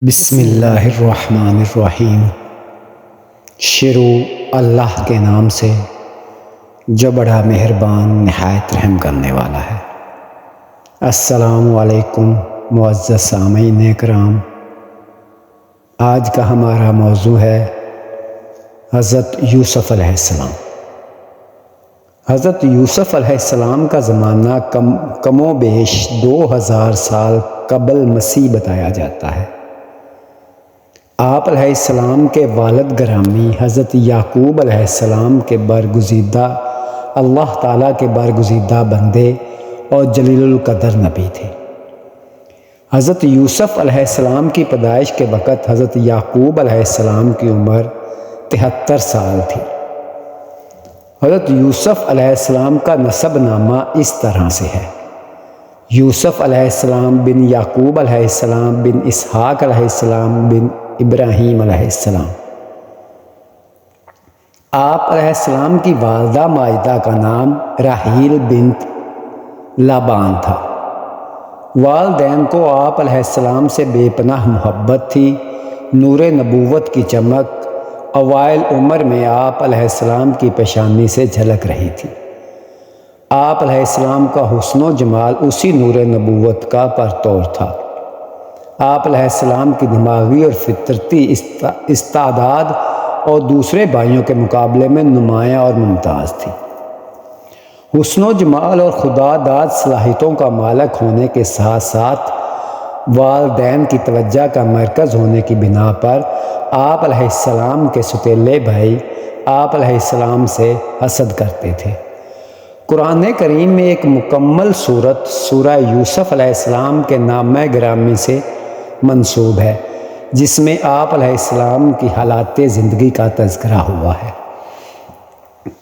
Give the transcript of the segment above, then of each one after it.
بسم اللہ الرحمن الرحیم۔ شروع اللہ کے نام سے جو بڑا مہربان نہایت رحم کرنے والا ہے۔ السلام علیکم معزز سامعین کرام، آج کا ہمارا موضوع ہے حضرت یوسف علیہ السلام۔ حضرت یوسف علیہ السلام کا زمانہ کم و بیش 2000 سال قبل مسیح بتایا جاتا ہے۔ آپ علیہ السلام کے والد گرامی حضرت یعقوب علیہ السلام کے برگزیدہ اللہ تعالیٰ کے برگزیدہ بندے اور جلیل القدر نبی تھے۔ حضرت یوسف علیہ السلام کی پیدائش کے وقت حضرت یعقوب علیہ السلام کی عمر 73 سال تھی۔ حضرت یوسف علیہ السلام کا نسب نامہ اس طرح سے ہے: یوسف علیہ السلام بن یعقوب علیہ السلام بن اسحاق علیہ السلام بن ابراہیم علیہ السلام۔ آپ علیہ السلام کی والدہ ماجدہ کا نام راحیل بنت لابان تھا۔ والدین کو آپ علیہ السلام سے بے پناہ محبت تھی۔ نور نبوت کی چمک اوائل عمر میں آپ علیہ السلام کی پیشانی سے جھلک رہی تھی۔ آپ علیہ السلام کا حسن و جمال اسی نور نبوت کا پرتور تھا۔ آپ علیہ السلام کی دماغی اور فطرتی استعداد اور دوسرے بھائیوں کے مقابلے میں نمایاں اور ممتاز تھی۔ حسن و جمال اور خدا داد صلاحیتوں کا مالک ہونے کے ساتھ ساتھ والدین کی توجہ کا مرکز ہونے کی بنا پر آپ علیہ السلام کے ستیلے بھائی آپ علیہ السلام سے حسد کرتے تھے۔ قرآن کریم میں ایک مکمل سورت سورہ یوسف علیہ السلام کے نامہ گرامی سے منسوب ہے، جس میں آپ علیہ السلام کی حالات زندگی کا تذکرہ ہوا ہے۔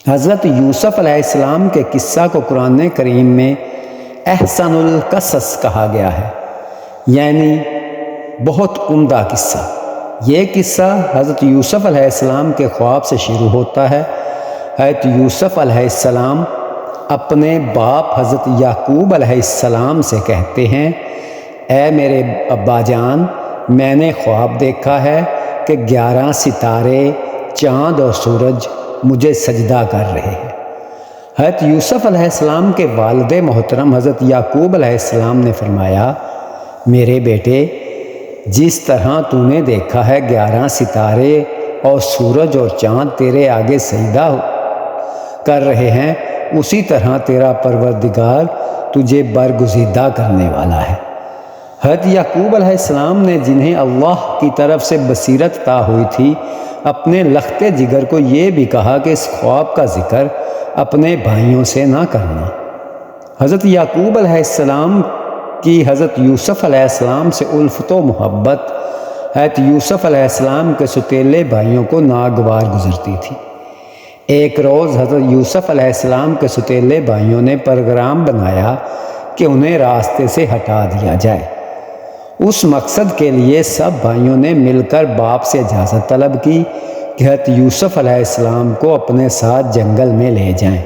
حضرت یوسف علیہ السلام کے قصہ کو قرآن کریم میں احسن القصص کہا گیا ہے، یعنی بہت عمدہ قصہ۔ یہ قصہ حضرت یوسف علیہ السلام کے خواب سے شروع ہوتا ہے۔ حضرت یوسف علیہ السلام اپنے باپ حضرت یعقوب علیہ السلام سے کہتے ہیں: اے میرے ابا جان، میں نے خواب دیکھا ہے کہ 11 ستارے، چاند اور سورج مجھے سجدہ کر رہے ہیں۔ حضرت یوسف علیہ السلام کے والد محترم حضرت یعقوب علیہ السلام نے فرمایا: میرے بیٹے، جس طرح تو نے دیکھا ہے 11 ستارے اور سورج اور چاند تیرے آگے سجدہ کر رہے ہیں، اسی طرح تیرا پروردگار تجھے برگزیدہ کرنے والا ہے۔ حضرت یعقوب علیہ السلام نے، جنہیں اللہ کی طرف سے بصیرت عطا ہوئی تھی، اپنے لخت جگر کو یہ بھی کہا کہ اس خواب کا ذکر اپنے بھائیوں سے نہ کرنا۔ حضرت یعقوب علیہ السلام کی حضرت یوسف علیہ السلام سے الفت و محبت حضرت یوسف علیہ السلام کے ستیلے بھائیوں کو ناگوار گزرتی تھی۔ ایک روز حضرت یوسف علیہ السلام کے ستیلے بھائیوں نے پروگرام بنایا کہ انہیں راستے سے ہٹا دیا جائے۔ اس مقصد کے لیے سب بھائیوں نے مل کر باپ سے اجازت طلب کی کہ حضرت یوسف علیہ السلام کو اپنے ساتھ جنگل میں لے جائیں۔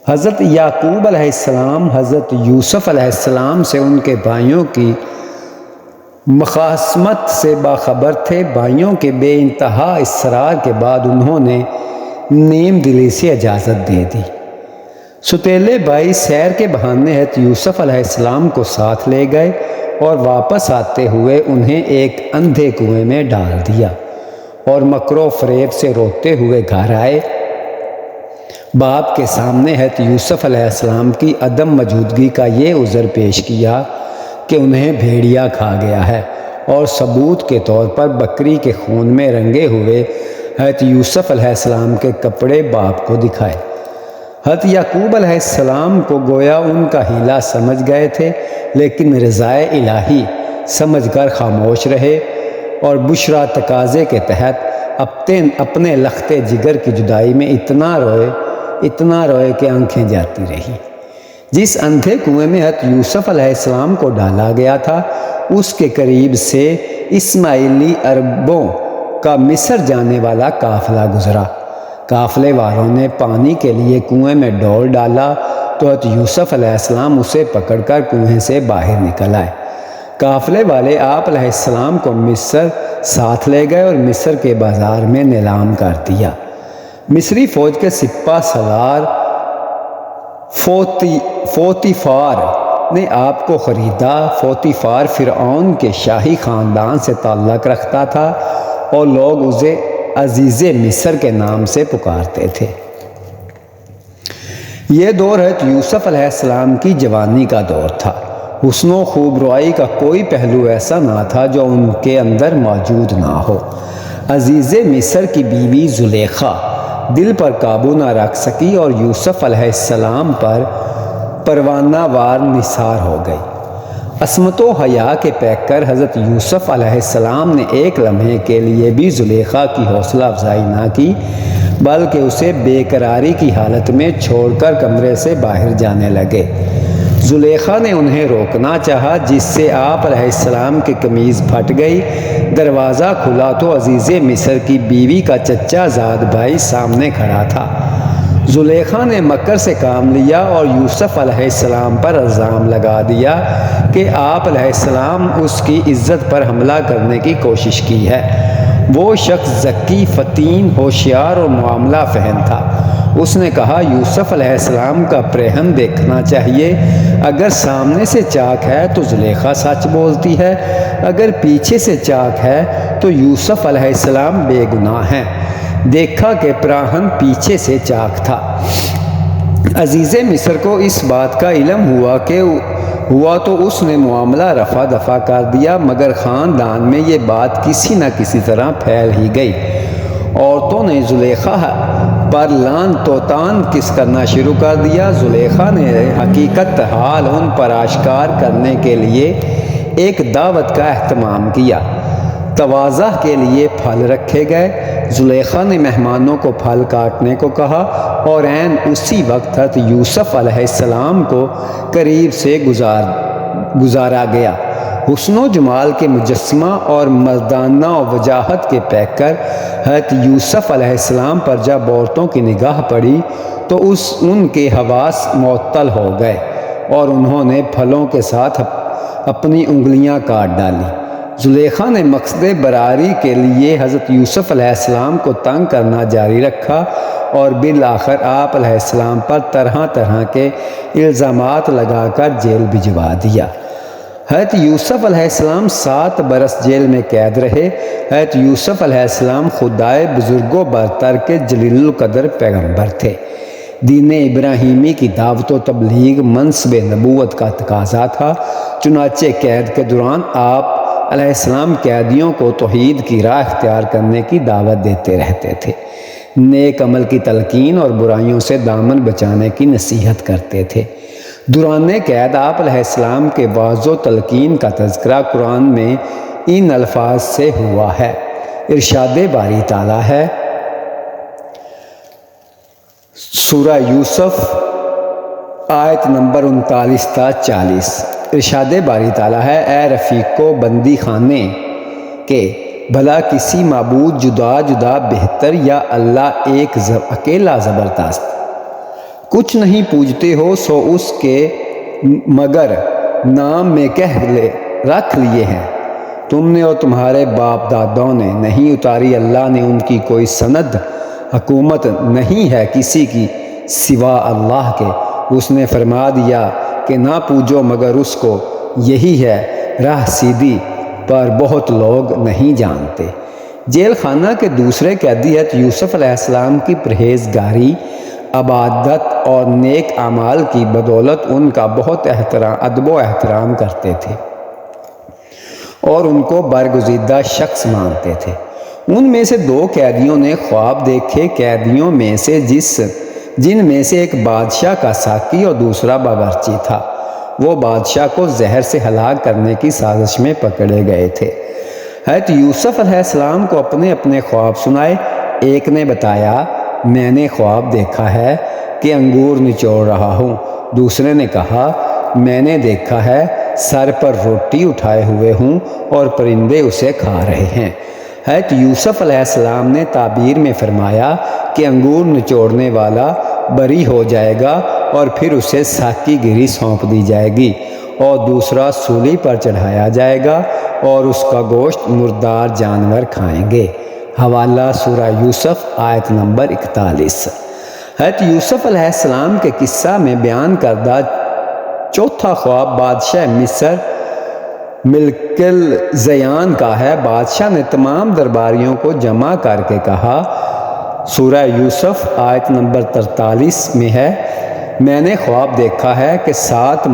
حضرت یعقوب علیہ السلام حضرت یوسف علیہ السلام سے ان کے بھائیوں کی مخاصمت سے باخبر تھے۔ بھائیوں کے بے انتہا اصرار کے بعد انہوں نے نیم دلی سے اجازت دے دی۔ ستیلے بھائی سیر کے بہانے حضرت یوسف علیہ السلام کو ساتھ لے گئے اور واپس آتے ہوئے انہیں ایک اندھے کنویں میں ڈال دیا اور مکر و فریب سے روتے ہوئے گھر آئے۔ باپ کے سامنے حضرت یوسف علیہ السلام کی عدم موجودگی کا یہ عذر پیش کیا کہ انہیں بھیڑیا کھا گیا ہے، اور ثبوت کے طور پر بکری کے خون میں رنگے ہوئے حضرت یوسف علیہ السلام کے کپڑے باپ کو دکھائے۔ حضرت یعقوب علیہ السلام کو گویا ان کا حیلہ سمجھ گئے تھے، لیکن رضائے الہی سمجھ کر خاموش رہے اور بشرا تقاضے کے تحت اپنے لخت جگر کی جدائی میں اتنا روئے کہ آنکھیں جاتی رہی۔ جس اندھے کنویں میں حضرت یوسف علیہ السلام کو ڈالا گیا تھا، اس کے قریب سے اسماعیلی عربوں کا مصر جانے والا قافلہ گزرا۔ قافلے والوں نے پانی کے لیے کنویں میں ڈول ڈالا تو حضرت یوسف علیہ السلام اسے پکڑ کر کنویں سے باہر نکل آئے۔ قافلے والے آپ علیہ السلام کو مصر ساتھ لے گئے اور مصر کے بازار میں نیلام کر دیا۔ مصری فوج کے سپہ سالار فوتیفار نے آپ کو خریدا۔ فوتیفار فرعون کے شاہی خاندان سے تعلق رکھتا تھا اور لوگ اسے عزیز مصر کے نام سے پکارتے تھے۔ یہ دور حضرت یوسف علیہ السلام کی جوانی کا دور تھا۔ حسن و خوبروئی کا کوئی پہلو ایسا نہ تھا جو ان کے اندر موجود نہ ہو۔ عزیز مصر کی بیوی زلیخا دل پر قابو نہ رکھ سکی اور یوسف علیہ السلام پر پروانہ وار نثار ہو گئی۔ عصمت و حیا کے پیکر حضرت یوسف علیہ السلام نے ایک لمحے کے لیے بھی زلیخا کی حوصلہ افزائی نہ کی، بلکہ اسے بے قراری کی حالت میں چھوڑ کر کمرے سے باہر جانے لگے۔ زلیخا نے انہیں روکنا چاہا، جس سے آپ علیہ السلام کی قمیض پھٹ گئی۔ دروازہ کھلا تو عزیز مصر کی بیوی کا چچا زاد بھائی سامنے کھڑا تھا۔ زلیخا نے مکر سے کام لیا اور یوسف علیہ السلام پر الزام لگا دیا کہ آپ علیہ السلام اس کی عزت پر حملہ کرنے کی کوشش کی ہے۔ وہ شخص ذکی، فطین، ہوشیار اور معاملہ فہم تھا۔ اس نے کہا، یوسف علیہ السلام کا پرہن دیکھنا چاہیے۔ اگر سامنے سے چاک ہے تو زلیخا سچ بولتی ہے، اگر پیچھے سے چاک ہے تو یوسف علیہ السلام بے گناہ ہیں۔ دیکھا کہ پراہن پیچھے سے چاک تھا۔ عزیز مصر کو اس بات کا علم ہوا تو اس نے معاملہ رفع دفع کر دیا، مگر خاندان میں یہ بات کسی نہ کسی طرح پھیل ہی گئی۔ عورتوں نے زلیخا پر لعن توطان کس کرنا شروع کر دیا۔ زلیخا نے حقیقت حال ان پر آشکار کرنے کے لیے ایک دعوت کا اہتمام کیا۔ تواضع کے لیے پھل رکھے گئے۔ زلیخا نے مہمانوں کو پھل کاٹنے کو کہا اور عین اسی وقت حضرت یوسف علیہ السلام کو قریب سے گزارا گیا۔ حسن و جمال کے مجسمہ اور مردانہ و وجاہت کے پیکر حضرت یوسف علیہ السلام پر جب عورتوں کی نگاہ پڑی تو ان کے حواس معطل ہو گئے اور انہوں نے پھلوں کے ساتھ اپنی انگلیاں کاٹ ڈالی۔ زلیخا نے مقصد براری کے لیے حضرت یوسف علیہ السلام کو تنگ کرنا جاری رکھا اور بالآخر آپ علیہ السلام پر طرح طرح کے الزامات لگا کر جیل بھجوا دیا۔ حضرت یوسف علیہ السلام 7 برس جیل میں قید رہے۔ حضرت یوسف علیہ السلام خدائے بزرگ و برتر کے جلیل القدر پیغمبر تھے۔ دین ابراہیمی کی دعوت و تبلیغ منصب نبوت کا تقاضا تھا۔ چنانچہ قید کے دوران آپ علیہ السلام قیدیوں کو توحید کی راہ اختیار کرنے کی دعوت دیتے رہتے تھے، نیک عمل کی تلقین اور برائیوں سے دامن بچانے کی نصیحت کرتے تھے۔ دوران قید آپ علیہ السلام کے وعظ و تلقین کا تذکرہ قرآن میں ان الفاظ سے ہوا ہے۔ ارشاد باری تعالیٰ ہے، سورہ یوسف آیت نمبر 39 تا 40۔ ارشاد باری تعالیٰ ہے، اے رفیقو بندی خانے کے، بھلا کسی معبود جدا جدا بہتر یا اللہ ایک اکیلا زبردست؟ کچھ نہیں پوجتے ہو سو اس کے مگر نام میں رکھ لیے ہیں تم نے اور تمہارے باپ دادوں نے، نہیں اتاری اللہ نے ان کی کوئی سند، حکومت نہیں ہے کسی کی سوا اللہ کے۔ اس نے فرما دیا کہ نہ پوجو مگر اس کو، یہی ہے راہ سیدھی، پر بہت لوگ نہیں جانتے۔ جیل خانہ کے دوسرے قیدی حضرت یوسف علیہ السلام کی پرہیزگاری، عبادت اور نیک اعمال کی بدولت ان کا بہت ادب و احترام کرتے تھے اور ان کو برگزیدہ شخص مانتے تھے۔ ان میں سے 2 قیدیوں نے خواب دیکھے۔ قیدیوں میں سے جن میں سے ایک بادشاہ کا ساقی اور دوسرا باورچی تھا، وہ بادشاہ کو زہر سے ہلاک کرنے کی سازش میں پکڑے گئے تھے۔ حضرت یوسف علیہ السلام کو اپنے اپنے خواب سنائے۔ ایک نے بتایا، میں نے خواب دیکھا ہے کہ انگور نچوڑ رہا ہوں۔ دوسرے نے کہا، میں نے دیکھا ہے سر پر روٹی اٹھائے ہوئے ہوں اور پرندے اسے کھا رہے ہیں۔ حضرت یوسف علیہ السلام نے تعبیر میں فرمایا کہ انگور نچوڑنے والا بری ہو جائے گا اور پھر اسے ساقی گیری سونپ دی جائے گی اور دوسرا سولی پر چڑھایا جائے گا اور اس کا گوشت مردار جانور کھائیں گے۔ حوالہ سورہ یوسف آیت نمبر 41۔ حضرت یوسف علیہ السلام کے قصہ میں بیان کردہ چوتھا خواب بادشاہ مصر ملک الزیان کا ہے۔ بادشاہ نے تمام درباریوں کو جمع کر کے کہا، سورہ یوسف آیت نمبر 43 میں ہے، میں نے خواب دیکھا ہے کہ 7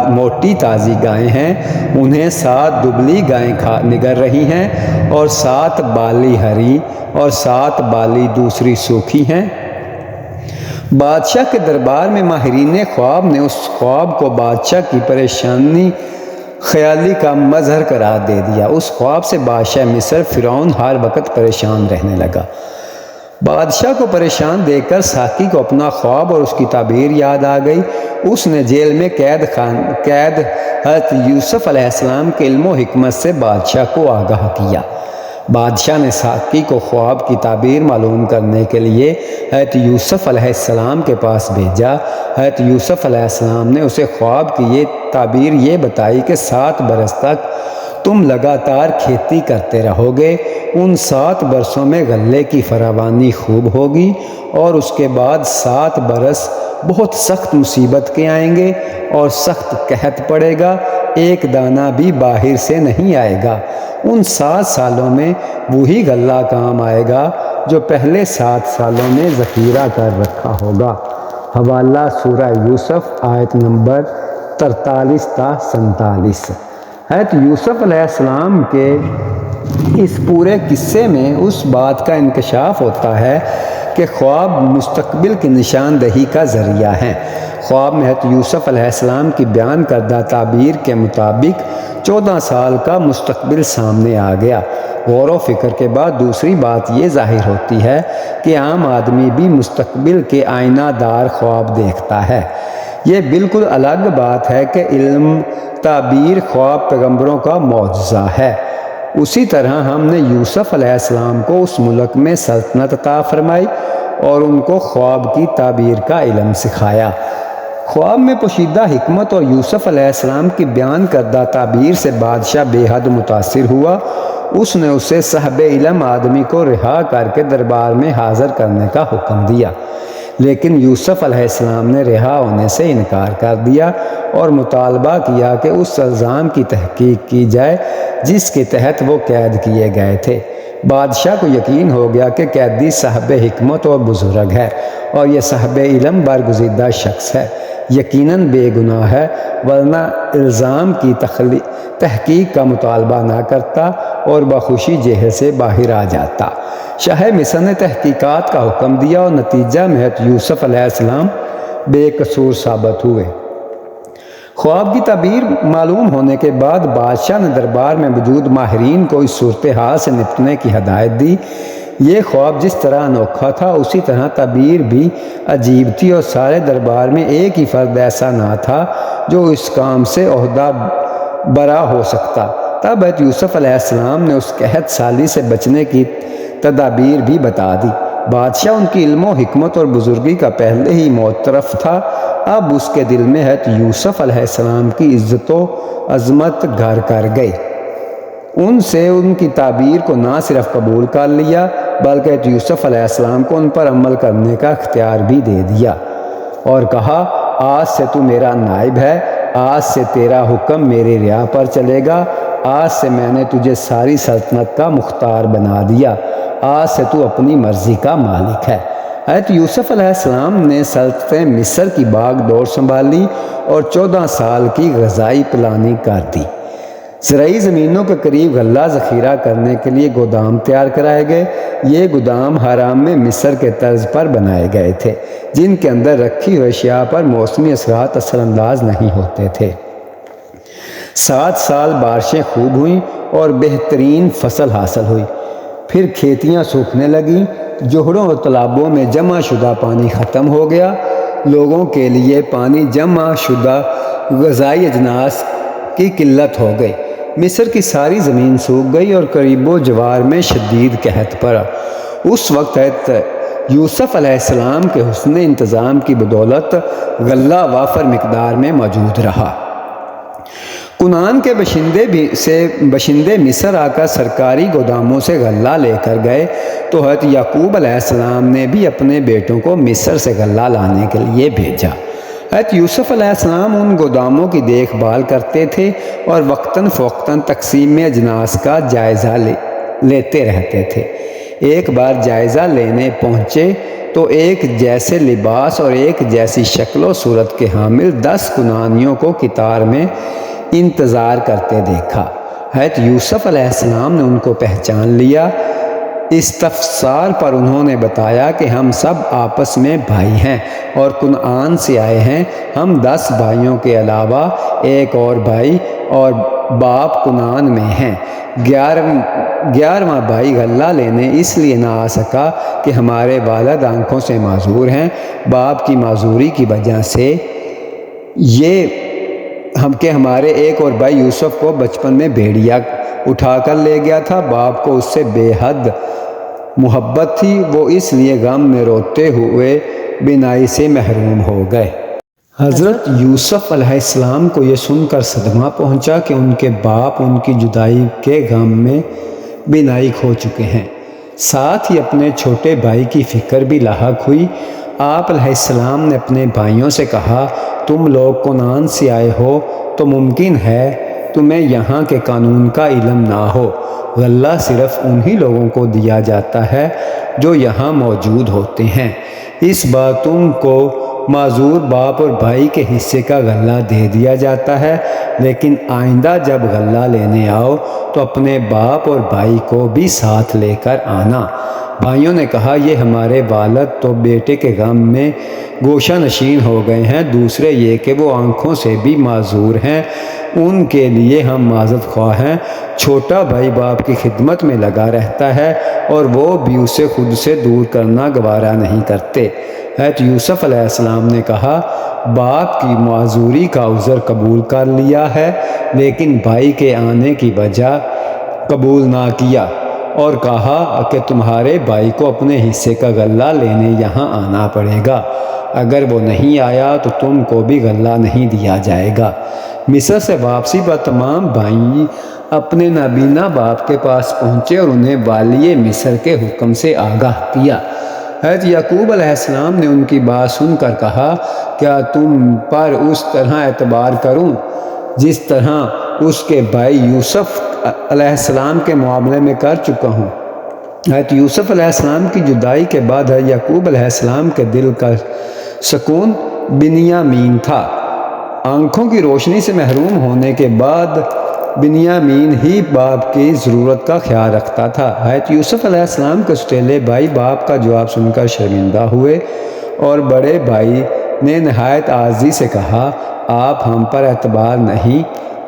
موٹی تازی گائیں ہیں، انہیں 7 دبلی گائیں نگر رہی ہیں، اور 7 بالی ہری اور 7 بالی دوسری سوکھی ہیں۔ بادشاہ کے دربار میں ماہرین خواب نے اس خواب کو بادشاہ کی پریشانی خیالی کا مظہر قرار دے دیا۔ اس خواب سے بادشاہ مصر فرعون ہر وقت پریشان رہنے لگا۔ بادشاہ کو پریشان دیکھ کر ساقی کو اپنا خواب اور اس کی تعبیر یاد آ گئی۔ اس نے جیل میں قید حضرت یوسف علیہ السلام کے علم و حکمت سے بادشاہ کو آگاہ کیا۔ بادشاہ نے ساقی کو خواب کی تعبیر معلوم کرنے کے لیے حضرت یوسف علیہ السلام کے پاس بھیجا۔ حضرت یوسف علیہ السلام نے اسے خواب کی یہ تعبیر یہ بتائی کہ 7 برس تک تم لگاتار کھیتی کرتے رہو گے، ان 7 برسوں میں غلے کی فراوانی خوب ہوگی، اور اس کے بعد 7 برس بہت سخت مصیبت کے آئیں گے اور سخت قحط پڑے گا، ایک دانہ بھی باہر سے نہیں آئے گا۔ ان 7 سالوں میں وہی غلہ کام آئے گا جو پہلے 7 سالوں میں ذخیرہ کر رکھا ہوگا۔ حوالہ سورہ یوسف آیت نمبر 43 تا 47۔ حضرت یوسف علیہ السلام کے اس پورے قصے میں اس بات کا انکشاف ہوتا ہے کہ خواب مستقبل کی نشاندہی کا ذریعہ ہیں۔ خواب میں حضرت یوسف علیہ السلام کی بیان کردہ تعبیر کے مطابق 14 سال کا مستقبل سامنے آ گیا۔ غور و فکر کے بعد دوسری بات یہ ظاہر ہوتی ہے کہ عام آدمی بھی مستقبل کے آئینہ دار خواب دیکھتا ہے۔ یہ بالکل الگ بات ہے کہ علم تعبیر خواب پیغمبروں کا معجزہ ہے۔ اسی طرح ہم نے یوسف علیہ السلام کو اس ملک میں سلطنت عطا فرمائی اور ان کو خواب کی تعبیر کا علم سکھایا۔ خواب میں پوشیدہ حکمت اور یوسف علیہ السلام کی بیان کردہ تعبیر سے بادشاہ بے حد متاثر ہوا۔ اس نے اسے صاحب علم آدمی کو رہا کر کے دربار میں حاضر کرنے کا حکم دیا، لیکن یوسف علیہ السلام نے رہا ہونے سے انکار کر دیا اور مطالبہ کیا کہ اس الزام کی تحقیق کی جائے جس کے تحت وہ قید کیے گئے تھے۔ بادشاہ کو یقین ہو گیا کہ قیدی صاحب حکمت اور بزرگ ہے اور یہ صاحب علم برگزیدہ شخص ہے، یقیناً بے گناہ ہے، ورنہ الزام کی تحقیق کا مطالبہ نہ کرتا اور بخوشی جیل سے باہر آ جاتا۔ شاہ مصر نے تحقیقات کا حکم دیا اور نتیجہ میں حضرت یوسف علیہ السلام بے قصور ثابت ہوئے۔ خواب کی تعبیر معلوم ہونے کے بعد بادشاہ نے دربار میں موجود ماہرین کو اس صورتحال سے نپٹنے کی ہدایت دی۔ یہ خواب جس طرح انوکھا تھا اسی طرح تعبیر بھی عجیب تھی، اور سارے دربار میں ایک ہی فرد ایسا نہ تھا جو اس کام سے عہدہ برا ہو سکتا۔ تب حضرت یوسف علیہ السلام نے اس قحط سالی سے بچنے کی تدابیر بھی بتا دی۔ بادشاہ ان کی علم و حکمت اور بزرگی کا پہلے ہی معترف تھا۔ اب اس کے دل میں حضرت یوسف علیہ السلام کی عزت و عظمت گھر کر گئی۔ ان سے ان کی تعبیر کو نہ صرف قبول کر لیا بلکہ حضرت یوسف علیہ السلام کو ان پر عمل کرنے کا اختیار بھی دے دیا اور کہا، آج سے تو میرا نائب ہے، آج سے تیرا حکم میرے رعا پر چلے گا، آج سے میں نے تجھے ساری سلطنت کا مختار بنا دیا، آج سے تو اپنی مرضی کا مالک ہے۔ حضرت یوسف علیہ السلام نے سلطنت مصر کی باغ دوڑ سنبھالی اور 14 سال کی غذائی پلاننگ کر دی۔ زرعی زمینوں کے قریب غلہ ذخیرہ کرنے کے لیے گودام تیار کرائے گئے۔ یہ گودام حرام میں مصر کے طرز پر بنائے گئے تھے، جن کے اندر رکھی ہوئی اشیاء پر موسمی اثرات اثر انداز نہیں ہوتے تھے۔ 7 سال بارشیں خوب ہوئیں اور بہترین فصل حاصل ہوئی۔ پھر کھیتیاں سوکھنے لگیں، جوہڑوں اور تالابوں میں جمع شدہ پانی ختم ہو گیا۔ لوگوں کے لیے پانی جمع شدہ غذائی اجناس کی قلت ہو گئی۔ مصر کی ساری زمین سوکھ گئی اور قریب و جوار میں شدید قحط پڑا۔ اس وقت حضرت یوسف علیہ السلام کے حسن انتظام کی بدولت غلہ وافر مقدار میں موجود رہا۔ کنعان کے باشندے مصر آ کر سرکاری گوداموں سے غلہ لے کر گئے تو حضرت یعقوب علیہ السلام نے بھی اپنے بیٹوں کو مصر سے غلہ لانے کے لیے بھیجا۔ حضرت یوسف علیہ السلام ان گوداموں کی دیکھ بھال کرتے تھے اور وقتاً فوقتاً تقسیم اجناس کا جائزہ لیتے رہتے تھے۔ ایک بار جائزہ لینے پہنچے تو ایک جیسے لباس اور ایک جیسی شکل و صورت کے حامل 10 کنعانیوں کو قطار میں انتظار کرتے دیکھا۔ حضرت یوسف علیہ السلام نے ان کو پہچان لیا۔ استفسار پر انہوں نے بتایا کہ ہم سب آپس میں بھائی ہیں اور کنعان سے آئے ہیں۔ ہم 10 بھائیوں کے علاوہ ایک اور بھائی اور باپ کنعان میں ہیں۔ 11واں بھائی غلہ لینے اس لیے نہ آ سکا کہ ہمارے والد آنکھوں سے معذور ہیں۔ باپ کی معذوری کی وجہ سے کہ ہمارے ایک اور بھائی یوسف کو بچپن میں بھیڑیا اٹھا کر لے گیا تھا۔ باپ کو اس سے بے حد محبت تھی، وہ اس لیے غم میں روتے ہوئے بینائی سے محروم ہو گئے۔ حضرت یوسف علیہ السلام کو یہ سن کر صدمہ پہنچا کہ ان کے باپ ان کی جدائی کے غم میں بینائی کھو چکے ہیں۔ ساتھ ہی اپنے چھوٹے بھائی کی فکر بھی لاحق ہوئی۔ آپ علیہ السلام نے اپنے بھائیوں سے کہا، تم لوگ کنعان سے آئے ہو تو ممکن ہے تمہیں یہاں کے قانون کا علم نہ ہو۔ غلہ صرف انہی لوگوں کو دیا جاتا ہے جو یہاں موجود ہوتے ہیں۔ اس بار تم کو معذور باپ اور بھائی کے حصے کا غلہ دے دیا جاتا ہے، لیکن آئندہ جب غلہ لینے آؤ تو اپنے باپ اور بھائی کو بھی ساتھ لے کر آنا۔ بھائیوں نے کہا، یہ ہمارے والد تو بیٹے کے غم میں گوشہ نشین ہو گئے ہیں، دوسرے یہ کہ وہ آنکھوں سے بھی معذور ہیں، ان کے لیے ہم معذرت خواہ ہیں۔ چھوٹا بھائی باپ کی خدمت میں لگا رہتا ہے اور وہ بھی اسے خود سے دور کرنا گوارا نہیں کرتے۔ حضرت یوسف علیہ السلام نے کہا، باپ کی معذوری کا عذر قبول کر لیا ہے، لیکن بھائی کے آنے کی وجہ قبول نہ کیا اور کہا کہ تمہارے بھائی کو اپنے حصے کا غلہ لینے یہاں آنا پڑے گا۔ اگر وہ نہیں آیا تو تم کو بھی غلہ نہیں دیا جائے گا۔ مصر سے واپسی پر تمام بھائی اپنے نابینا باپ کے پاس پہنچے اور انہیں والی مصر کے حکم سے آگاہ کیا۔ حضرت یعقوب علیہ السلام نے ان کی بات سن کر کہا، کیا تم پر اس طرح اعتبار کروں جس طرح اس کے بھائی یوسف علیہ السلام کے معاملے میں کر چکا ہوں؟ حضرت یوسف علیہ السلام کی جدائی کے بعد حضرت یعقوب علیہ السلام کے دل کا سکون بنیامین تھا۔ آنکھوں کی روشنی سے محروم ہونے کے بعد بنیامین ہی باپ کی ضرورت کا خیال رکھتا تھا۔ حضرت یوسف علیہ السلام کے سوتیلے بھائی باپ کا جواب سن کر شرمندہ ہوئے اور بڑے بھائی نے نہایت عاجزی سے کہا، آپ ہم پر اعتبار نہیں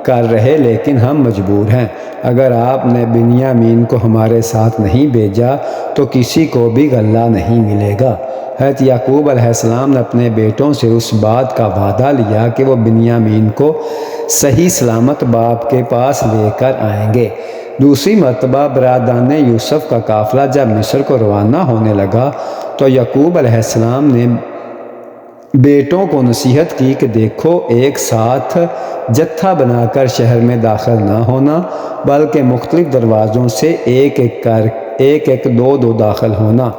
کر رہے، لیکن ہم مجبور ہیں۔ اگر آپ نے بنیامین کو ہمارے ساتھ نہیں بھیجا تو کسی کو بھی غلہ نہیں ملے گا۔ حضرت یعقوب علیہ السلام نے اپنے بیٹوں سے اس بات کا وعدہ لیا کہ وہ بنیامین کو صحیح سلامت باپ کے پاس لے کر آئیں گے۔ دوسری مرتبہ برادران یوسف کا قافلہ جب مصر کو روانہ ہونے لگا تو یعقوب علیہ السلام نے بیٹوں کو نصیحت کی کہ دیکھو، ایک ساتھ جتھا بنا کر شہر میں داخل نہ ہونا، بلکہ مختلف دروازوں سے ایک دو داخل ہونا۔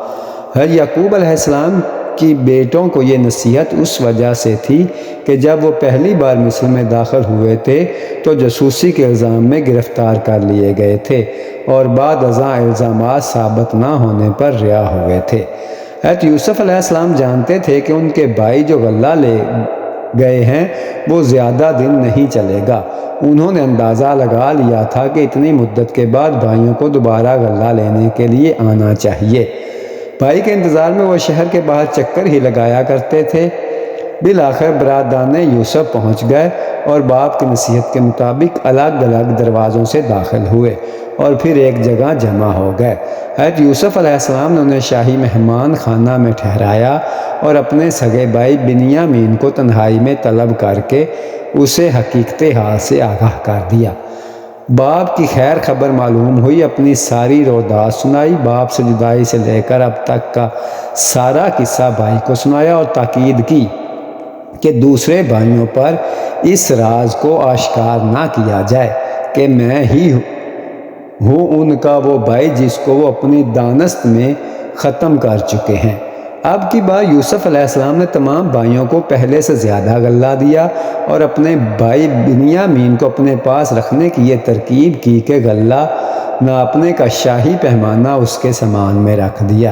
حضرت یعقوب علیہ السلام کی بیٹوں کو یہ نصیحت اس وجہ سے تھی کہ جب وہ پہلی بار مصر میں داخل ہوئے تھے تو جاسوسی کے الزام میں گرفتار کر لیے گئے تھے اور بعد ازاں الزامات ثابت نہ ہونے پر رہا ہوئے تھے۔ حضرت یوسف علیہ السلام جانتے تھے کہ ان کے بھائی جو غلہ لے گئے ہیں وہ زیادہ دن نہیں چلے گا۔ انہوں نے اندازہ لگا لیا تھا کہ اتنی مدت کے بعد بھائیوں کو دوبارہ غلہ لینے کے لیے آنا چاہیے۔ بھائی کے انتظار میں وہ شہر کے باہر چکر ہی لگایا کرتے تھے۔ بالآخر برادران یوسف پہنچ گئے اور باپ کی نصیحت کے مطابق الگ الگ دروازوں سے داخل ہوئے اور پھر ایک جگہ جمع ہو گئے۔ حضرت یوسف علیہ السلام نے انہیں شاہی مہمان خانہ میں ٹھہرایا اور اپنے سگے بھائی بنیامین کو تنہائی میں طلب کر کے اسے حقیقت حال سے آگاہ کر دیا۔ باپ کی خیر خبر معلوم ہوئی، اپنی ساری روداد سنائی، باپ سے جدائی سے لے کر اب تک کا سارا قصہ بھائی کو سنایا اور تاکید کی کہ دوسرے بھائیوں پر اس راز کو آشکار نہ کیا جائے کہ میں ہی ہوں ان کا وہ بھائی جس کو وہ اپنی دانست میں ختم کر چکے ہیں۔ اب کی بار یوسف علیہ السلام نے تمام بھائیوں کو پہلے سے زیادہ غلہ دیا اور اپنے بھائی بنیامین کو اپنے پاس رکھنے کی یہ ترکیب کی کہ غلہ ناپنے کا شاہی پیمانہ اس کے سامان میں رکھ دیا۔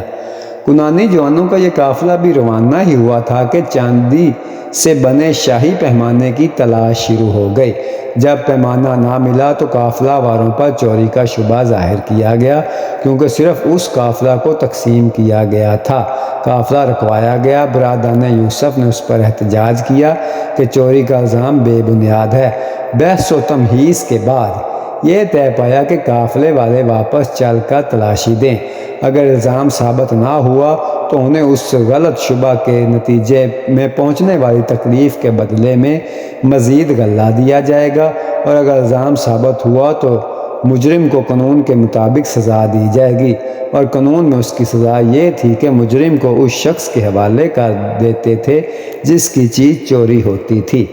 کنانی جوانوں کا یہ قافلہ بھی روانہ ہی ہوا تھا کہ چاندی سے بنے شاہی پیمانے کی تلاش شروع ہو گئی۔ جب پیمانہ نہ ملا تو قافلہ واروں پر چوری کا شبہ ظاہر کیا گیا، کیونکہ صرف اس قافلہ کو تقسیم کیا گیا تھا۔ قافلہ رکوایا گیا۔ برادران یوسف نے اس پر احتجاج کیا کہ چوری کا الزام بے بنیاد ہے۔ بحث و تمہیز کے بعد یہ طے پایا کہ قافلے والے واپس چل کر تلاشی دیں۔ اگر الزام ثابت نہ ہوا تو انہیں اس غلط شبہ کے نتیجے میں پہنچنے والی تکلیف کے بدلے میں مزید غلہ دیا جائے گا، اور اگر الزام ثابت ہوا تو مجرم کو قانون کے مطابق سزا دی جائے گی، اور قانون میں اس کی سزا یہ تھی کہ مجرم کو اس شخص کے حوالے کر دیتے تھے جس کی چیز چوری ہوتی تھی۔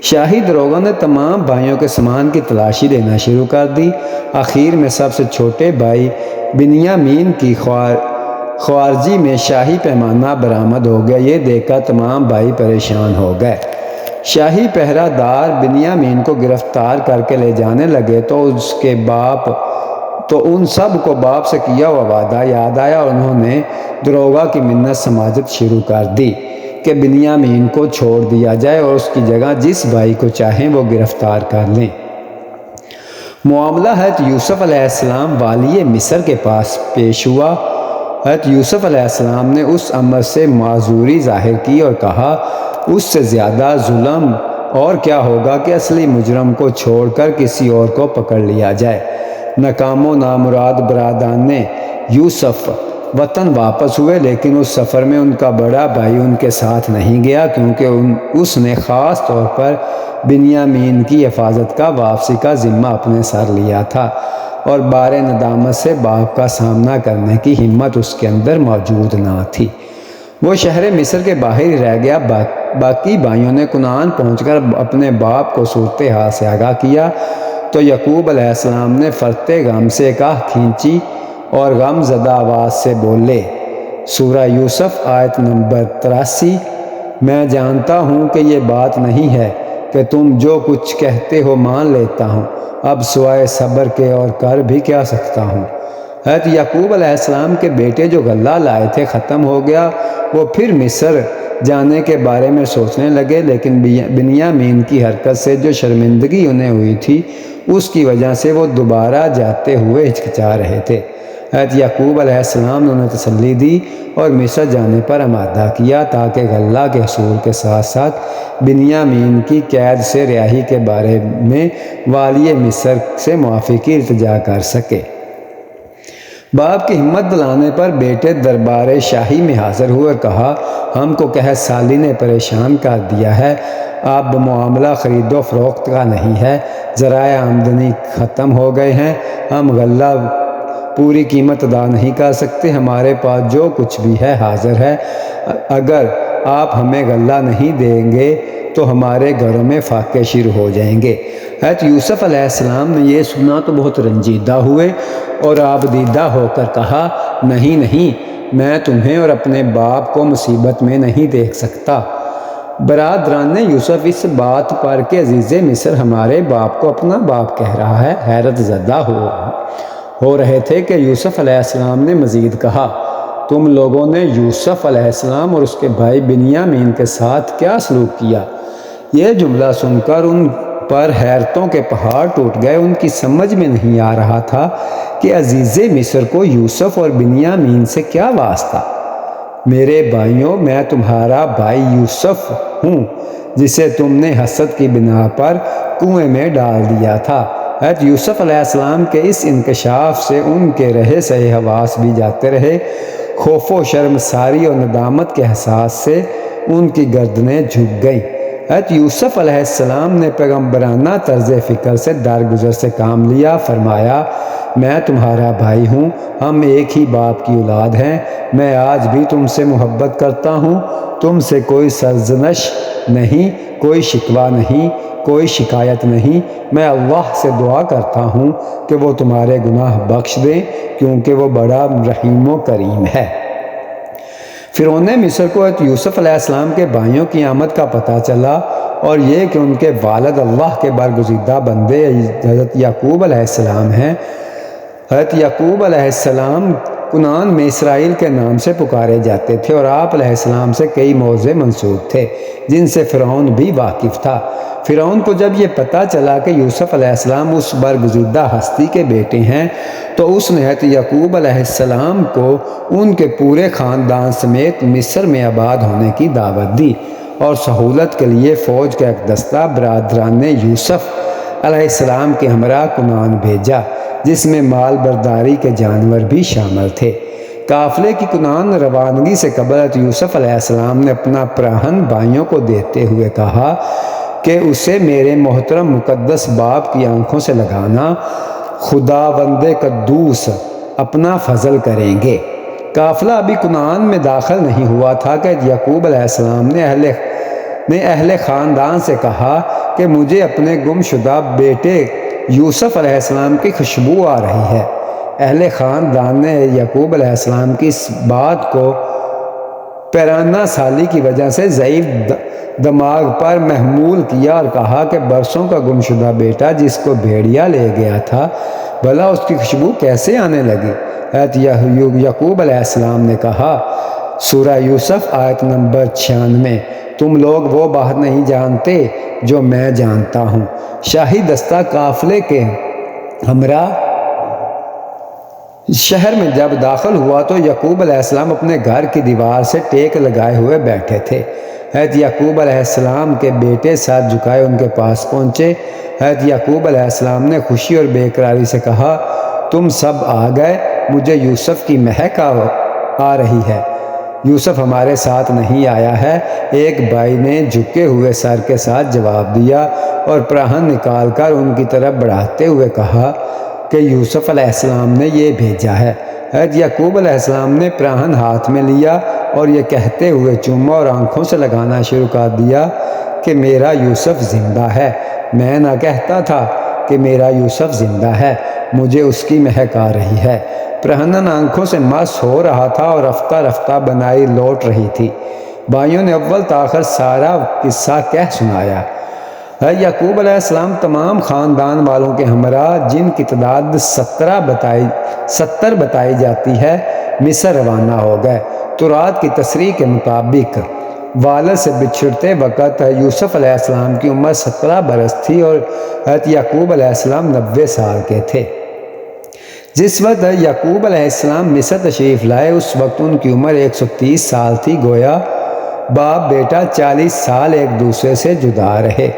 شاہی داروغہ نے تمام بھائیوں کے سامان کی تلاشی لینا شروع کر دی۔ آخر میں سب سے چھوٹے بھائی بنیامین کی خوارجی میں شاہی پیمانہ برآمد ہو گیا۔ یہ دیکھ کر تمام بھائی پریشان ہو گئے۔ شاہی پہرہ دار بنیامین کو گرفتار کر کے لے جانے لگے تو ان سب کو باپ سے کیا ہوا وعدہ یاد آیا، اور انہوں نے داروغہ کی منت سماجت شروع کر دی کہ بنیامین کو چھوڑ دیا جائے اور اس کی جگہ جس بھائی کو چاہیں وہ گرفتار کر لیں۔ معاملہ حضرت یوسف علیہ السلام والی مصر کے پاس پیش ہوا۔ حضرت یوسف علیہ السلام نے اس امر سے معذوری ظاہر کی اور کہا، اس سے زیادہ ظلم اور کیا ہوگا کہ اصلی مجرم کو چھوڑ کر کسی اور کو پکڑ لیا جائے۔ ناکام و نامراد برادران یوسف وطن واپس ہوئے، لیکن اس سفر میں ان کا بڑا بھائی ان کے ساتھ نہیں گیا، کیونکہ اس نے خاص طور پر بنیامین کی حفاظت کا واپسی کا ذمہ اپنے سر لیا تھا، اور بار ندامت سے باپ کا سامنا کرنے کی ہمت اس کے اندر موجود نہ تھی۔ وہ شہر مصر کے باہر ہی رہ گیا۔ باقی بھائیوں نے کنعان پہنچ کر اپنے باپ کو صورتحال سے آگاہ کیا تو یعقوب علیہ السلام نے فرتے غم سے ایک آہ کھینچی اور غم زدہ آواز سے بولے۔ سورہ یوسف آیت نمبر 83۔ میں جانتا ہوں کہ یہ بات نہیں ہے کہ تم جو کچھ کہتے ہو مان لیتا ہوں، اب سوائے صبر کے اور کر بھی کیا سکتا ہوں۔ حضرت یعقوب علیہ السلام کے بیٹے جو غلہ لائے تھے ختم ہو گیا۔ وہ پھر مصر جانے کے بارے میں سوچنے لگے، لیکن بنیامین کی حرکت سے جو شرمندگی انہیں ہوئی تھی اس کی وجہ سے وہ دوبارہ جاتے ہوئے ہچکچا رہے تھے۔ حضرت یعقوب علیہ السلام نے انہیں تسلی دی اور مصر جانے پر آمادہ کیا تاکہ غلہ کے حصول کے ساتھ ساتھ بنیامین کی قید سے رہائی کے بارے میں والی مصر سے معافی کی التجا کر سکے۔ باپ کی ہمت دلانے پر بیٹے دربار شاہی میں حاضر ہوئے اور کہا، ہم کو قحط سالی نے پریشان کر دیا ہے۔ اب معاملہ خرید و فروخت کا نہیں ہے، ذرائع آمدنی ختم ہو گئے ہیں، ہم غلہ پوری قیمت ادا نہیں کر سکتے، ہمارے پاس جو کچھ بھی ہے حاضر ہے، اگر آپ ہمیں غلہ نہیں دیں گے تو ہمارے گھروں میں فاقے شروع ہو جائیں گے۔ حضرت یوسف علیہ السلام نے یہ سنا تو بہت رنجیدہ ہوئے اور آبدیدہ ہو کر کہا، نہیں، میں تمہیں اور اپنے باپ کو مصیبت میں نہیں دیکھ سکتا۔ برادران یوسف اس بات پر کہ عزیز مصر ہمارے باپ کو اپنا باپ کہہ رہا ہے حیرت زدہ ہو رہے تھے کہ یوسف علیہ السلام نے مزید کہا، تم لوگوں نے یوسف علیہ السلام اور اس کے بھائی بنیامین کے ساتھ کیا سلوک کیا؟ یہ جملہ سن کر ان پر حیرتوں کے پہاڑ ٹوٹ گئے۔ ان کی سمجھ میں نہیں آ رہا تھا کہ عزیز مصر کو یوسف اور بنیامین سے کیا واسطہ۔ میرے بھائیوں، میں تمہارا بھائی یوسف ہوں جسے تم نے حسد کی بنا پر کنویں میں ڈال دیا تھا۔ حضرت یوسف علیہ السلام کے اس انکشاف سے ان کے رہے سہے حواس بھی جاتے رہے۔ خوف و شرمساری اور ندامت کے احساس سے ان کی گردنیں جھک گئیں۔ حضرت یوسف علیہ السلام نے پیغمبرانہ طرز فکر سے درگزر سے کام لیا۔ فرمایا، میں تمہارا بھائی ہوں، ہم ایک ہی باپ کی اولاد ہیں، میں آج بھی تم سے محبت کرتا ہوں، تم سے کوئی سرزنش نہیں، کوئی شکوہ نہیں، کوئی شکایت نہیں۔ میں اللہ سے دعا کرتا ہوں کہ وہ تمہارے گناہ بخش دے، کیونکہ وہ بڑا رحیم و کریم ہے۔ فرعون مصر کو حضرت یوسف علیہ السلام کے بھائیوں کی آمد کا پتہ چلا، اور یہ کہ ان کے والد اللہ کے برگزیدہ بندے حضرت یعقوب علیہ السلام ہیں۔ حضرت یعقوب علیہ السلام کنعان میں اسرائیل کے نام سے پکارے جاتے تھے، اور آپ علیہ السلام سے کئی موضوع منسوب تھے جن سے فرعون بھی واقف تھا۔ فرعون کو جب یہ پتہ چلا کہ یوسف علیہ السلام اس برگزیدہ ہستی کے بیٹے ہیں، تو اس نے حضرت یعقوب علیہ السلام کو ان کے پورے خاندان سمیت مصر میں آباد ہونے کی دعوت دی، اور سہولت کے لیے فوج کا ایک دستہ برادران یوسف علیہ السلام کے ہمراہ کنعان بھیجا، جس میں مال برداری کے جانور بھی شامل تھے۔ قافلے کی کنعان روانگی سے قبل حضرت یوسف علیہ السلام نے اپنا پراہن بھائیوں کو دیتے ہوئے کہا کہ اسے میرے محترم مقدس باپ کی آنکھوں سے لگانا، خداوند قدوس اپنا فضل کریں گے۔ قافلہ ابھی کنعان میں داخل نہیں ہوا تھا کہ یعقوب علیہ السلام نے اہل خاندان سے کہا کہ مجھے اپنے گم شدہ بیٹے یوسف علیہ السلام کی خوشبو آ رہی ہے۔ اہل خاندان نے یعقوب علیہ السلام کی اس بات کو پیرانہ سالی کی وجہ سے ضعیف دماغ پر محمول کیا اور کہا کہ برسوں کا گم شدہ بیٹا جس کو بھیڑیا لے گیا تھا، بھلا اس کی خوشبو کیسے آنے لگی؟ حضرت یعقوب علیہ السلام نے کہا، سورہ یوسف آیت نمبر 96، تم لوگ وہ بات نہیں جانتے جو میں جانتا ہوں۔ شاہی دستہ قافلے کے ہمراہ شہر میں جب داخل ہوا تو یعقوب علیہ السلام اپنے گھر کی دیوار سے ٹیک لگائے ہوئے بیٹھے تھے۔ حضرت یعقوب علیہ السلام کے بیٹے ساتھ جھکائے ان کے پاس پہنچے۔ حضرت یعقوب علیہ السلام نے خوشی اور بے قراری سے کہا، تم سب آ گئے، مجھے یوسف کی مہک آ رہی ہے۔ یوسف ہمارے ساتھ نہیں آیا ہے، ایک بھائی نے جھکے ہوئے سر کے ساتھ جواب دیا، اور پراہن نکال کر ان کی طرف بڑھاتے ہوئے کہا کہ یوسف علیہ السلام نے یہ بھیجا ہے۔ حضرت یعقوب علیہ السلام نے پراہن ہاتھ میں لیا اور یہ کہتے ہوئے چوما اور آنکھوں سے لگانا شروع کر دیا کہ میرا یوسف زندہ ہے۔ میں نہ کہتا تھا کہ میرا یوسف زندہ ہے، مجھے اس کی مہک آ رہی ہے۔ پرہنن آنکھوں سے مس ہو رہا تھا اور رفتہ رفتہ بنائی لوٹ رہی تھی۔ بھائیوں نے اول تاخر سارا قصہ کہہ سنایا۔ یعقوب علیہ السلام تمام خاندان والوں کے ہمراہ، جن کی تعداد 70 بتائی جاتی ہے، مصر روانہ ہو گئے۔ تورات کی تصریح کے مطابق والد سے بچھڑتے وقت یوسف علیہ السلام کی عمر 17 برس تھی، اور حضرت یعقوب علیہ السلام 90 سال کے تھے۔ جس وقت یعقوب علیہ السلام مصر تشریف لائے اس وقت ان کی عمر 130 سال تھی، گویا باپ بیٹا 40 سال ایک دوسرے سے جدا رہے۔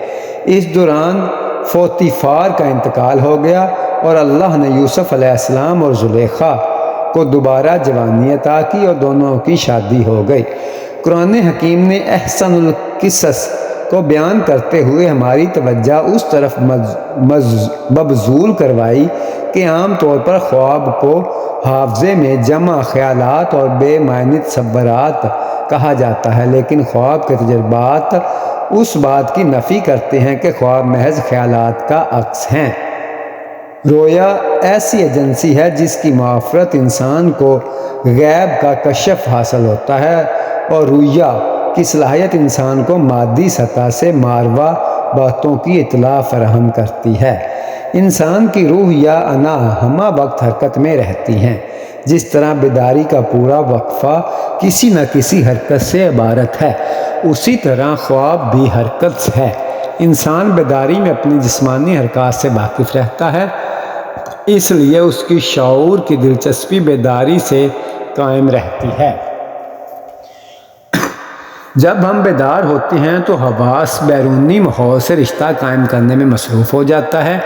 اس دوران پوتیفار کا انتقال ہو گیا، اور اللہ نے یوسف علیہ السلام اور زلیخا کو دوبارہ جوانی عطا کی اور دونوں کی شادی ہو گئی۔ قرآن حکیم نے احسن القصص کو بیان کرتے ہوئے ہماری توجہ اس طرف مبذول کروائی کہ عام طور پر خواب کو حافظے میں جمع خیالات اور بے معنی تصورات کہا جاتا ہے، لیکن خواب کے تجربات اس بات کی نفی کرتے ہیں کہ خواب محض خیالات کا عکس ہیں۔ رویا ایسی ایجنسی ہے جس کی معرفت انسان کو غیب کا کشف حاصل ہوتا ہے، اور رویا کی صلاحیت انسان کو مادی سطح سے ماورا باتوں کی اطلاع فراہم کرتی ہے۔ انسان کی روح یا انا ہمہ وقت حرکت میں رہتی ہیں۔ جس طرح بیداری کا پورا وقفہ کسی نہ کسی حرکت سے عبارت ہے، اسی طرح خواب بھی حرکت ہے۔ انسان بیداری میں اپنی جسمانی حرکات سے واقف رہتا ہے، اس لیے اس کی شعور کی دلچسپی بیداری سے قائم رہتی ہے۔ جب ہم بیدار ہوتے ہیں تو حواس بیرونی ماحول سے رشتہ قائم کرنے میں مصروف ہو جاتا ہے۔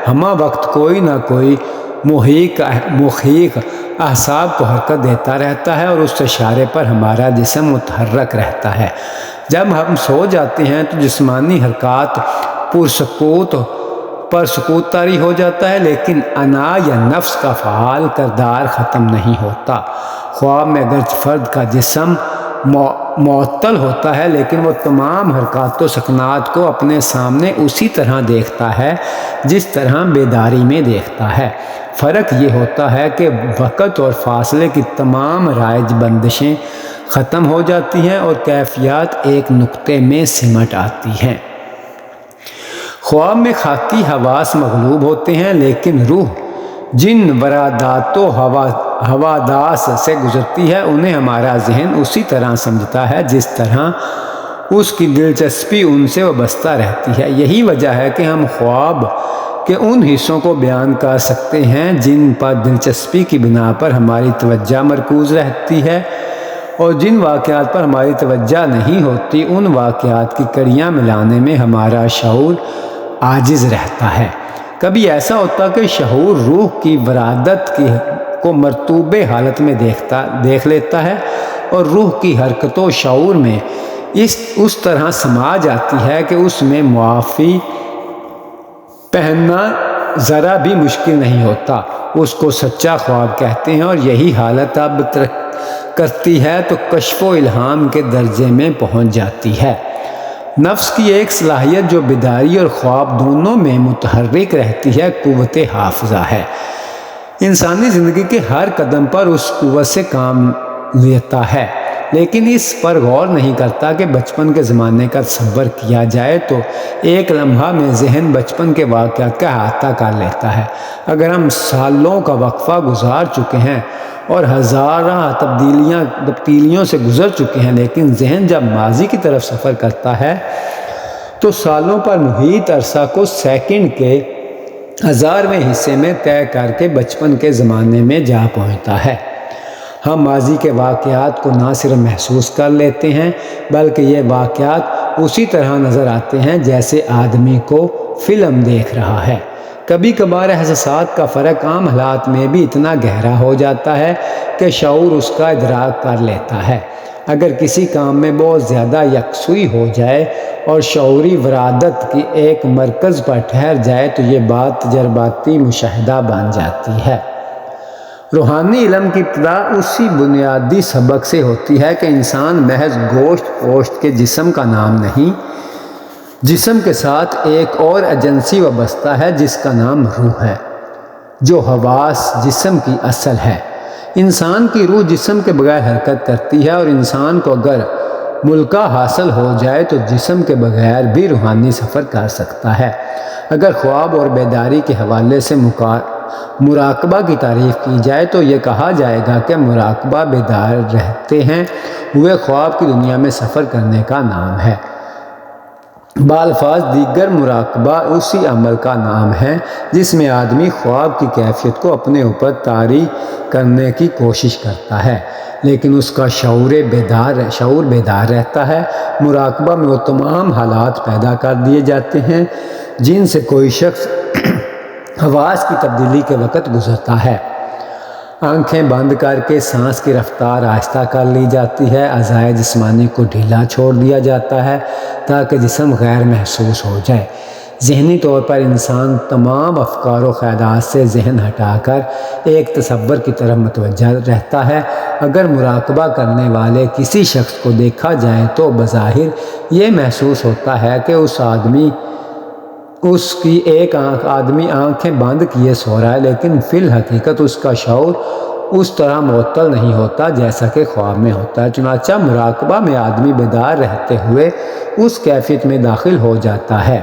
ہمہ وقت کوئی نہ کوئی محیق اعصاب کو حرکت دیتا رہتا ہے، اور اس اشارے پر ہمارا جسم متحرک رہتا ہے۔ جب ہم سو جاتے ہیں تو جسمانی حرکات پرسکوت پر سکوت طاری ہو جاتا ہے، لیکن انا یا نفس کا فعال کردار ختم نہیں ہوتا۔ خواب میں اگرچہ فرد کا جسم معطل ہوتا ہے، لیکن وہ تمام حرکات و سکنات کو اپنے سامنے اسی طرح دیکھتا ہے جس طرح بیداری میں دیکھتا ہے۔ فرق یہ ہوتا ہے کہ وقت اور فاصلے کی تمام رائج بندشیں ختم ہو جاتی ہیں اور کیفیات ایک نقطے میں سمٹ آتی ہیں۔ خواب میں خاکی حواس مغلوب ہوتے ہیں، لیکن روح جن ورادات و حوادث سے گزرتی ہے انہیں ہمارا ذہن اسی طرح سمجھتا ہے جس طرح اس کی دلچسپی ان سے وابستہ رہتی ہے۔ یہی وجہ ہے کہ ہم خواب کے ان حصوں کو بیان کر سکتے ہیں جن پر دلچسپی کی بنا پر ہماری توجہ مرکوز رہتی ہے، اور جن واقعات پر ہماری توجہ نہیں ہوتی ان واقعات کی کڑیاں ملانے میں ہمارا شعور عاجز رہتا ہے۔ کبھی ایسا ہوتا کہ شعور روح کی ورادت کو مرطوب حالت میں دیکھ لیتا ہے، اور روح کی حرکت و شعور میں اس طرح سما جاتی ہے کہ اس میں معافی پہننا ذرا بھی مشکل نہیں ہوتا۔ اس کو سچا خواب کہتے ہیں، اور یہی حالت اب کرتی ہے تو کشف و الہام کے درجے میں پہنچ جاتی ہے۔ نفس کی ایک صلاحیت جو بیداری اور خواب دونوں میں متحرک رہتی ہے قوت حافظہ ہے۔ انسانی زندگی کے ہر قدم پر اس قوت سے کام لیتا ہے، لیکن اس پر غور نہیں کرتا کہ بچپن کے زمانے کا تصور کیا جائے تو ایک لمحہ میں ذہن بچپن کے واقعات کا احاطہ کر لیتا ہے۔ اگر ہم سالوں کا وقفہ گزار چکے ہیں اور ہزارہ تبدیلیوں سے گزر چکے ہیں، لیکن ذہن جب ماضی کی طرف سفر کرتا ہے تو سالوں پر محیط عرصہ کو سیکنڈ کے 1000ویں حصے میں طے کر کے بچپن کے زمانے میں جا پہنچتا ہے۔ ہم ماضی کے واقعات کو نہ صرف محسوس کر لیتے ہیں بلکہ یہ واقعات اسی طرح نظر آتے ہیں جیسے آدمی کو فلم دیکھ رہا ہے۔ کبھی کبھار احساسات کا فرق عام حالات میں بھی اتنا گہرا ہو جاتا ہے کہ شعور اس کا ادراک کر لیتا ہے۔ اگر کسی کام میں بہت زیادہ یکسوئی ہو جائے اور شعوری ورادت کی ایک مرکز پر ٹھہر جائے تو یہ بات تجرباتی مشاہدہ بن جاتی ہے۔ روحانی علم کی ابتدا اسی بنیادی سبق سے ہوتی ہے کہ انسان محض گوشت پوشت کے جسم کا نام نہیں، جسم کے ساتھ ایک اور ایجنسی وابستہ ہے جس کا نام روح ہے، جو حواس جسم کی اصل ہے۔ انسان کی روح جسم کے بغیر حرکت کرتی ہے، اور انسان کو اگر ملکہ حاصل ہو جائے تو جسم کے بغیر بھی روحانی سفر کر سکتا ہے۔ اگر خواب اور بیداری کے حوالے سے مراقبہ کی تعریف کی جائے تو یہ کہا جائے گا کہ مراقبہ بیدار رہتے ہیں ہوئے خواب کی دنیا میں سفر کرنے کا نام ہے۔ بالفاظ دیگر مراقبہ اسی عمل کا نام ہے جس میں آدمی خواب کی کیفیت کو اپنے اوپر طاری کرنے کی کوشش کرتا ہے، لیکن اس کا شعور بیدار رہتا ہے۔ مراقبہ میں وہ تمام حالات پیدا کر دیے جاتے ہیں جن سے کوئی شخص حواس کی تبدیلی کے وقت گزرتا ہے۔ آنکھیں بند کر کے سانس کی رفتار آہستہ کر لی جاتی ہے، اعضائے جسمانی کو ڈھیلا چھوڑ دیا جاتا ہے تاکہ جسم غیر محسوس ہو جائے۔ ذہنی طور پر انسان تمام افکار و خیالات سے ذہن ہٹا کر ایک تصور کی طرف متوجہ رہتا ہے۔ اگر مراقبہ کرنے والے کسی شخص کو دیکھا جائے تو بظاہر یہ محسوس ہوتا ہے کہ اس کی ایک آدمی آنکھیں بند کیے سو رہا ہے، لیکن فی الحقیقت اس کا شعور اس طرح معطل نہیں ہوتا جیسا کہ خواب میں ہوتا ہے۔ چنانچہ مراقبہ میں آدمی بیدار رہتے ہوئے اس کیفیت میں داخل ہو جاتا ہے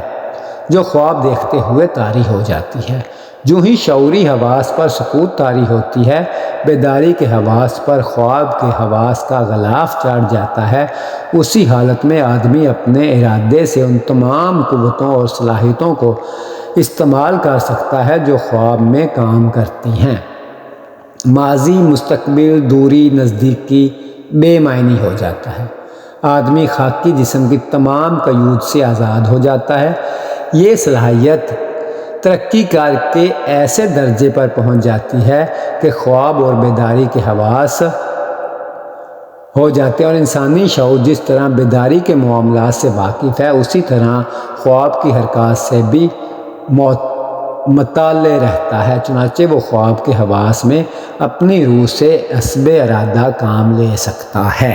جو خواب دیکھتے ہوئے طاری ہو جاتی ہے۔ جو ہی شعوری حواس پر سکوت طاری ہوتی ہے، بیداری کے حواس پر خواب کے حواس کا غلاف چڑھ جاتا ہے۔ اسی حالت میں آدمی اپنے ارادے سے ان تمام قوتوں اور صلاحیتوں کو استعمال کر سکتا ہے جو خواب میں کام کرتی ہیں۔ ماضی، مستقبل، دوری، نزدیکی بے معنی ہو جاتا ہے۔ آدمی خاکی جسم کی تمام قیود سے آزاد ہو جاتا ہے۔ یہ صلاحیت ترقی کر کے ایسے درجے پر پہنچ جاتی ہے کہ خواب اور بیداری کے حواس ہو جاتے ہیں، اور انسانی شعور جس طرح بیداری کے معاملات سے واقف ہے اسی طرح خواب کی حرکات سے بھی مطالعے رہتا ہے، چنانچہ وہ خواب کے حواس میں اپنی روح سے حسب ارادہ کام لے سکتا ہے۔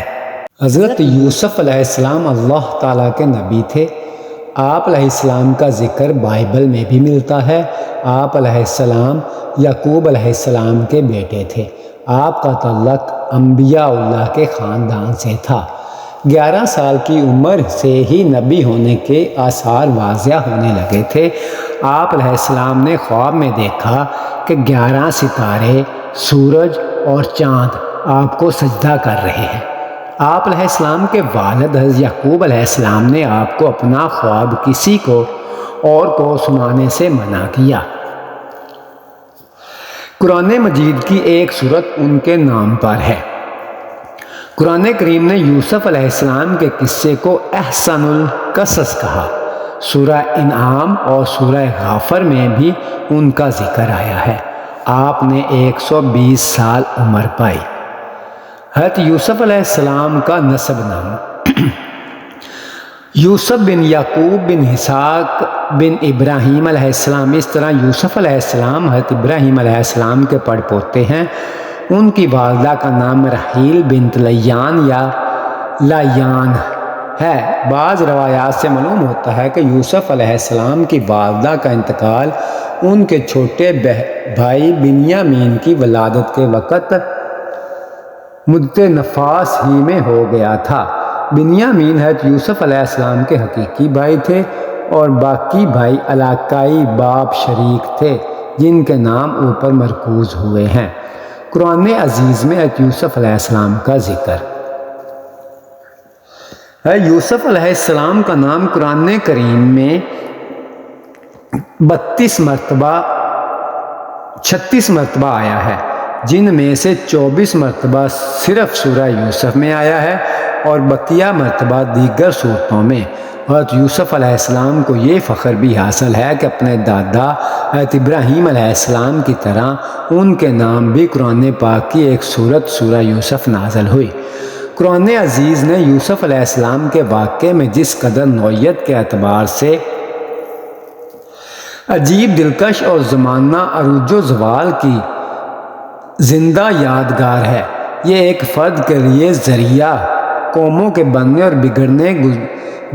حضرت یوسف علیہ السلام اللہ تعالیٰ کے نبی تھے۔ آپ علیہ السلام کا ذکر بائبل میں بھی ملتا ہے۔ آپ علیہ السلام یعقوب علیہ السلام کے بیٹے تھے۔ آپ کا تعلق انبیاء اللہ کے خاندان سے تھا۔ 11 سال کی عمر سے ہی نبی ہونے کے آثار واضح ہونے لگے تھے۔ آپ علیہ السلام نے خواب میں دیکھا کہ 11 ستارے، سورج اور چاند آپ کو سجدہ کر رہے ہیں۔ آپ علیہ السلام کے والد حضرت یعقوب علیہ السلام نے آپ کو اپنا خواب کسی کو اور کو سنانے سے منع کیا۔ قرآن مجید کی ایک سورت ان کے نام پر ہے۔ قرآن کریم نے یوسف علیہ السلام کے قصے کو احسن القصص کہا۔ سورہ انعام اور سورہ غافر میں بھی ان کا ذکر آیا ہے۔ آپ نے 120 سال عمر پائی۔ حضرت یوسف علیہ السلام کا نسب نامہ۔ یوسف بن یعقوب بن اسحاق بن ابراہیم علیہ السلام، اس طرح یوسف علیہ السلام حضرت ابراہیم علیہ السلام کے پڑ پوتے ہیں۔ ان کی والدہ کا نام رحیل بنت لیان یا لایان ہے۔ بعض روایات سے معلوم ہوتا ہے کہ یوسف علیہ السلام کی والدہ کا انتقال ان کے چھوٹے بھائی بنیامین کی ولادت کے وقت مدت نفاس ہی میں ہو گیا تھا۔ بنیامین حضرت یوسف علیہ السلام کے حقیقی بھائی تھے اور باقی بھائی علاقائی باپ شریک تھے جن کے نام اوپر مرکوز ہوئے ہیں۔ قرآن عزیز میں حضرت یوسف علیہ السلام کا ذکر ہے۔ یوسف علیہ السلام کا نام قرآن کریم میں 36 مرتبہ آیا ہے، جن میں سے 24 مرتبہ صرف سورہ یوسف میں آیا ہے اور بقیہ مرتبہ دیگر صورتوں میں۔ حضرت یوسف علیہ السلام کو یہ فخر بھی حاصل ہے کہ اپنے دادا حضرت ابراہیم علیہ السلام کی طرح ان کے نام بھی قرآن پاک کی ایک سورت سورہ یوسف نازل ہوئی۔ قرآن عزیز نے یوسف علیہ السلام کے واقعے میں جس قدر نوعیت کے اعتبار سے عجیب، دلکش اور زمانہ عروج و زوال کی زندہ یادگار ہے، یہ ایک فرد کے لیے ذریعہ قوموں کے بننے اور بگڑنے،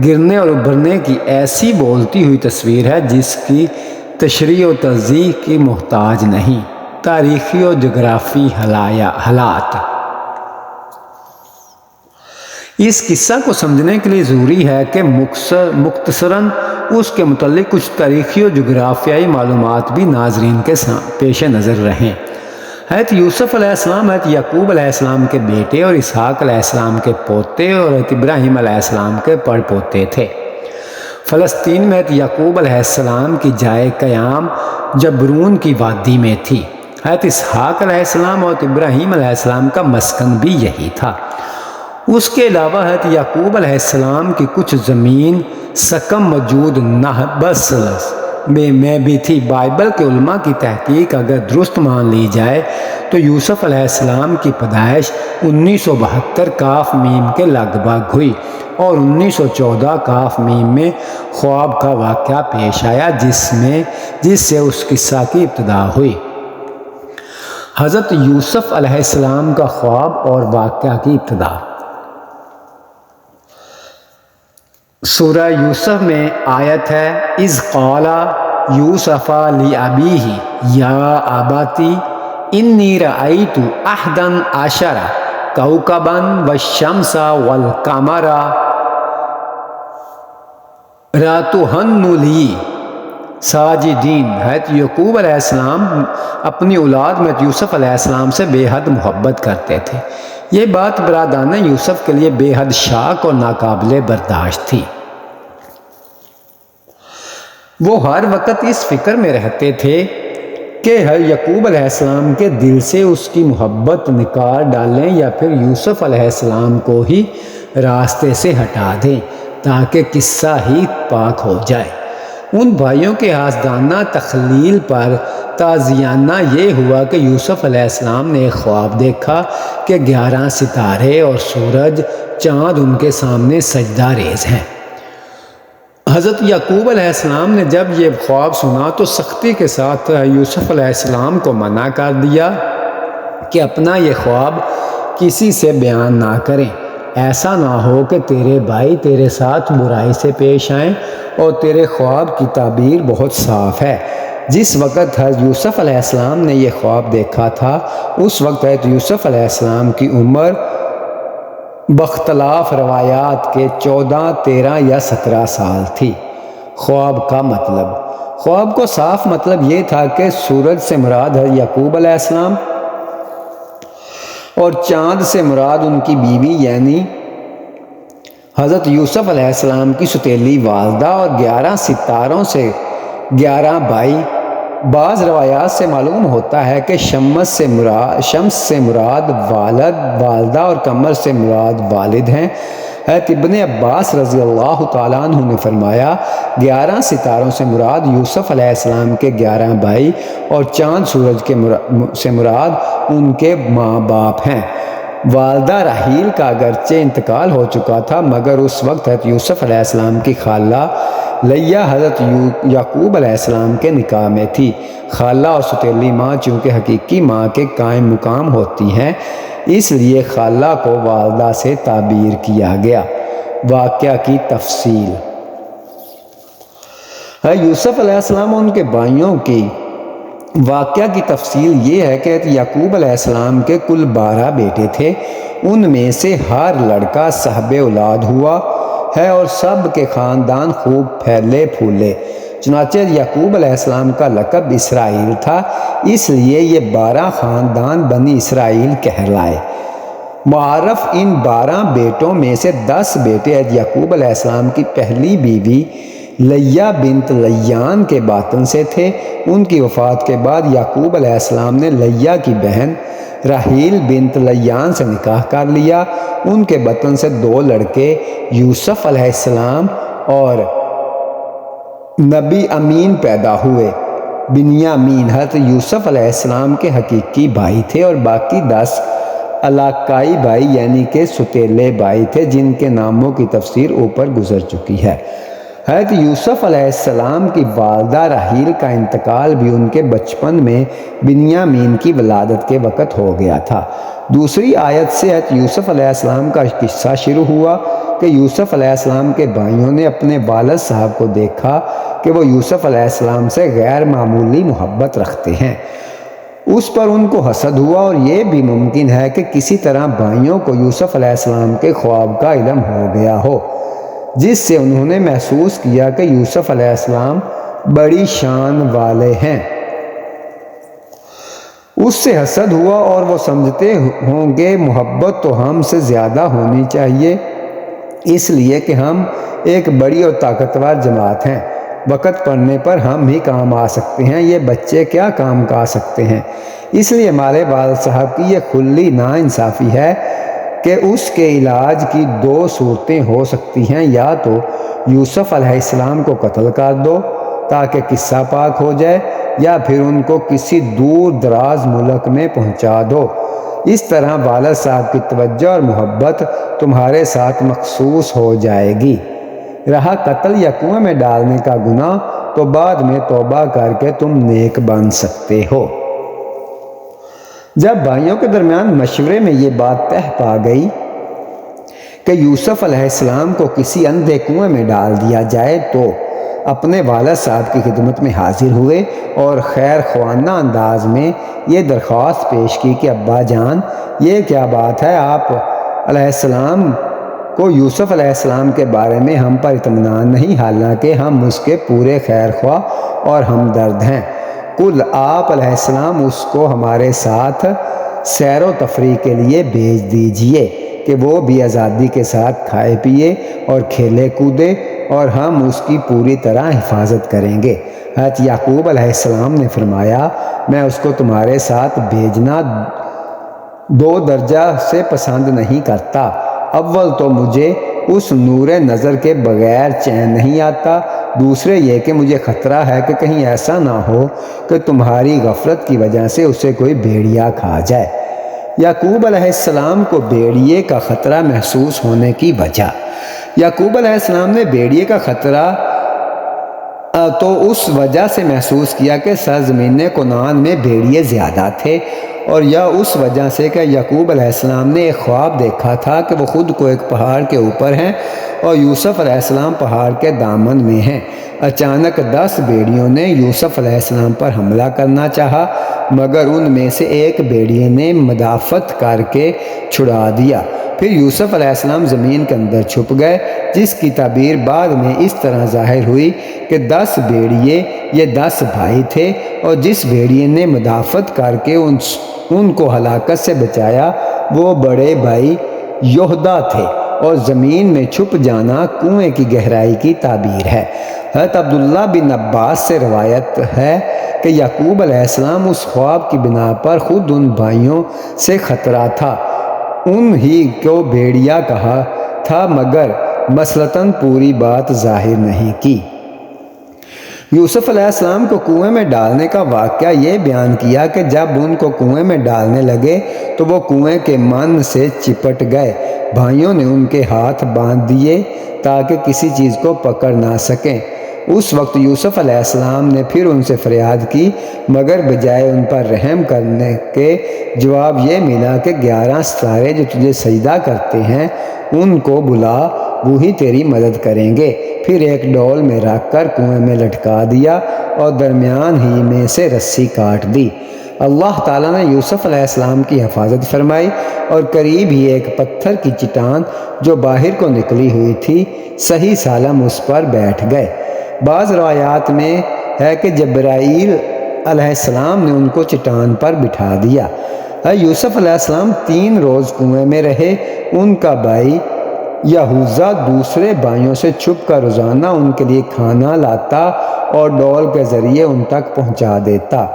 گرنے اور ابھرنے کی ایسی بولتی ہوئی تصویر ہے جس کی تشریح و توضیح کی محتاج نہیں۔ تاریخی و جغرافی حالات۔ اس قصہ کو سمجھنے کے لیے ضروری ہے کہ مختصراً اس کے متعلق کچھ تاریخی و جغرافیائی معلومات بھی ناظرین کے پیش نظر رہیں۔ حضرت یوسف علیہ السلام حضرت یعقوب علیہ السلام کے بیٹے اور اسحاق علیہ السلام کے پوتے اور حضرت ابراہیم علیہ السلام کے پڑ پوتے تھے۔ فلسطین میں حضرت یعقوب علیہ السلام کی جائے قیام جبرون کی وادی میں تھی۔ حضرت اسحاق علیہ السلام اور ابراہیم علیہ السلام کا مسکن بھی یہی تھا۔ اس کے علاوہ حضرت یعقوب علیہ السلام کی کچھ زمین سکم موجود نحبس میں بھی تھی۔ بائبل کے علماء کی تحقیق اگر درست مان لی جائے تو یوسف علیہ السلام کی پیدائش 1972 کاف میم کے لگ بھگ ہوئی اور 1914 کاف میم میں خواب کا واقعہ پیش آیا جس سے اس قصہ کی ابتدا ہوئی۔ حضرت یوسف علیہ السلام کا خواب اور واقعہ کی ابتدا۔ سورہ یوسف میں آیت ہے اذ قال یوسف لأبیہ یا ابتی انی رأیت احدا عشر کوکبا والشمس والقمر رأیتہن لی ساجدین۔ حضرت یعقوب علیہ السلام اپنی اولاد میں یوسف علیہ السلام سے بے حد محبت کرتے تھے۔ یہ بات برادران یوسف کے لیے بے حد شاق اور ناقابل برداشت تھی۔ وہ ہر وقت اس فکر میں رہتے تھے کہ یعقوب علیہ السلام کے دل سے اس کی محبت نکال ڈالیں یا پھر یوسف علیہ السلام کو ہی راستے سے ہٹا دیں تاکہ قصہ ہی پاک ہو جائے۔ ان بھائیوں کے حسدانہ تخلیل پر تازیانہ یہ ہوا کہ یوسف علیہ السلام نے ایک خواب دیکھا کہ 11 ستارے اور سورج چاند ان کے سامنے سجدہ ریز ہیں۔ حضرت یعقوب علیہ السلام نے جب یہ خواب سنا تو سختی کے ساتھ یوسف علیہ السلام کو منع کر دیا کہ اپنا یہ خواب کسی سے بیان نہ کریں، ایسا نہ ہو کہ تیرے بھائی تیرے ساتھ برائی سے پیش آئیں، اور تیرے خواب کی تعبیر بہت صاف ہے۔ جس وقت حضرت یوسف علیہ السلام نے یہ خواب دیکھا تھا اس وقت حضرت یوسف علیہ السلام کی عمر باختلاف روایات کے 14، 13 یا 17 سال تھی۔ خواب کا مطلب، خواب کو صاف مطلب یہ تھا کہ سورج سے مراد حضرت یعقوب علیہ السلام اور چاند سے مراد ان کی بیوی یعنی حضرت یوسف علیہ السلام کی ستیلی والدہ اور 11 ستاروں سے 11 بھائی۔ بعض روایات سے معلوم ہوتا ہے کہ شمس سے مراد والد، والدہ اور قمر سے مراد والد ہیں۔ حضرت ابن عباس رضی اللہ تعالیٰ عنہ نے فرمایا 11 ستاروں سے مراد یوسف علیہ السلام کے 11 بھائی اور چاند سورج سے مراد ان کے ماں باپ ہیں۔ والدہ راحیل کا اگرچہ انتقال ہو چکا تھا مگر اس وقت حضرت یوسف علیہ السلام کی خالہ لیا حضرت یعقوب علیہ السلام کے نکاح میں تھی۔ خالہ اور ستیلی ماں چونکہ حقیقی ماں کے قائم مقام ہوتی ہیں اس لیے خالہ کو والدہ سے تعبیر کیا گیا۔ واقعہ کی تفصیل، یوسف علیہ السلام اور ان کے بھائیوں کی واقعہ کی تفصیل یہ ہے کہ یعقوب علیہ السلام کے کل 12 بیٹے تھے، ان میں سے ہر لڑکا صاحب اولاد ہوا ہے اور سب کے خاندان خوب پھیلے پھولے۔ چنانچہ یعقوب علیہ السلام کا لقب اسرائیل تھا، اس لیے یہ 12 خاندان بنی اسرائیل کہلائے۔ معرف ان 12 بیٹوں میں سے 10 بیٹے یعقوب علیہ السلام کی پہلی بیوی لیا بنت لیان کے باطن سے تھے۔ ان کی وفات کے بعد یعقوب علیہ السلام نے لیا کی بہن راحیل بنت لیان سے نکاح کر لیا۔ ان کے بطن سے 2 لڑکے یوسف علیہ السلام اور نبی امین پیدا ہوئے۔ بنیامین حضرت یوسف علیہ السلام کے حقیقی بھائی تھے اور باقی 10 علاقائی بھائی یعنی کہ ستیلے بھائی تھے جن کے ناموں کی تفسیر اوپر گزر چکی ہے۔ حضرت یوسف علیہ السلام کی والدہ راحیل کا انتقال بھی ان کے بچپن میں بنیامین کی ولادت کے وقت ہو گیا تھا۔ دوسری آیت سے حضرت یوسف علیہ السلام کا قصہ شروع ہوا کہ یوسف علیہ السلام کے بھائیوں نے اپنے والد صاحب کو دیکھا کہ وہ یوسف علیہ السلام سے غیر معمولی محبت رکھتے ہیں۔ اس پر ان کو حسد ہوا اور یہ بھی ممکن ہے کہ کسی طرح بھائیوں کو یوسف علیہ السلام کے خواب کا علم ہو گیا ہو جس سے انہوں نے محسوس کیا کہ یوسف علیہ السلام بڑی شان والے ہیں۔ اس سے حسد ہوا اور وہ سمجھتے ہوں گے محبت تو ہم سے زیادہ ہونی چاہیے اس لیے کہ ہم ایک بڑی اور طاقتور جماعت ہیں، وقت پڑنے پر ہم ہی کام آ سکتے ہیں، یہ بچے کیا کام کا آ سکتے ہیں۔ اس لیے ہمارے والد صاحب کی یہ کھلی ناانصافی ہے کہ اس کے علاج کی 2 صورتیں ہو سکتی ہیں، یا تو یوسف علیہ السلام کو قتل کر دو تاکہ قصہ پاک ہو جائے، یا پھر ان کو کسی دور دراز ملک میں پہنچا دو۔ اس طرح والد صاحب کی توجہ اور محبت تمہارے ساتھ مخصوص ہو جائے گی۔ رہا قتل یا کنویں میں ڈالنے کا گناہ تو بعد میں توبہ کر کے تم نیک بن سکتے ہو۔ جب بھائیوں کے درمیان مشورے میں یہ بات طے پا گئی کہ یوسف علیہ السلام کو کسی اندھے کنویں میں ڈال دیا جائے تو اپنے والد صاحب کی خدمت میں حاضر ہوئے اور خیر خواہانہ انداز میں یہ درخواست پیش کی کہ ابا جان یہ کیا بات ہے، آپ علیہ السلام کو یوسف علیہ السلام کے بارے میں ہم پر اطمینان نہیں، حالانکہ ہم اس کے پورے خیر خواہ اور ہمدرد ہیں۔ کل آپ علیہ السلام اس کو ہمارے ساتھ سیر و تفریح کے لیے بھیج دیجئے کہ وہ بھی آزادی کے ساتھ کھائے پیے اور کھیلے کودے اور ہم اس کی پوری طرح حفاظت کریں گے۔ حضرت یعقوب علیہ السلام نے فرمایا میں اس کو تمہارے ساتھ بھیجنا 2 درجہ سے پسند نہیں کرتا۔ اول تو مجھے اس نور نظر کے بغیر چین نہیں آتا، دوسرے یہ کہ مجھے خطرہ ہے کہ کہیں ایسا نہ ہو کہ تمہاری غفلت کی وجہ سے اسے کوئی بھیڑیا کھا جائے۔ یعقوب علیہ السلام کو بھیڑیے کا خطرہ محسوس ہونے کی وجہ، یعقوب علیہ السلام نے بھیڑیے کا خطرہ تو اس وجہ سے محسوس کیا کہ سرزمین کنعان میں بھیڑیے زیادہ تھے، اور یا اس وجہ سے کہ یعقوب علیہ السلام نے ایک خواب دیکھا تھا کہ وہ خود کو ایک پہاڑ کے اوپر ہیں اور یوسف علیہ السلام پہاڑ کے دامن میں ہیں۔ اچانک 10 بھیڑیوں نے یوسف علیہ السلام پر حملہ کرنا چاہا، مگر ان میں سے ایک بھیڑیے نے مدافعت کر کے چھڑا دیا۔ پھر یوسف علیہ السلام زمین کے اندر چھپ گئے، جس کی تعبیر بعد میں اس طرح ظاہر ہوئی کہ 10 بھیڑیے یہ 10 بھائی تھے، اور جس بھیڑیے نے مدافعت کر کے ان کو ہلاکت سے بچایا وہ بڑے بھائی یہودا تھے، اور زمین میں چھپ جانا کنویں کی گہرائی کی تعبیر ہے۔ حضرت عبداللہ بن عباس سے روایت ہے کہ یعقوب علیہ السلام اس خواب کی بنا پر خود ان بھائیوں سے خطرہ تھا، ان ہی کو بھیڑیا کہا تھا، مگر مثلتاً پوری بات ظاہر نہیں کی۔ یوسف علیہ السلام کو کنویں میں ڈالنے کا واقعہ یہ بیان کیا کہ جب ان کو کنویں میں ڈالنے لگے تو وہ کنویں کے من سے چپٹ گئے۔ بھائیوں نے ان کے ہاتھ باندھ دیے تاکہ کسی چیز کو پکڑ نہ سکیں۔ اس وقت یوسف علیہ السلام نے پھر ان سے فریاد کی، مگر بجائے ان پر رحم کرنے کے جواب یہ ملا کہ 11 ستارے جو تجھے سجدہ کرتے ہیں ان کو بلا، وہی تیری مدد کریں گے۔ پھر ایک ڈول میں رکھ کر کنویں میں لٹکا دیا اور درمیان ہی میں سے رسی کاٹ دی۔ اللہ تعالیٰ نے یوسف علیہ السلام کی حفاظت فرمائی، اور قریب ہی ایک پتھر کی چٹان جو باہر کو نکلی ہوئی تھی صحیح سالم اس پر بیٹھ گئے۔ بعض روایات میں ہے کہ جبرائیل علیہ السلام نے ان کو چٹان پر بٹھا دیا۔ یوسف علیہ السلام 3 روز کنویں میں رہے۔ ان کا بھائی یہوذا دوسرے بھائیوں سے چھپ کر روزانہ ان کے لیے کھانا لاتا اور ڈول کے ذریعے ان تک پہنچا دیتا۔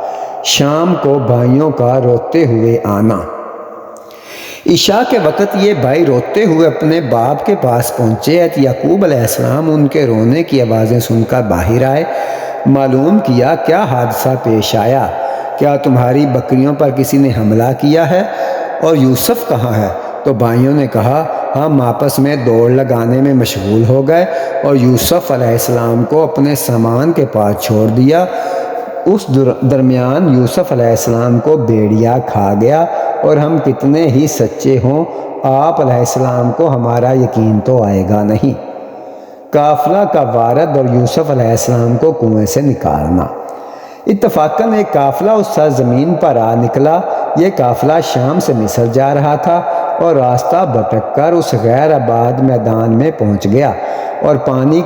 شام کو بھائیوں کا روتے ہوئے آنا۔ عشاء کے وقت یہ بھائی روتے ہوئے اپنے باپ کے پاس پہنچے۔ یعقوب علیہ السلام ان کے رونے کی آوازیں سن کر باہر آئے۔ معلوم کیا کیا حادثہ پیش آیا، کیا تمہاری بکریوں پر کسی نے حملہ کیا ہے، اور یوسف کہاں ہے؟ تو بھائیوں نے کہا ہم آپس میں دوڑ لگانے میں مشغول ہو گئے اور یوسف علیہ السلام کو اپنے سامان کے پاس چھوڑ دیا۔ اس درمیان یوسف علیہ السلام کو بھیڑیا کھا گیا، اور ہم کتنے ہی سچے ہوں آپ علیہ السلام کو ہمارا یقین تو آئے گا نہیں۔ قافلہ کا وارد اور یوسف علیہ السلام کو کنویں سے نکالنا۔ اتفاقاً ایک قافلہ اس سرزمین پر آ نکلا۔ یہ قافلہ شام سے مصر جا رہا تھا اور راستہ بھٹک کر اس غیر آباد میدان میں پہنچ گیا، اور پانی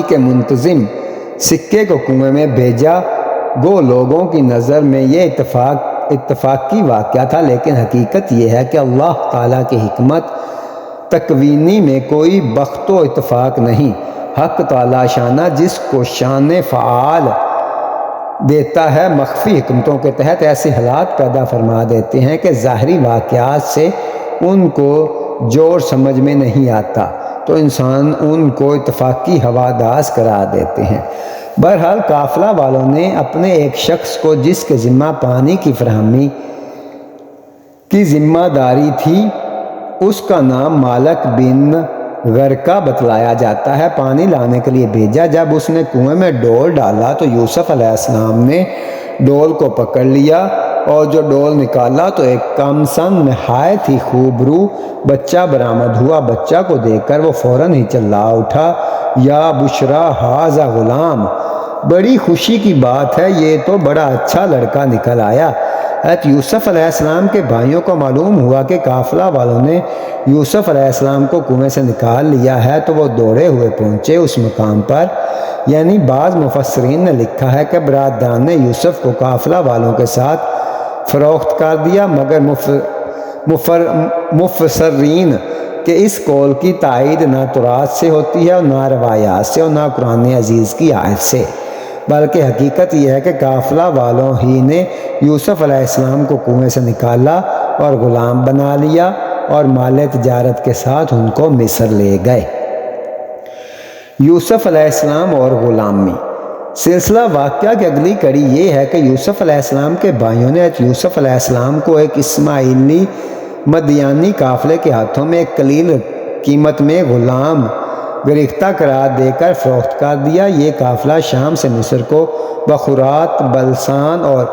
کے منتظم سکے کو کنویں میں بھیجا۔ گو لوگوں کی نظر میں یہ اتفاقی واقعہ تھا، لیکن حقیقت یہ ہے کہ اللہ تعالیٰ کی حکمت تکوینی میں کوئی بخت و اتفاق نہیں۔ حق تعالیٰ شانہ جس کو شان فعال دیتا ہے، مخفی حکمتوں کے تحت ایسے حالات پیدا فرما دیتے ہیں کہ ظاہری واقعات سے ان کو جوڑ سمجھ میں نہیں آتا، تو انسان ان کو اتفاقی ہواداز قرار دیتے ہیں۔ بہرحال قافلہ والوں نے اپنے ایک شخص کو جس کے ذمہ پانی کی فراہمی کی ذمہ داری تھی، اس کا نام مالک بن غرقہ بتلایا جاتا ہے، پانی لانے کے لیے بھیجا۔ جب اس نے کنویں میں ڈول ڈالا تو یوسف علیہ السلام نے ڈول کو پکڑ لیا، اور جو ڈول نکالا تو ایک کم سن نہایت ہی خوبرو بچہ برآمد ہوا۔ بچہ کو دیکھ کر وہ فوراً ہی چلا اٹھا، یا بشرا ھذا غلام، بڑی خوشی کی بات ہے، یہ تو بڑا اچھا لڑکا نکل آیا۔ حضرت یوسف علیہ السلام کے بھائیوں کو معلوم ہوا کہ قافلہ والوں نے یوسف علیہ السلام کو کنویں سے نکال لیا ہے، تو وہ دوڑے ہوئے پہنچے اس مقام پر۔ یعنی بعض مفسرین نے لکھا ہے کہ برادران نے یوسف کو قافلہ والوں کے ساتھ فروخت کر دیا، مگر مفسرین کہ اس قول کی تائید نہ تورات سے ہوتی ہے اور نہ روایات سے اور نہ قرآن عزیز کی آیت سے، بلکہ حقیقت یہ ہے کہ قافلہ والوں ہی نے یوسف علیہ السلام کو کنویں سے نکالا اور غلام بنا لیا، اور مال تجارت کے ساتھ ان کو مصر لے گئے۔ یوسف علیہ السلام اور غلامی۔ سلسلہ واقعہ کی اگلی کڑی یہ ہے کہ یوسف علیہ السلام کے بھائیوں نے یوسف علیہ السلام کو ایک اسماعیلی مدیانی قافلے کے ہاتھوں میں ایک قلیل قیمت میں غلام گریختہ قرار دے کر فروخت کر دیا۔ یہ قافلہ شام سے مصر کو بخورات، بلسان اور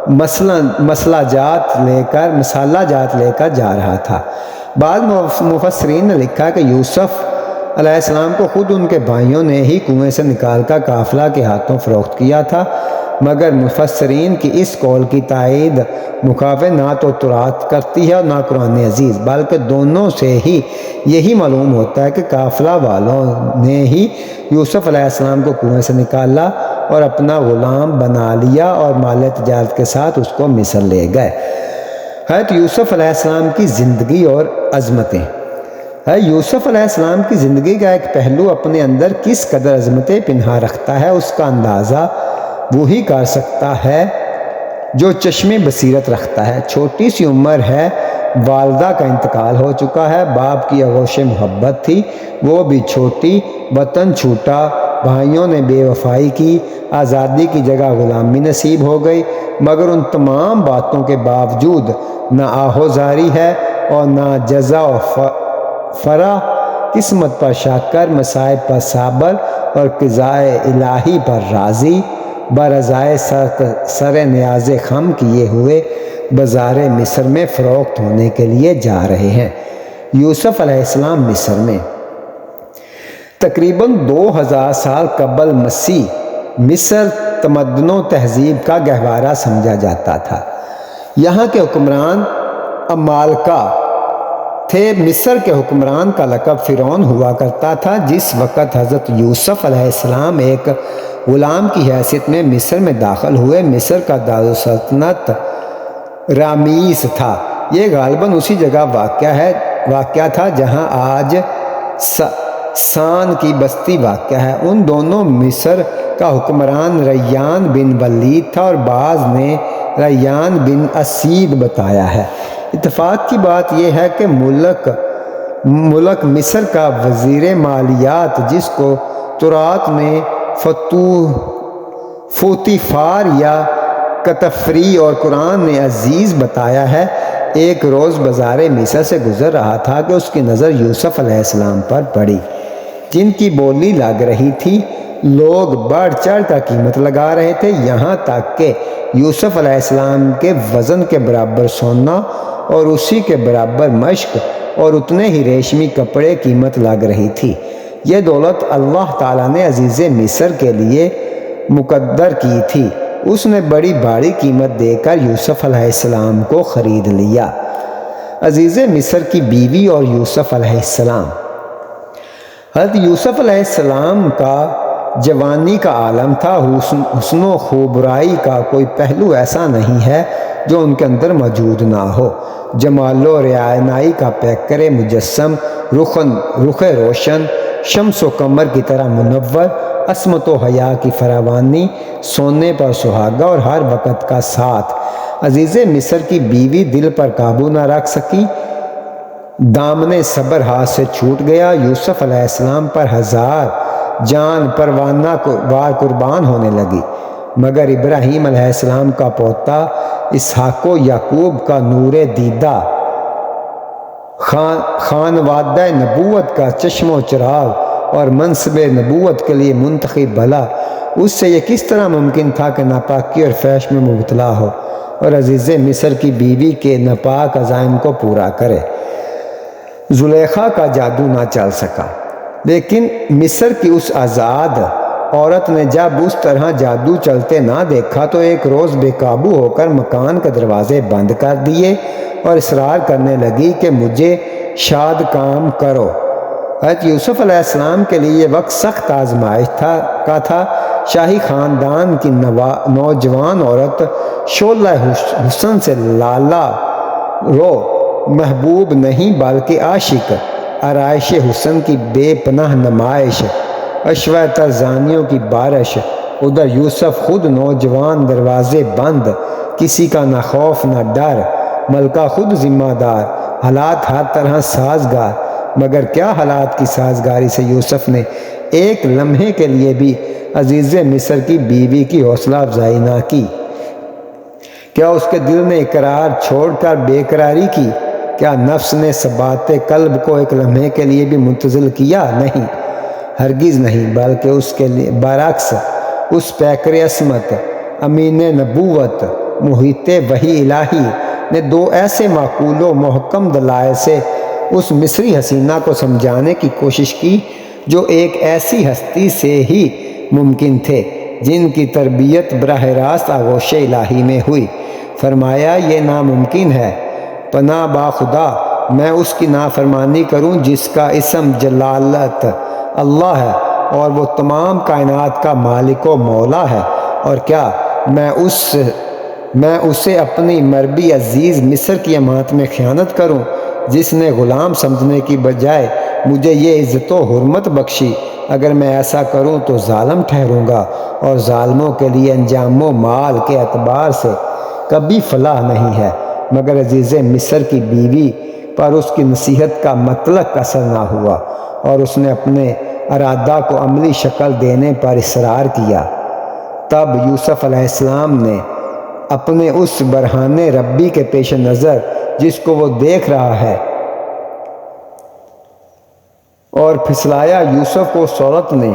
مسالہ جات لے کر جا رہا تھا۔ بعض مفسرین نے لکھا کہ یوسف علیہ السلام کو خود ان کے بھائیوں نے ہی کنویں سے نکال کر قافلہ کے ہاتھوں فروخت کیا تھا، مگر مفسرین کی اس قول کی تائید مخالف نہ تو تورات کرتی ہے اور نہ قرآن عزیز، بلکہ دونوں سے ہی یہی معلوم ہوتا ہے کہ قافلہ والوں نے ہی یوسف علیہ السلام کو کنویں سے نکالا اور اپنا غلام بنا لیا اور مال تجارت کے ساتھ اس کو مصر لے گئے۔ حضرت یوسف علیہ السلام کی زندگی اور عظمتیں۔ یوسف علیہ السلام کی زندگی کا ایک پہلو اپنے اندر کس قدر عظمتیں پنہا رکھتا ہے، اس کا اندازہ وہی کر سکتا ہے جو چشم بصیرت رکھتا ہے۔ چھوٹی سی عمر ہے، والدہ کا انتقال ہو چکا ہے، باپ کی آغوش محبت تھی، وہ بھی چھوٹی، وطن چھوٹا، بھائیوں نے بے وفائی کی، آزادی کی جگہ غلامی نصیب ہو گئی، مگر ان تمام باتوں کے باوجود نہ آہوزاری ہے اور نہ جزا و فرح، قسمت پر شاکر، مصائب پر صابر اور قضائے الہی پر راضی، برضائے سر نیاز خم کیے ہوئے بازار مصر میں فروخت ہونے کے لیے جا رہے ہیں۔ یوسف علیہ السلام مصر میں تقریباً 2000 سال قبل مسیح مصر تمدن و تہذیب کا گہوارہ سمجھا جاتا تھا۔ یہاں کے حکمران عمالقہ تھے۔ مصر کے حکمران کا لقب فرعون ہوا کرتا تھا۔ جس وقت حضرت یوسف علیہ السلام ایک غلام کی حیثیت میں مصر میں داخل ہوئے، مصر کا دارالسلطنت رامیس تھا۔ یہ غالباً اسی جگہ واقع تھا جہاں آج سان کی بستی واقع ہے۔ ان دونوں مصر کا حکمران ریان بن ولید تھا اور بعض نے ریان بن اسید بتایا ہے۔ اتفاق کی بات یہ ہے کہ ملک مصر کا وزیر مالیات، جس کو تورات میں فوتیفار یا کتفری اور قرآن نے عزیز بتایا ہے، ایک روز بازار مصر سے گزر رہا تھا کہ اس کی نظر یوسف علیہ السلام پر پڑی، جن کی بولی لگ رہی تھی۔ لوگ بڑھ چڑھ کر قیمت لگا رہے تھے، یہاں تک کہ یوسف علیہ السلام کے وزن کے برابر سونا اور اسی کے برابر مشک اور اتنے ہی ریشمی کپڑے قیمت لگ رہی تھی۔ یہ دولت اللہ تعالیٰ نے عزیز مصر کے لیے مقدر کی تھی۔ اس نے بڑی بھاری قیمت دے کر یوسف علیہ السلام کو خرید لیا۔ عزیز مصر کی بیوی اور یوسف علیہ السلام۔ حضرت یوسف علیہ السلام کا جوانی کا عالم تھا۔ حسن و خوبرائی کا کوئی پہلو ایسا نہیں ہے جو ان کے اندر موجود نہ ہو۔ جمال و رعنائی کا پیکر مجسم، رخ روشن، شمس و قمر کی طرح منور، عصمت و حیا کی فراوانی، سونے پر سہاگا اور ہر وقت کا ساتھ۔ عزیز مصر کی بیوی دل پر قابو نہ رکھ سکی، دامن صبر ہاتھ سے چھوٹ گیا۔ یوسف علیہ السلام پر ہزار جان پروانہ وار قربان ہونے لگی، مگر ابراہیم علیہ السلام کا پوتا اسحاق و یعقوب کا نور دیدہ، خانوادہ نبوت کا چشم و چراغ اور منصب نبوت کے لیے منتخب بھلا، اس سے یہ کس طرح ممکن تھا کہ ناپاکی اور فحش میں مبتلا ہو اور عزیز مصر کی بیوی کے ناپاک عزائم کو پورا کرے؟ زلیخا کا جادو نہ چل سکا، لیکن مصر کی اس آزاد عورت نے جب اس طرح جادو چلتے نہ دیکھا تو ایک روز بے قابو ہو کر مکان کے دروازے بند کر دیے اور اصرار کرنے لگی کہ مجھے شاد کام کرو۔ حضرت یوسف علیہ السلام کے لیے یہ وقت سخت آزمائش کا تھا۔ شاہی خاندان کی نوجوان عورت شعلہ حسن سے لالا رو، محبوب نہیں بلکہ عاشق، آرائش حسن کی بے پناہ نمائش، اشوہ ترزانیوں کی بارش۔ ادھر یوسف خود نوجوان، دروازے بند، کسی کا نہ خوف نہ ڈر، ملکہ خود ذمہ دار، حالات ہر طرح سازگار۔ مگر کیا حالات کی سازگاری سے یوسف نے ایک لمحے کے لیے بھی عزیز مصر کی بیوی کی حوصلہ افزائی نہ کی؟ کیا اس کے دل نے اقرار چھوڑ کر بے قراری کی؟ کیا نفس نے ثبات قلب کو ایک لمحے کے لیے بھی منتزل کیا؟ نہیں، ہرگز نہیں، بلکہ اس کے لیے برعکس اس پیکر عصمت امین نبوت محیط وحی الہی نے دو ایسے معقول و محکم دلائل سے اس مصری حسینہ کو سمجھانے کی کوشش کی جو ایک ایسی ہستی سے ہی ممکن تھے جن کی تربیت براہ راست آغوش الہی میں ہوئی۔ فرمایا یہ ناممکن ہے، پناہ با خدا میں اس کی نافرمانی کروں جس کا اسم جلالت اللہ ہے اور وہ تمام کائنات کا مالک و مولا ہے، اور کیا میں اسے اپنی مربی عزیز مصر کی امانت میں خیانت کروں جس نے غلام سمجھنے کی بجائے مجھے یہ عزت و حرمت بخشی۔ اگر میں ایسا کروں تو ظالم ٹھہروں گا، اور ظالموں کے لیے انجام و مال کے اعتبار سے کبھی فلاح نہیں ہے۔ مگر عزیز مصر کی بیوی پر اس کی نصیحت کا مطلق اثر نہ ہوا، اور اس نے اپنے ارادہ کو عملی شکل دینے پر اصرار کیا۔ تب یوسف علیہ السلام نے اپنے اس برہان ربی کے پیش نظر جس کو وہ دیکھ رہا ہے اور پھسلایا یوسف کو اس عورت نے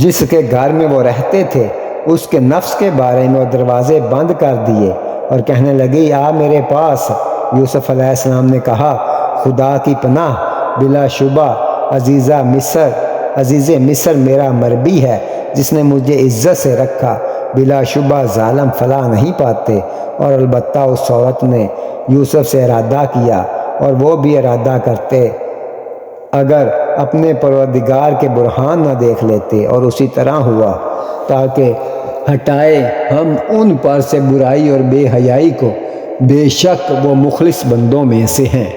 جس کے گھر میں وہ رہتے تھے، اس کے نفس کے بارے میں، اور دروازے بند کر دیے اور کہنے لگی آ میرے پاس۔ یوسف علیہ السلام نے کہا خدا کی پناہ، بلا شبہ عزیز مصر میرا مربی ہے جس نے مجھے عزت سے رکھا، بلا شبہ ظالم فلاح نہیں پاتے۔ اور البتہ اس عورت نے یوسف سے ارادہ کیا، اور وہ بھی ارادہ کرتے اگر اپنے پروردگار کے برہان نہ دیکھ لیتے، اور اسی طرح ہوا، تاکہ ہٹائے ہم ان پر سے برائی اور بے حیائی کو، بے شک وہ مخلص بندوں میں سے ہیں۔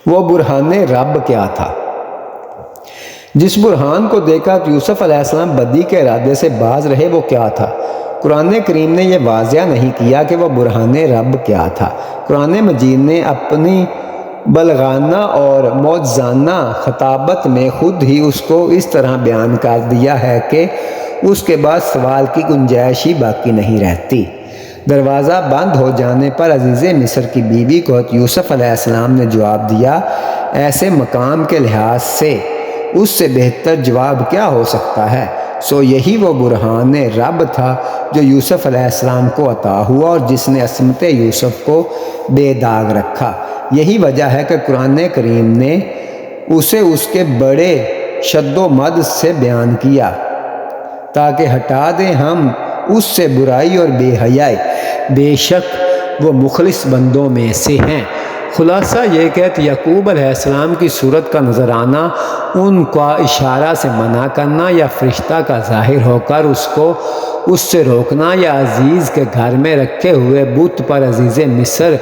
وہ برہان رب کیا تھا؟ جس برہان کو دیکھا کہ یوسف علیہ السلام بدی کے ارادے سے باز رہے، وہ کیا تھا؟ قرآن کریم نے یہ واضح نہیں کیا کہ وہ برہان رب کیا تھا۔ قرآن مجید نے اپنی بلغانہ اور معجزانہ خطابت میں خود ہی اس کو اس طرح بیان کر دیا ہے کہ اس کے بعد سوال کی گنجائش ہی باقی نہیں رہتی۔ دروازہ بند ہو جانے پر عزیز مصر کی بیوی کو یوسف علیہ السلام نے جواب دیا، ایسے مقام کے لحاظ سے اس سے بہتر جواب کیا ہو سکتا ہے؟ سو یہی وہ برہان رب تھا جو یوسف علیہ السلام کو عطا ہوا اور جس نے عصمت یوسف کو بے داغ رکھا۔ یہی وجہ ہے کہ قرآن کریم نے اسے اس کے بڑے شد و مد سے بیان کیا تاکہ ہٹا دیں ہم اس سے برائی اور بے حیائی، بے شک وہ مخلص بندوں میں سے ہیں۔ خلاصہ یہ کہ یعقوب علیہ السلام کی صورت کا نظر آنا، ان کا اشارہ سے منع کرنا یا فرشتہ کا ظاہر ہو کر اس سے روکنا، یا عزیز کے گھر میں رکھے ہوئے بت پر عزیز مصر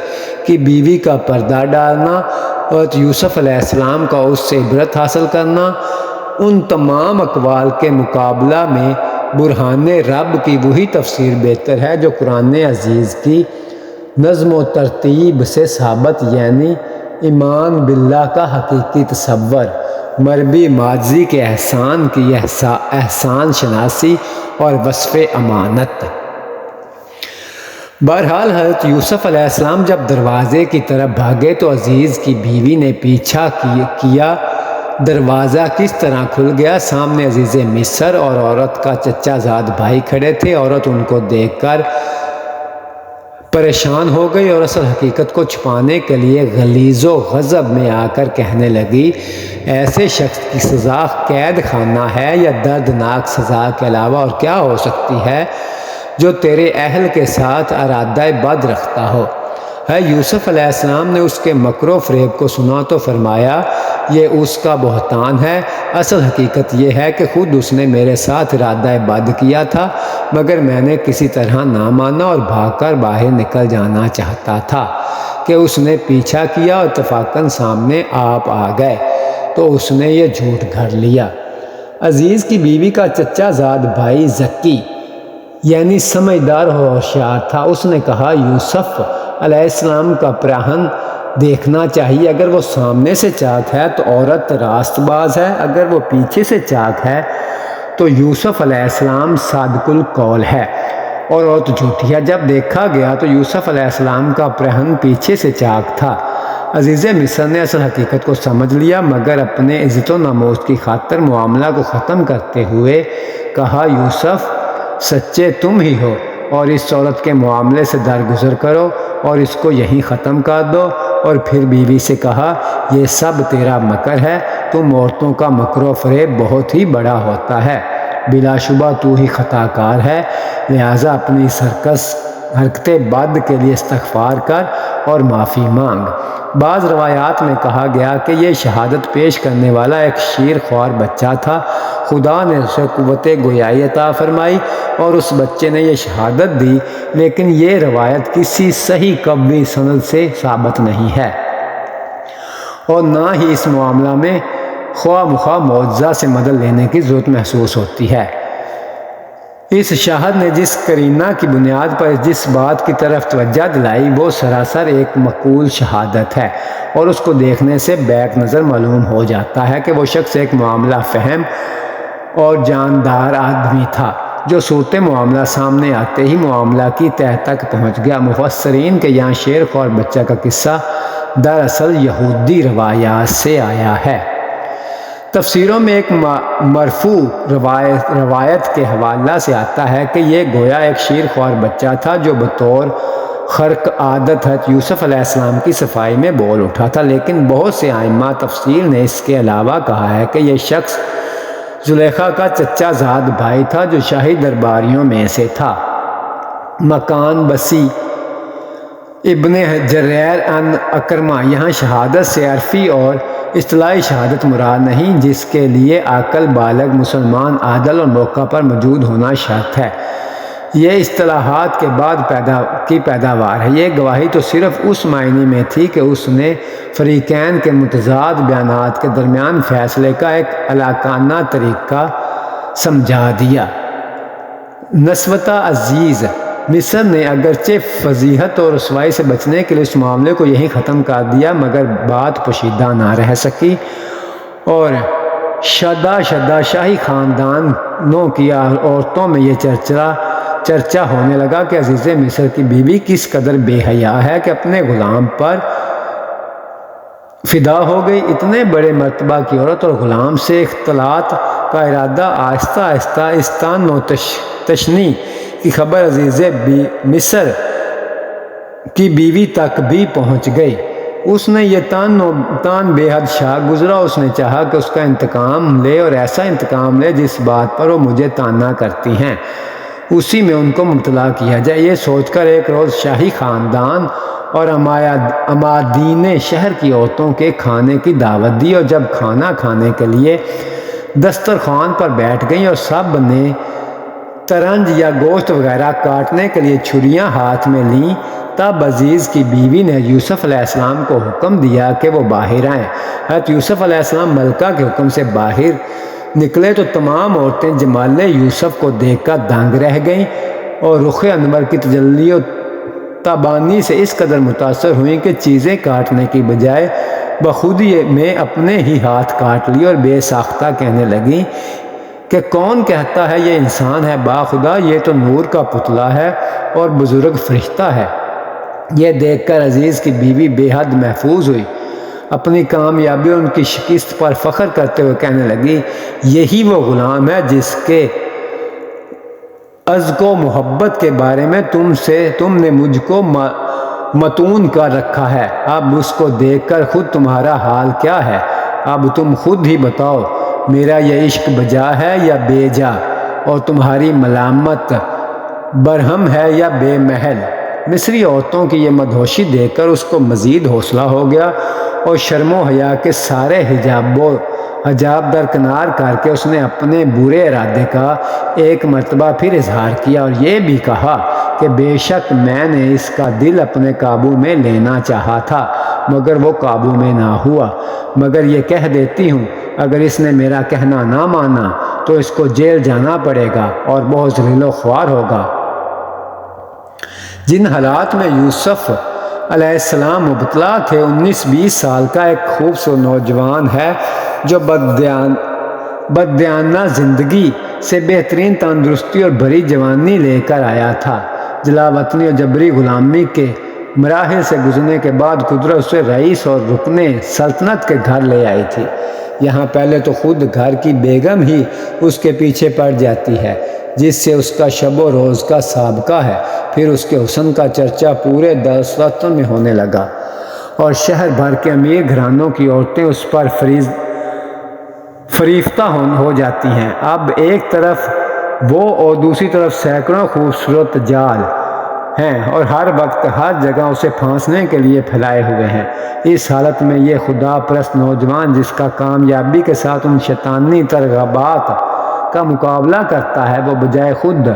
کی بیوی کا پردہ ڈالنا اور یوسف علیہ السلام کا اس سے عبرت حاصل کرنا، ان تمام اقوال کے مقابلہ میں برہان رب کی وہی تفسیر بہتر ہے جو قرآن عزیز کی نظم و ترتیب سے ثابت، یعنی ایمان باللہ کا حقیقی تصور، مربی ماضی کے احسان کی احسان شناسی اور وصف امانت۔ بہرحال حضرت یوسف علیہ السلام جب دروازے کی طرف بھاگے تو عزیز کی بیوی نے پیچھا کیا۔ دروازہ کس طرح کھل گیا، سامنے عزیز مصر اور عورت کا چچا زاد بھائی کھڑے تھے۔ عورت ان کو دیکھ کر پریشان ہو گئی اور اصل حقیقت کو چھپانے کے لیے غلیظ و غضب میں آ کر کہنے لگی، ایسے شخص کی سزا قید خانہ ہے یا دردناک سزا کے علاوہ اور کیا ہو سکتی ہے جو تیرے اہل کے ساتھ ارادہ بد رکھتا ہو؟ یوسف علیہ السلام نے اس کے مکر و فریب کو سنا تو فرمایا، یہ اس کا بہتان ہے۔ اصل حقیقت یہ ہے کہ خود اس نے میرے ساتھ ارادہ بد کیا تھا، مگر میں نے کسی طرح نہ مانا اور بھاگ کر باہر نکل جانا چاہتا تھا کہ اس نے پیچھا کیا اور اتفاقاً سامنے آپ آ گئے تو اس نے یہ جھوٹ گھڑ لیا۔ عزیز کی بیوی کا چچا زاد بھائی ذکی یعنی سمجھدار اور ہوشیار تھا۔ اس نے کہا، یوسف علیہ السلام کا برہان دیکھنا چاہیے، اگر وہ سامنے سے چاک ہے تو عورت راست باز ہے، اگر وہ پیچھے سے چاک ہے تو یوسف علیہ السلام صادق القول ہے اور عورت جھوٹی ہے۔ جب دیکھا گیا تو یوسف علیہ السلام کا برہان پیچھے سے چاک تھا۔ عزیز مصر نے اصل حقیقت کو سمجھ لیا، مگر اپنے عزت و ناموس کی خاطر معاملہ کو ختم کرتے ہوئے کہا، یوسف سچے تم ہی ہو، اور اس عورت کے معاملے سے درگزر کرو اور اس کو یہیں ختم کر دو۔ اور پھر بیوی سے کہا، یہ سب تیرا مکر ہے، تم عورتوں کا مکر و فریب بہت ہی بڑا ہوتا ہے، بلا شبہ تو ہی خطا کار ہے، لہٰذا اپنی حرکت بد کے لیے استغفار کر اور معافی مانگ۔ بعض روایات میں کہا گیا کہ یہ شہادت پیش کرنے والا ایک شیر خوار بچہ تھا، خدا نے اسے قوت گویائی عطا فرمائی اور اس بچے نے یہ شہادت دی، لیکن یہ روایت کسی صحیح قوی سند سے ثابت نہیں ہے، اور نہ ہی اس معاملہ میں خواہ مخواہ معجزہ سے مدد لینے کی ضرورت محسوس ہوتی ہے۔ اس شاہد نے جس قرینہ کی بنیاد پر جس بات کی طرف توجہ دلائی وہ سراسر ایک معقول شہادت ہے، اور اس کو دیکھنے سے بیک نظر معلوم ہو جاتا ہے کہ وہ شخص ایک معاملہ فہم اور جاندار آدمی تھا، جو صورت معاملہ سامنے آتے ہی معاملہ کی تہہ تک پہنچ گیا۔ مفسرین کے یہاں شیر خوار بچہ کا قصہ دراصل یہودی روایات سے آیا ہے۔ تفسیروں میں ایک مرفوع روایت کے حوالہ سے آتا ہے کہ یہ گویا ایک شیر خوار بچہ تھا جو بطور خرق عادت حضرت یوسف علیہ السلام کی صفائی میں بول اٹھا تھا، لیکن بہت سے ائمہ تفسیر نے اس کے علاوہ کہا ہے کہ یہ شخص زلیخا کا چچا زاد بھائی تھا جو شاہی درباریوں میں سے تھا۔ مکان بسی ابن جریر ان اکرمہ، یہاں شہادت سے عرفی اور اصطلاحی شہادت مراد نہیں، جس کے لیے عاقل بالغ مسلمان عادل اور موقع پر موجود ہونا شرط ہے، یہ اصطلاحات کے بعد کی پیداوار ہے۔ یہ گواہی تو صرف اس معنی میں تھی کہ اس نے فریقین کے متضاد بیانات کے درمیان فیصلے کا ایک علاقانہ طریقہ سمجھا دیا۔ نسوتہ عزیز مصر نے اگرچہ فضیحت اور رسوائی سے بچنے کے لیے اس معاملے کو یہیں ختم کر دیا، مگر بات پوشیدہ نہ رہ سکی، اور شدہ شاہی خاندانوں کی عورتوں میں یہ چرچا ہونے لگا کہ عزیز مصر کی بیوی کس قدر بے حیا ہے کہ اپنے غلام پر فدا ہو گئی۔ اتنے بڑے مرتبہ کی عورت اور غلام سے اختلاط کا ارادہ آہستہ آہستہ اس تان و تشنی کی خبر عزیز مصر کی بیوی تک بھی پہنچ گئی۔ اس نے یہ تان بے حد شاک گزرا، اس نے چاہا کہ اس کا انتقام لے، اور ایسا انتقام لے جس بات پر وہ مجھے طعنہ کرتی ہیں اسی میں ان کو مبتلا کیا جائے۔ یہ سوچ کر ایک روز شاہی خاندان اور امادین شہر کی عورتوں کے کھانے کی دعوت دی، اور جب کھانا کھانے کے لیے دسترخوان پر بیٹھ گئیں اور سب نے ترنج یا گوشت وغیرہ کاٹنے کے لیے چھریاں ہاتھ میں لیں، تب عزیز کی بیوی نے یوسف علیہ السلام کو حکم دیا کہ وہ باہر آئیں۔ حضرت یوسف علیہ السلام ملکہ کے حکم سے باہر نکلے تو تمام عورتیں جمال یوسف کو دیکھ کر دنگ رہ گئیں، اور رخ انور کی تجلی و تابانی سے اس قدر متاثر ہوئیں کہ چیزیں کاٹنے کی بجائے بخود میں اپنے ہی ہاتھ کاٹ لی، اور بے ساختہ کہنے لگیں کہ کون کہتا ہے یہ انسان ہے، باخدا یہ تو نور کا پتلا ہے اور بزرگ فرشتہ ہے۔ یہ دیکھ کر عزیز کی بیوی بے حد محفوظ ہوئی، اپنی کامیابی اور ان کی شکست پر فخر کرتے ہوئے کہنے لگی، یہی وہ غلام ہے جس کے عزق و محبت کے بارے میں تم نے مجھ کو متون کر رکھا ہے، اب اس کو دیکھ کر خود تمہارا حال کیا ہے، اب تم خود ہی بتاؤ، میرا یہ عشق بجا ہے یا بے جا، اور تمہاری ملامت برہم ہے یا بے محل۔ مصری عورتوں کی یہ مدہوشی دیکھ کر اس کو مزید حوصلہ ہو گیا، اور شرم و حیا کے سارے حجاب درکنار کر کے اس نے اپنے برے ارادے کا ایک مرتبہ پھر اظہار کیا، اور یہ بھی کہا کہ بے شک میں نے اس کا دل اپنے قابو میں لینا چاہا تھا، مگر وہ قابو میں نہ ہوا، مگر یہ کہہ دیتی ہوں اگر اس نے میرا کہنا نہ مانا تو اس کو جیل جانا پڑے گا اور بہت ذلیل و خوار ہوگا۔ جن حالات میں یوسف علیہ السلام مبتلا تھے، 19-20 سال کا ایک خوبصورت نوجوان ہے جو بددیانہ زندگی سے بہترین تندرستی اور بھری جوانی لے کر آیا تھا۔ جلا وطنی اور جبری غلامی کے مراحل سے گزرنے کے بعد قدرت اسے رئیس اور رکن سلطنت کے گھر لے آئی تھی۔ یہاں پہلے تو خود گھر کی بیگم ہی اس کے پیچھے پڑ جاتی ہے، جس سے اس کا شب و روز کا سابقہ ہے۔ پھر اس کے حسن کا چرچا پورے دارالسلطنت میں ہونے لگا اور شہر بھر کے امیر گھرانوں کی عورتیں اس پر فریفتہ ہو جاتی ہیں۔ اب ایک طرف وہ اور دوسری طرف سینکڑوں خوبصورت جال ہیں اور ہر وقت ہر جگہ اسے پھانسنے کے لیے پھیلائے ہوئے ہیں۔ اس حالت میں یہ خدا پرست نوجوان، جس کا کامیابی کے ساتھ ان شیطانی ترغیبات کا مقابلہ کرتا ہے، وہ بجائے خود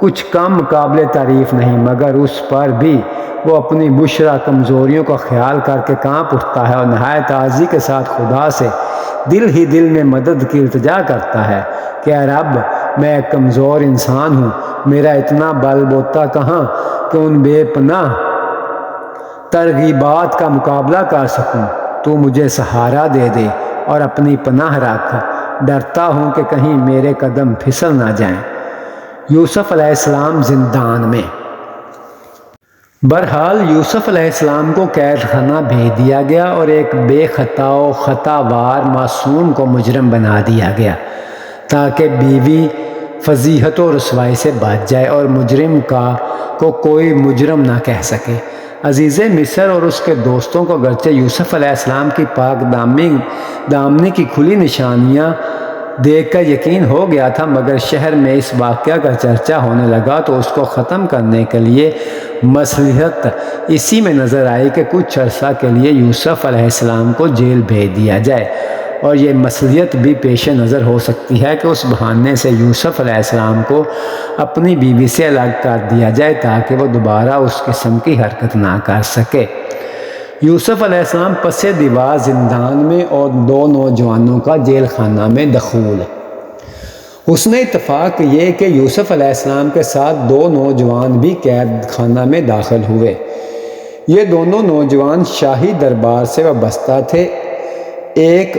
کچھ کم قابل تعریف نہیں، مگر اس پر بھی وہ اپنی بشرا کمزوریوں کا خیال کر کے کانپ اٹھتا ہے اور نہایت عاجزی کے ساتھ خدا سے دل ہی دل میں مدد کی التجا کرتا ہے کہ اے رب، میں ایک کمزور انسان ہوں، میرا اتنا بل بوتا کہاں کہ ان بے پناہ ترغیبات کا مقابلہ کر سکوں۔ تو مجھے سہارا دے دے اور اپنی پناہ رکھ، ڈرتا ہوں کہ کہیں میرے قدم پھسل نہ جائیں۔ یوسف علیہ السلام زندان میں۔ بہرحال یوسف علیہ السلام کو قید خانہ بھیج دیا گیا اور ایک بے خطا و خطا وار معصوم کو مجرم بنا دیا گیا تاکہ بیوی فضیحت و رسوائی سے بچ جائے اور مجرم کو کوئی مجرم نہ کہہ سکے۔ عزیز مصر اور اس کے دوستوں کو اگرچہ یوسف علیہ السلام کی پاک دامنی کی کھلی نشانیاں دیکھ کر یقین ہو گیا تھا، مگر شہر میں اس واقعہ کا چرچا ہونے لگا تو اس کو ختم کرنے کے لیے مصلحت اسی میں نظر آئی کہ کچھ عرصہ کے لیے یوسف علیہ السلام کو جیل بھیج دیا جائے، اور یہ مصلحت بھی پیش نظر ہو سکتی ہے کہ اس بہانے سے یوسف علیہ السلام کو اپنی بیوی سے الگ کر دیا جائے تاکہ وہ دوبارہ اس قسم کی حرکت نہ کر سکے۔ یوسف علیہ السلام پس دیوار زندان میں اور دو نوجوانوں کا جیل خانہ میں دخول۔ حسن اتفاق یہ کہ یوسف علیہ السلام کے ساتھ دو نوجوان بھی قید خانہ میں داخل ہوئے۔ یہ دونوں نوجوان شاہی دربار سے وابستہ تھے، ایک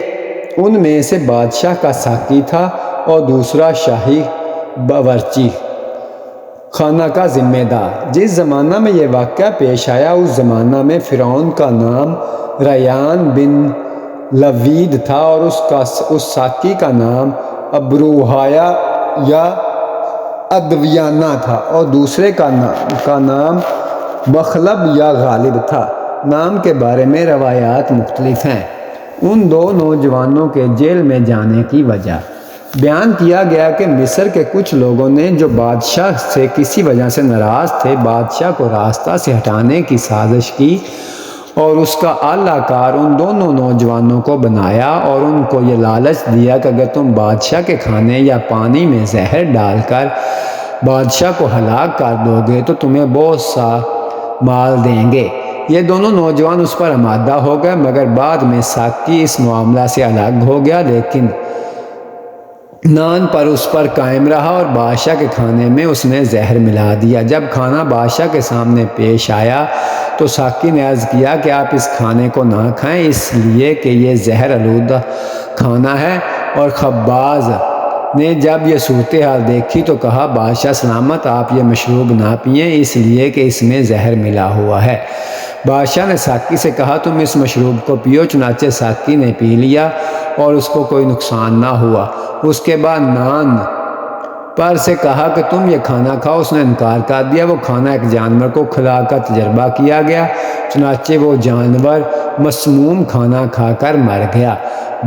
ان میں سے بادشاہ کا ساقی تھا اور دوسرا شاہی باورچی خانہ کا ذمہ دار۔ جس زمانہ میں یہ واقعہ پیش آیا اس زمانہ میں فرعون کا نام ریان بن لوید تھا اور اس ساقی کا نام ابروہایا یا ادویانہ تھا اور دوسرے کا نام مخلب یا غالب تھا۔ نام کے بارے میں روایات مختلف ہیں۔ ان دو نوجوانوں کے جیل میں جانے کی وجہ بیان کیا گیا کہ مصر کے کچھ لوگوں نے جو بادشاہ سے کسی وجہ سے ناراض تھے، بادشاہ کو راستہ سے ہٹانے کی سازش کی اور اس کا اعلیٰ کار ان دونوں نوجوانوں کو بنایا اور ان کو یہ لالچ دیا کہ اگر تم بادشاہ کے کھانے یا پانی میں زہر ڈال کر بادشاہ کو ہلاک کر دو گے تو تمہیں بہت سا مال دیں گے۔ یہ دونوں نوجوان اس پر آمادہ ہو گئے، مگر بعد میں ساقی اس معاملہ سے الگ ہو گیا، لیکن نان پر اس پر قائم رہا اور بادشاہ کے کھانے میں اس نے زہر ملا دیا۔ جب کھانا بادشاہ کے سامنے پیش آیا تو ساقی نے عرض کیا کہ آپ اس کھانے کو نہ کھائیں، اس لیے کہ یہ زہر آلودہ کھانا ہے، اور خباز نے جب یہ صورتحال دیکھی تو کہا بادشاہ سلامت، آپ یہ مشروب نہ پئیں اس لیے کہ اس میں زہر ملا ہوا ہے۔ بادشاہ نے ساقی سے کہا تم اس مشروب کو پیو، چنانچہ ساقی نے پی لیا اور اس کو کوئی نقصان نہ ہوا۔ اس کے بعد نان پر سے کہا کہ تم یہ کھانا کھاؤ، اس نے انکار کر دیا۔ وہ کھانا ایک جانور کو کھلا کر تجربہ کیا گیا، چنانچہ وہ جانور مسموم کھانا کھا کر مر گیا۔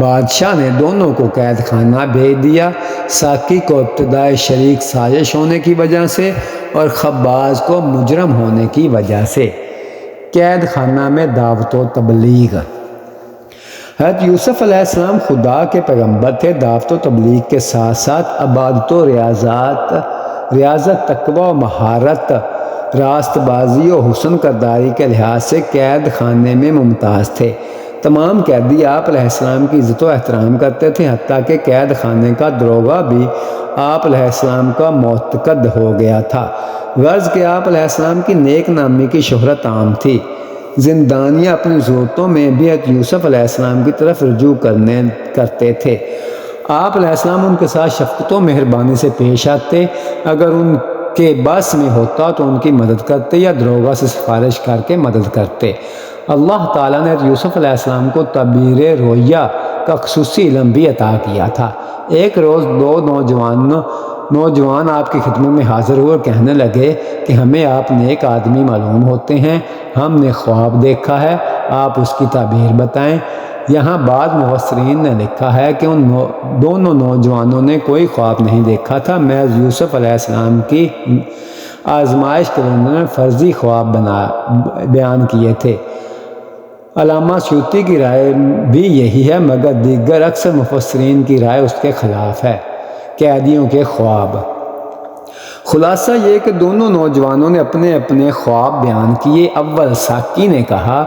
بادشاہ نے دونوں کو قید خانہ بھیج دیا، ساقی کو ابتدائی شریک سازش ہونے کی وجہ سے اور خباز کو مجرم ہونے کی وجہ سے۔ قید خانہ میں دعوت و تبلیغ۔ حضرت یوسف علیہ السلام خدا کے پیغمبر تھے۔ دعوت و تبلیغ کے ساتھ ساتھ عبادت و ریاضت، تقوی و مہارت، راست بازی و حسن کرداری کے لحاظ سے قید خانے میں ممتاز تھے۔ تمام قیدی آپ علیہ السلام کی عزت و احترام کرتے تھے، حتیٰ کہ قید خانے کا داروغہ بھی آپ علیہ السلام کا معتقد ہو گیا تھا، غرض کہ آپ علیہ السلام کی نیک نامی کی شہرت عام تھی۔ زندانیہ اپنی ضرورتوں میں بھی حضرت یوسف علیہ السلام کی طرف رجوع کرتے تھے۔ آپ علیہ السلام ان کے ساتھ شفقت و مہربانی سے پیش آتے، اگر ان کہ بس میں ہوتا تو ان کی مدد کرتے یا دروغہ سے سفارش کر کے مدد کرتے۔ اللہ تعالیٰ نے یوسف علیہ السلام کو تعبیر رویا کا خصوصی علم بھی عطا کیا تھا۔ ایک روز دو نوجوان آپ کی خدمت میں حاضر ہوئے اور کہنے لگے کہ ہمیں آپ نیک آدمی معلوم ہوتے ہیں، ہم نے خواب دیکھا ہے، آپ اس کی تعبیر بتائیں۔ یہاں بعض مفسرین نے لکھا ہے کہ ان دونوں نوجوانوں نے کوئی خواب نہیں دیکھا تھا، محض یوسف علیہ السلام کی آزمائش کے لیے انہوں نے فرضی خواب بیان کیے تھے۔ علامہ سیوطی کی رائے بھی یہی ہے، مگر دیگر اکثر مفسرین کی رائے اس کے خلاف ہے۔ قیدیوں کے خواب۔ خلاصہ یہ کہ دونوں نوجوانوں نے اپنے اپنے خواب بیان کیے۔ اول ساقی نے کہا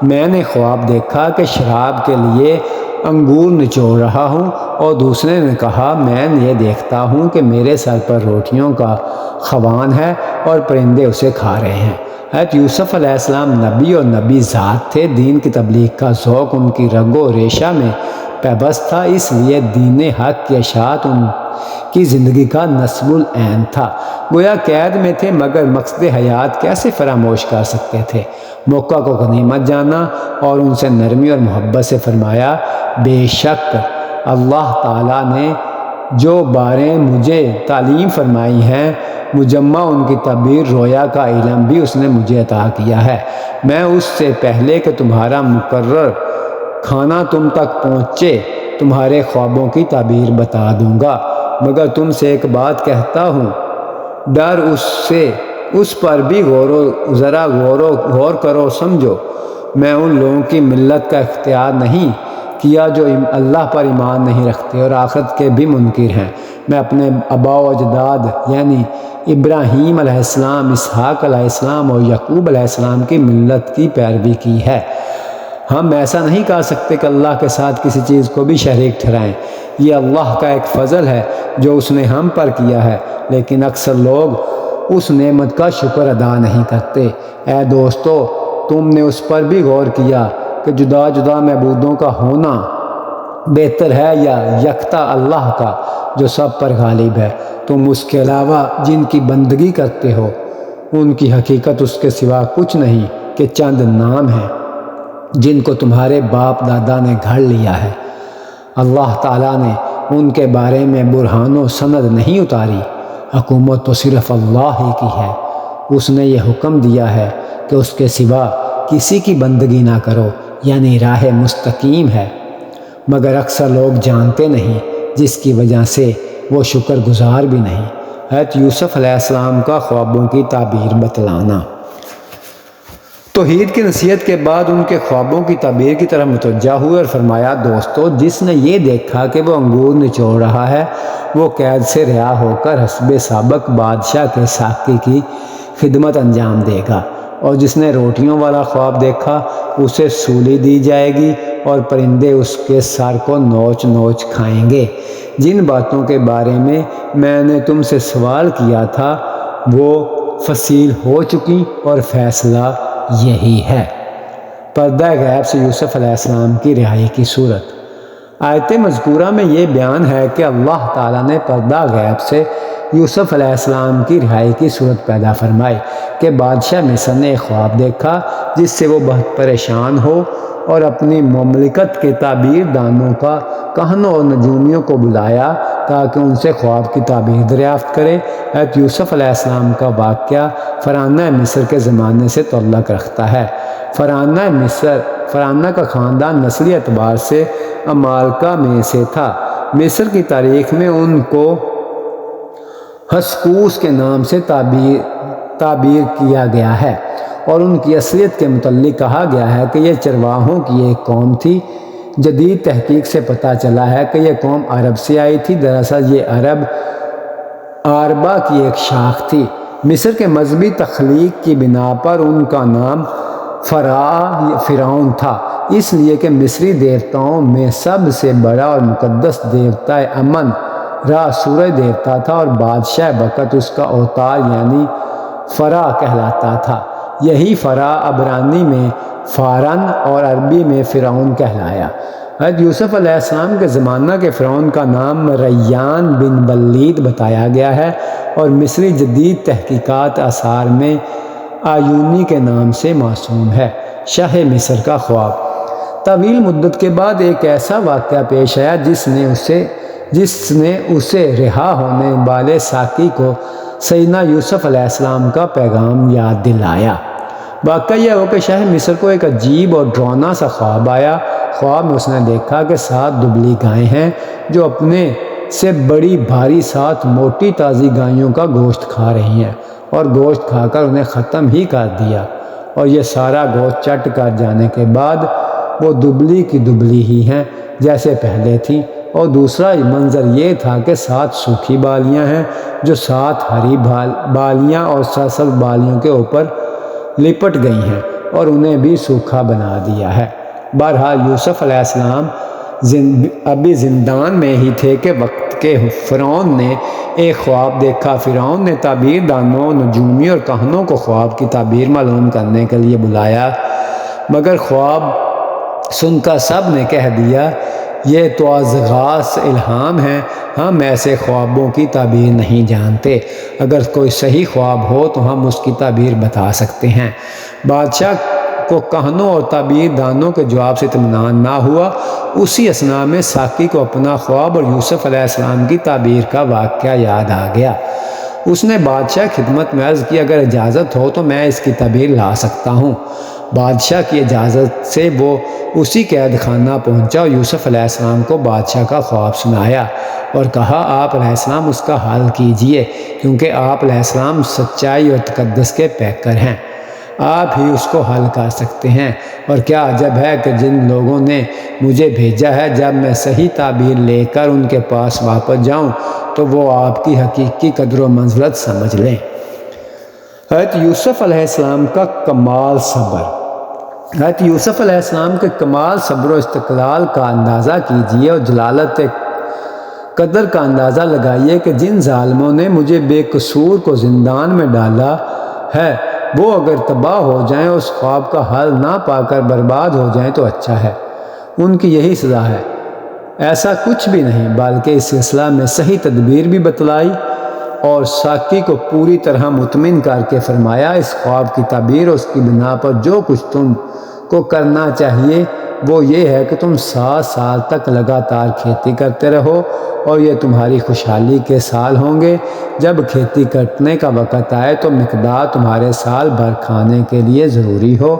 میں نے خواب دیکھا کہ شراب کے لیے انگور نچوڑ رہا ہوں، اور دوسرے نے کہا میں یہ دیکھتا ہوں کہ میرے سر پر روٹیوں کا خوان ہے اور پرندے اسے کھا رہے ہیں۔ حضرت یوسف علیہ السلام نبی اور نبی ذات تھے، دین کی تبلیغ کا ذوق ان کی رگ و ریشہ میں پیوست تھا، اس لیے دین حق کی اشاعت ان کی زندگی کا نصب العین تھا۔ گویا قید میں تھے مگر مقصد حیات کیسے فراموش کر سکتے تھے؟ موقع کو غنیمت جانا اور ان سے نرمی اور محبت سے فرمایا بے شک اللہ تعالیٰ نے جو باریں مجھے تعلیم فرمائی ہیں، مجمع ان کی تعبیر رویا کا علم بھی اس نے مجھے عطا کیا ہے۔ میں اس سے پہلے کہ تمہارا مقرر کھانا تم تک پہنچے تمہارے خوابوں کی تعبیر بتا دوں گا، مگر تم سے ایک بات کہتا ہوں، ڈر اس پر بھی غور کرو سمجھو۔ میں ان لوگوں کی ملت کا اختیار نہیں کیا جو اللہ پر ایمان نہیں رکھتے اور آخرت کے بھی منکر ہیں۔ میں اپنے آباء و اجداد یعنی ابراہیم علیہ السلام، اسحاق علیہ السلام اور یعقوب علیہ السلام کی ملت کی پیروی کی ہے۔ ہم ایسا نہیں کہہ سکتے کہ اللہ کے ساتھ کسی چیز کو بھی شریک ٹھہرائیں، یہ اللہ کا ایک فضل ہے جو اس نے ہم پر کیا ہے، لیکن اکثر لوگ اس نعمت کا شکر ادا نہیں کرتے۔ اے دوستو، تم نے اس پر بھی غور کیا کہ جدا جدا معبودوں کا ہونا بہتر ہے یا یکتا اللہ کا جو سب پر غالب ہے؟ تم اس کے علاوہ جن کی بندگی کرتے ہو ان کی حقیقت اس کے سوا کچھ نہیں کہ چند نام ہیں جن کو تمہارے باپ دادا نے گھڑ لیا ہے۔ اللہ تعالیٰ نے ان کے بارے میں برہان و سند نہیں اتاری، حکومت تو صرف اللہ ہی کی ہے۔ اس نے یہ حکم دیا ہے کہ اس کے سوا کسی کی بندگی نہ کرو، یعنی راہ مستقیم ہے، مگر اکثر لوگ جانتے نہیں، جس کی وجہ سے وہ شکر گزار بھی نہیں۔ حضرت یوسف علیہ السلام کا خوابوں کی تعبیر بتلانا۔ توحید کی نصیحت کے بعد ان کے خوابوں کی تعبیر کی طرف متوجہ ہوئے اور فرمایا دوستو، جس نے یہ دیکھا کہ وہ انگور نچوڑ رہا ہے وہ قید سے رہا ہو کر حسب سابق بادشاہ کے ساقی کی خدمت انجام دے گا، اور جس نے روٹیوں والا خواب دیکھا اسے سولی دی جائے گی اور پرندے اس کے سر کو نوچ نوچ کھائیں گے۔ جن باتوں کے بارے میں نے تم سے سوال کیا تھا وہ فصیل ہو چکی اور فیصلہ یہی ہے۔ پردہ غیب سے یوسف علیہ السلام کی رہائی کی صورت۔ آیت مذکورہ میں یہ بیان ہے کہ اللہ تعالیٰ نے پردہ غیب سے یوسف علیہ السلام کی رہائی کی صورت پیدا فرمائی کہ بادشاہ مصر نے ایک خواب دیکھا جس سے وہ بہت پریشان ہو اور اپنی مملکت کے تعبیر دانوں کا کہنوں اور نجومیوں کو بلایا تاکہ ان سے خواب کی تعبیر دریافت کرے۔ حضرت یوسف علیہ السلام کا واقعہ فرعونہ مصر کے زمانے سے تعلق رکھتا ہے۔ فرعونہ کا خاندان نسلی اعتبار سے عمالقہ میں سے تھا۔ مصر کی تاریخ میں ان کو ہسکوس کے نام سے تعبیر کیا گیا ہے، اور ان کی اصلیت کے متعلق کہا گیا ہے کہ یہ چرواہوں کی ایک قوم تھی۔ جدید تحقیق سے پتہ چلا ہے کہ یہ قوم عرب سے آئی تھی۔ دراصل یہ عرب آربا کی ایک شاخ تھی۔ مصر کے مذہبی تخلیق کی بنا پر ان کا نام فرعون تھا، اس لیے کہ مصری دیوتاؤں میں سب سے بڑا اور مقدس دیوتا امن را سورج دیوتا تھا، اور بادشاہ وقت اس کا اوتار یعنی فرا کہلاتا تھا۔ یہی فرا عبرانی میں فارن اور عربی میں فرعون کہلایا۔ حضرت یوسف علیہ السلام کے زمانہ کے فرعون کا نام ریان بن ولید بتایا گیا ہے اور مصری جدید تحقیقات آثار میں آیونی کے نام سے موسوم ہے۔ شاہ مصر کا خواب۔ طویل مدت کے بعد ایک ایسا واقعہ پیش آیا جس نے اسے رہا ہونے والے ساقی کو سیدنا یوسف علیہ السلام کا پیغام یاد دلایا۔ واقعہ یہ ہو کہ شاہ مصر کو ایک عجیب اور ڈراؤنا سا خواب آیا۔ خواب میں اس نے دیکھا کہ 7 دبلی گائیں ہیں جو اپنے سے بڑی بھاری 7 موٹی تازی گائیوں کا گوشت کھا رہی ہیں اور گوشت کھا کر انہیں ختم ہی کر دیا، اور یہ سارا گوشت چٹ کر جانے کے بعد وہ دبلی کی دبلی ہی ہیں جیسے پہلے تھیں۔ اور دوسرا منظر یہ تھا کہ 7 سوکھی بالیاں ہیں جو 7 ہری بالیاں اور سرسبز بالیوں کے اوپر لپٹ گئی ہیں اور انہیں بھی سوکھا بنا دیا ہے۔ بہرحال یوسف علیہ السلام ابھی زندان میں ہی تھے کہ وقت کے فرعون نے ایک خواب دیکھا۔ فرعون نے تعبیر دانوں، نجومی اور کہنوں کو خواب کی تعبیر معلوم کرنے کے لیے بلایا، مگر خواب سن کر سب نے کہہ دیا یہ تو ازغاث الہام ہے، ہم ایسے خوابوں کی تعبیر نہیں جانتے، اگر کوئی صحیح خواب ہو تو ہم اس کی تعبیر بتا سکتے ہیں۔ بادشاہ کو کہنوں اور تعبیر دانوں کے جواب سے اطمینان نہ ہوا۔ اسی اثناء میں ساقی کو اپنا خواب اور یوسف علیہ السلام کی تعبیر کا واقعہ یاد آ گیا۔ اس نے بادشاہ خدمت میں عرض کی اگر اجازت ہو تو میں اس کی تعبیر لا سکتا ہوں۔ بادشاہ کی اجازت سے وہ اسی قید خانہ پہنچا اور یوسف علیہ السلام کو بادشاہ کا خواب سنایا اور کہا آپ علیہ السلام اس کا حل کیجئے، کیونکہ آپ علیہ السلام سچائی اور تقدس کے پیکر ہیں، آپ ہی اس کو حل کر سکتے ہیں۔ اور کیا عجب ہے کہ جن لوگوں نے مجھے بھیجا ہے جب میں صحیح تعبیر لے کر ان کے پاس واپس جاؤں تو وہ آپ کی حقیقی قدر و منزلت سمجھ لیں۔ حضرت یوسف علیہ السلام کا کمال صبر۔ حضرت یوسف علیہ السلام کے کمال صبر و استقلال کا اندازہ کیجئے اور جلالت قدر کا اندازہ لگائیے کہ جن ظالموں نے مجھے بے قصور کو زندان میں ڈالا ہے وہ اگر تباہ ہو جائیں اور اس خواب کا حل نہ پا کر برباد ہو جائیں تو اچھا ہے، ان کی یہی سزا ہے۔ ایسا کچھ بھی نہیں، بلکہ اس سلسلہ میں صحیح تدبیر بھی بتلائی اور ساقی کو پوری طرح مطمئن کر کے فرمایا اس خواب کی تعبیر اور اس کی بنا پر جو کچھ تم کو کرنا چاہیے وہ یہ ہے کہ تم 7 سال تک لگاتار کھیتی کرتے رہو اور یہ تمہاری خوشحالی کے سال ہوں گے۔ جب کھیتی کٹنے کا وقت آئے تو مقدار تمہارے سال بھر کھانے کے لیے ضروری ہو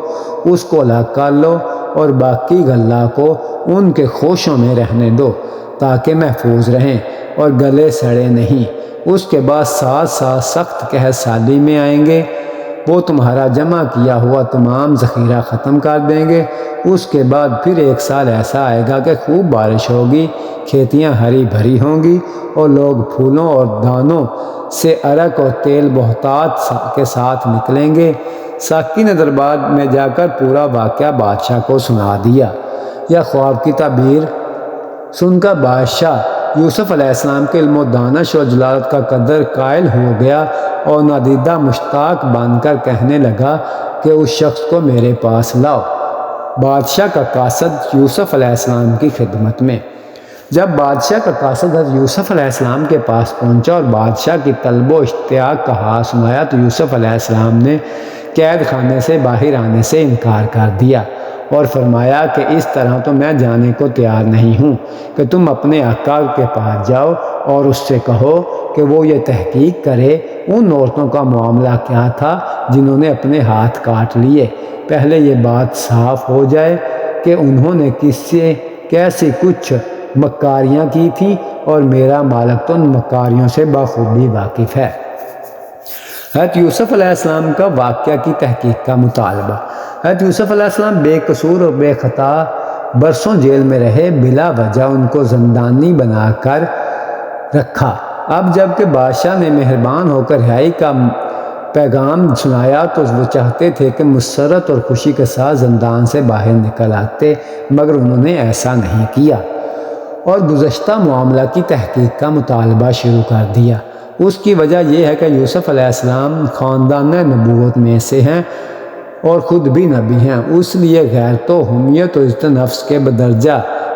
اس کو الگ کر لو اور باقی غلہ کو ان کے خوشوں میں رہنے دو تاکہ محفوظ رہیں اور گلے سڑے نہیں۔ اس کے بعد 7 سال سخت قحط سالی میں آئیں گے، وہ تمہارا جمع کیا ہوا تمام ذخیرہ ختم کر دیں گے۔ اس کے بعد پھر 1 سال ایسا آئے گا کہ خوب بارش ہوگی، کھیتیاں ہری بھری ہوں گی اور لوگ پھولوں اور دانوں سے عرق اور تیل بہتات کے ساتھ نکلیں گے۔ ساقی نے دربار میں جا کر پورا واقعہ بادشاہ کو سنا دیا۔ یہ خواب کی تعبیر سن کر بادشاہ یوسف علیہ السلام کے علم و دانش اور جلالت کا قدر قائل ہو گیا اور نادیدہ مشتاق بن کر کہنے لگا کہ اس شخص کو میرے پاس لاؤ۔ بادشاہ کا قاصد یوسف علیہ السلام کی خدمت میں۔ جب بادشاہ کا قاصد حضرت یوسف علیہ السلام کے پاس پہنچا اور بادشاہ کی طلب و اشتیاق کا حال سنایا تو یوسف علیہ السلام نے قید خانے سے باہر آنے سے انکار کر دیا اور فرمایا کہ اس طرح تو میں جانے کو تیار نہیں ہوں کہ تم اپنے آقا کے پاس جاؤ اور اس سے کہو کہ وہ یہ تحقیق کرے ان عورتوں کا معاملہ کیا تھا جنہوں نے اپنے ہاتھ کاٹ لیے۔ پہلے یہ بات صاف ہو جائے کہ انہوں نے کیسی کچھ مکاریاں کی تھیں اور میرا مالک تو ان مکاریوں سے بخوبی واقف ہے۔ حضرت یوسف علیہ السلام کا واقعہ کی تحقیق کا مطالبہ۔ حضرت یوسف علیہ السلام بے قصور اور بے خطا برسوں جیل میں رہے، بلا وجہ ان کو زندانی بنا کر رکھا۔ اب جب کہ بادشاہ نے مہربان ہو کر رہائی کا پیغام سنایا تو وہ چاہتے تھے کہ مسرت اور خوشی کے ساتھ زندان سے باہر نکل آتے، مگر انہوں نے ایسا نہیں کیا اور گزشتہ معاملہ کی تحقیق کا مطالبہ شروع کر دیا۔ اس کی وجہ یہ ہے کہ یوسف علیہ السلام خاندان نبوت میں سے ہیں اور خود بھی نبی ہیں، اس لیے غیرت و حمیت و عزت نفس کے بدرجہ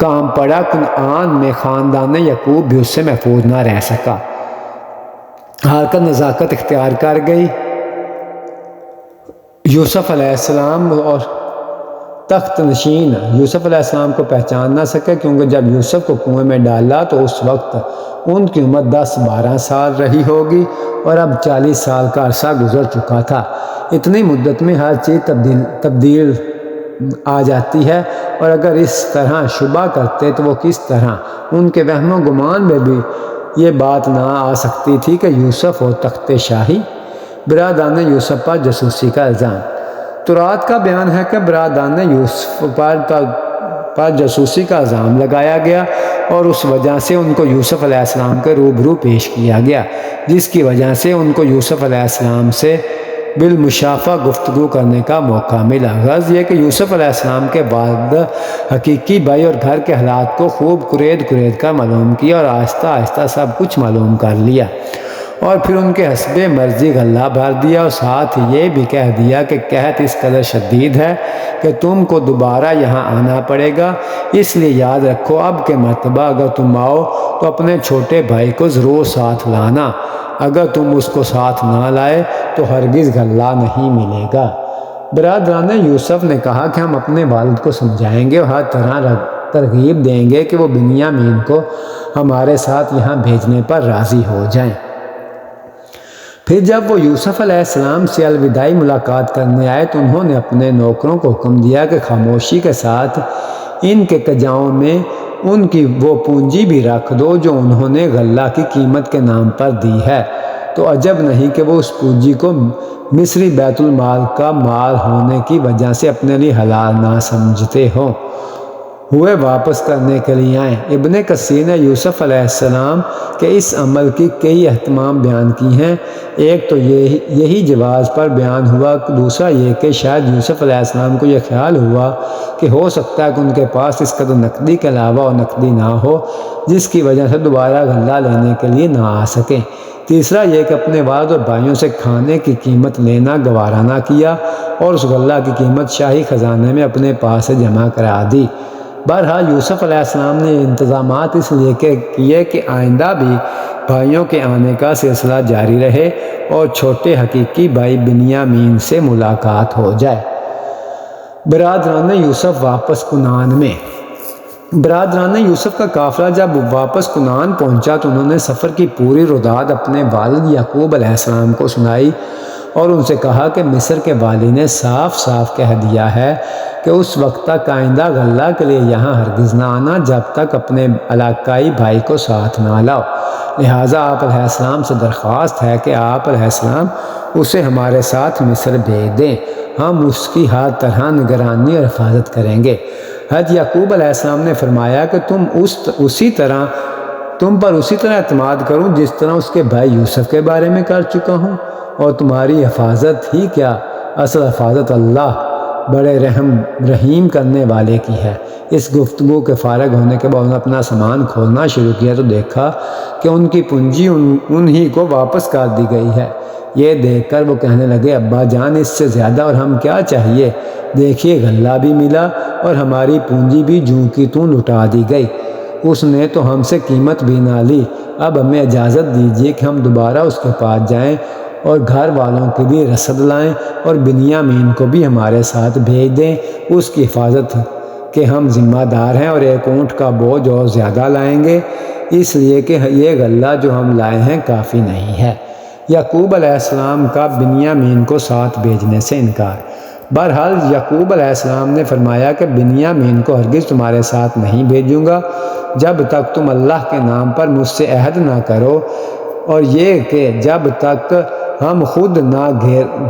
کام پڑا کنعان میں، خاندان یعقوب بھی اس سے محفوظ نہ رہ سکا۔ حرکت نزاکت اختیار کر گئی۔ یوسف علیہ السلام اور تخت نشین یوسف علیہ السلام کو پہچان نہ سکے، کیونکہ جب یوسف کو کنویں میں ڈالا تو اس وقت ان کی عمر 10-12 سال رہی ہوگی اور اب 40 سال کا عرصہ گزر چکا تھا۔ اتنی مدت میں ہر چیز تبدیل آ جاتی ہے، اور اگر اس طرح شبہ کرتے تو وہ کس طرح؟ ان کے وہم و گمان میں بھی یہ بات نہ آ سکتی تھی کہ یوسف اور تخت شاہی۔ برادران یوسف پر جاسوسی کا الزام۔ تورات کا بیان ہے کہ برادران یوسف پر جاسوسی کا الزام لگایا گیا اور اس وجہ سے ان کو یوسف علیہ السلام کے روبرو پیش کیا گیا، جس کی وجہ سے ان کو یوسف علیہ السلام سے بالمشافہ گفتگو کرنے کا موقع ملا۔ غرض یہ کہ یوسف علیہ السلام کے والد حقیقی بھائی اور گھر کے حالات کو خوب کرید کر معلوم کیا اور آہستہ آہستہ سب کچھ معلوم کر لیا، اور پھر ان کے حسب مرضی غلہ بھر دیا، اور ساتھ یہ بھی کہہ دیا کہ قحط اس قدر شدید ہے کہ تم کو دوبارہ یہاں آنا پڑے گا، اس لیے یاد رکھو اب کے مرتبہ اگر تم آؤ تو اپنے چھوٹے بھائی کو ضرور ساتھ لانا، اگر تم اس کو ساتھ نہ لائے تو ہرگز غلہ نہیں ملے گا۔ برادران یوسف نے کہا کہ ہم اپنے والد کو سمجھائیں گے اور ہر طرح ترغیب دیں گے کہ وہ بنیامین کو ہمارے ساتھ یہاں بھیجنے پر راضی ہو جائیں۔ پھر جب وہ یوسف علیہ السلام سے الوداعی ملاقات کرنے آئے تو انہوں نے اپنے نوکروں کو حکم دیا کہ خاموشی کے ساتھ ان کے کجاؤں میں ان کی وہ پونجی بھی رکھ دو جو انہوں نے غلہ کی قیمت کے نام پر دی ہے۔ تو عجب نہیں کہ وہ اس پونجی کو مصری بیت المال کا مال ہونے کی وجہ سے اپنے لیے حلال نہ سمجھتے ہوئے واپس کرنے کے لیے آئیں۔ ابن کثیر نے یوسف علیہ السلام کے اس عمل کی کئی احتمال بیان کی ہیں۔ ایک تو یہی جواز پر بیان ہوا، دوسرا یہ کہ شاید یوسف علیہ السلام کو یہ خیال ہوا کہ ہو سکتا ہے کہ ان کے پاس اس قدر نقدی کے علاوہ اور نقدی نہ ہو جس کی وجہ سے دوبارہ غلہ لینے کے لیے نہ آ سکیں۔ تیسرا یہ کہ اپنے والد اور بھائیوں سے کھانے کی قیمت لینا گوارا نہ کیا اور اس غلہ کی قیمت شاہی خزانے میں اپنے پاس سے جمع کرا دی۔ بہرحال یوسف علیہ السلام نے یہ انتظامات اس لیے کیے کہ آئندہ بھی بھائیوں کے آنے کا سلسلہ جاری رہے اور چھوٹے حقیقی بھائی بنیامین سے ملاقات ہو جائے۔ برادران یوسف واپس کنعان میں۔ برادران یوسف کا قافلہ جب واپس کنعان پہنچا تو انہوں نے سفر کی پوری روداد اپنے والد یعقوب علیہ السلام کو سنائی اور ان سے کہا کہ مصر کے والی نے صاف صاف کہہ دیا ہے کہ اس وقت تک آئندہ غلہ کے لیے یہاں ہرگز نہ آنا جب تک اپنے علاقائی بھائی کو ساتھ نہ لاؤ، لہٰذا آپ علیہ السلام سے درخواست ہے کہ آپ علیہ السلام اسے ہمارے ساتھ مصر بھیج دیں، ہم اس کی ہر طرح نگرانی اور حفاظت کریں گے۔ حضرت یعقوب علیہ السلام نے فرمایا کہ تم پر اسی طرح اعتماد کروں جس طرح اس کے بھائی یوسف کے بارے میں کر چکا ہوں، اور تمہاری حفاظت ہی کیا، اصل حفاظت اللہ بڑے رحیم کرنے والے کی ہے۔ اس گفتگو کے فارغ ہونے کے بعد انہوں نے اپنا سامان کھولنا شروع کیا تو دیکھا کہ ان کی پونجی انہی کو واپس کر دی گئی ہے۔ یہ دیکھ کر وہ کہنے لگے، ابا جان اس سے زیادہ اور ہم کیا چاہیے، دیکھیے غلہ بھی ملا اور ہماری پونجی بھی جوں کی توں لٹا دی گئی، اس نے تو ہم سے قیمت بھی نہ لی، اب ہمیں اجازت دیجیے کہ ہم دوبارہ اس کے پاس جائیں اور گھر والوں کے لیے رسد لائیں اور بنیامین کو بھی ہمارے ساتھ بھیج دیں، اس کی حفاظت کے ہم ذمہ دار ہیں، اور ایک اونٹ کا بوجھ اور زیادہ لائیں گے، اس لیے کہ یہ غلہ جو ہم لائے ہیں کافی نہیں ہے۔ یعقوب علیہ السلام کا بنیامین کو ساتھ بھیجنے سے انکار۔ بہرحال یعقوب علیہ السلام نے فرمایا کہ بنیامین کو ہرگز تمہارے ساتھ نہیں بھیجوں گا جب تک تم اللہ کے نام پر مجھ سے عہد نہ کرو، اور یہ کہ جب تک ہم خود نہ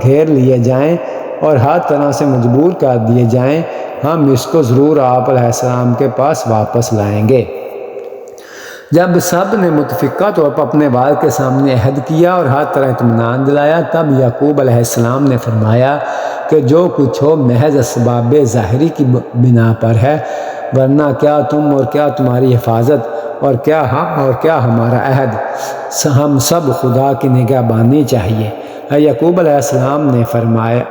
گھیر لیے جائیں اور ہر طرح سے مجبور کر دیے جائیں، ہم اس کو ضرور آپ علیہ السلام کے پاس واپس لائیں گے۔ جب سب نے متفقہ طور پر اپنے والد کے سامنے عہد کیا اور ہر طرح اطمینان دلایا، تب یعقوب علیہ السلام نے فرمایا کہ جو کچھ ہو محض اسباب ظاہری کی بنا پر ہے، ورنہ کیا تم اور کیا تمہاری حفاظت اور کیا ہم اور کیا ہمارا عہد، ہم سب خدا کی نگہبانی چاہیے۔ یعقوب علیہ السلام نے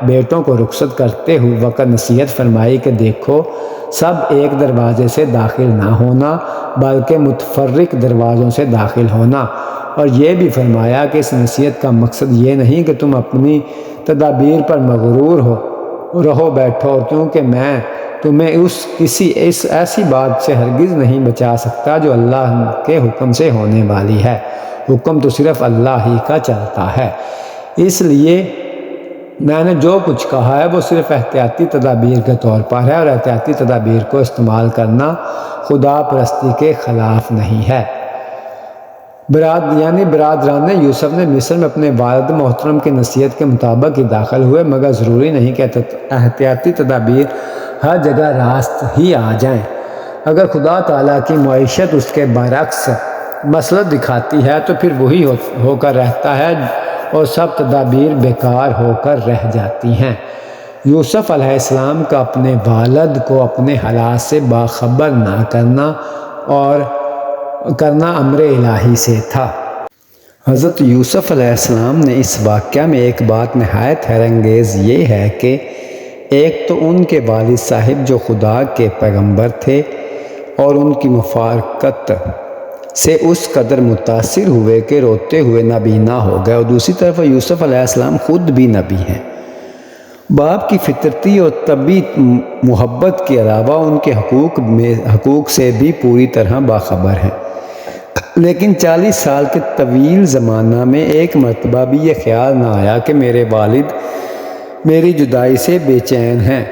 بیٹوں کو رخصت کرتے ہوئے وقت نصیحت فرمائی کہ دیکھو سب ایک دروازے سے داخل نہ ہونا بلکہ متفرق دروازوں سے داخل ہونا۔ اور یہ بھی فرمایا کہ اس نصیحت کا مقصد یہ نہیں کہ تم اپنی تدابیر پر مغرور رہو بیٹھو، کیونکہ میں تمہیں کسی ایسی بات سے ہرگز نہیں بچا سکتا جو اللہ کے حکم سے ہونے والی ہے۔ حکم تو صرف اللہ ہی کا چلتا ہے، اس لیے میں نے جو کچھ کہا ہے وہ صرف احتیاطی تدابیر کے طور پر ہے، اور احتیاطی تدابیر کو استعمال کرنا خدا پرستی کے خلاف نہیں ہے۔ برادران یوسف نے مصر میں اپنے والد محترم کی نصیحت کے مطابق ہی داخل ہوئے، مگر ضروری نہیں کہ احتیاطی تدابیر ہر جگہ راست ہی آ جائیں۔ اگر خدا تعالیٰ کی معیشت اس کے برعکس مسلط دکھاتی ہے تو پھر وہی ہو کر رہتا ہے اور سب تدابیر بیکار ہو کر رہ جاتی ہیں۔ یوسف علیہ السلام کا اپنے والد کو اپنے حالات سے باخبر نہ کرنا امر الہی سے تھا۔ حضرت یوسف علیہ السلام نے اس واقعہ میں ایک بات نہایت حیرت انگیز یہ ہے کہ ایک تو ان کے والد صاحب جو خدا کے پیغمبر تھے اور ان کی مفارقت سے اس قدر متاثر ہوئے کہ روتے ہوئے نابینا ہو گئے، اور دوسری طرف یوسف علیہ السلام خود بھی نبی ہیں۔ باپ کی فطرتی اور طبعی محبت کے علاوہ ان کے حقوق سے بھی پوری طرح باخبر ہیں، لیکن 40 سال کے طویل زمانہ میں ایک مرتبہ بھی یہ خیال نہ آیا کہ میرے والد میری جدائی سے بے چین ہیں،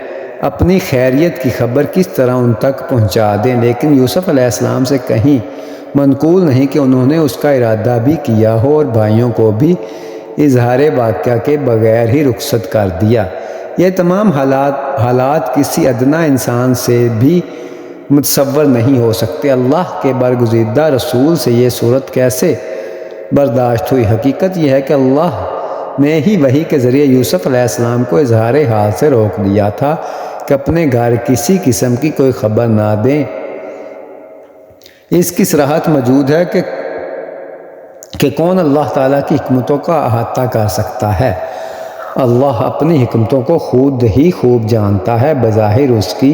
اپنی خیریت کی خبر کس طرح ان تک پہنچا دیں۔ لیکن یوسف علیہ السلام سے کہیں منقول نہیں کہ انہوں نے اس کا ارادہ بھی کیا ہو اور بھائیوں کو بھی اظہار واقعہ کے بغیر ہی رخصت کر دیا۔ یہ تمام حالات کسی ادنا انسان سے بھی متصور نہیں ہو سکتے۔ اللہ کے برگزیدہ رسول سے یہ صورت کیسے برداشت ہوئی؟ حقیقت یہ ہے کہ اللہ نے ہی وحی کے ذریعے یوسف علیہ السلام کو اظہار حال سے روک دیا تھا کہ اپنے گھر کسی قسم کی کوئی خبر نہ دیں۔ اس کی صراحت موجود ہے کہ کون اللہ تعالیٰ کی حکمتوں کا احاطہ کر سکتا ہے۔ اللہ اپنی حکمتوں کو خود ہی خوب جانتا ہے۔ بظاہر اس کی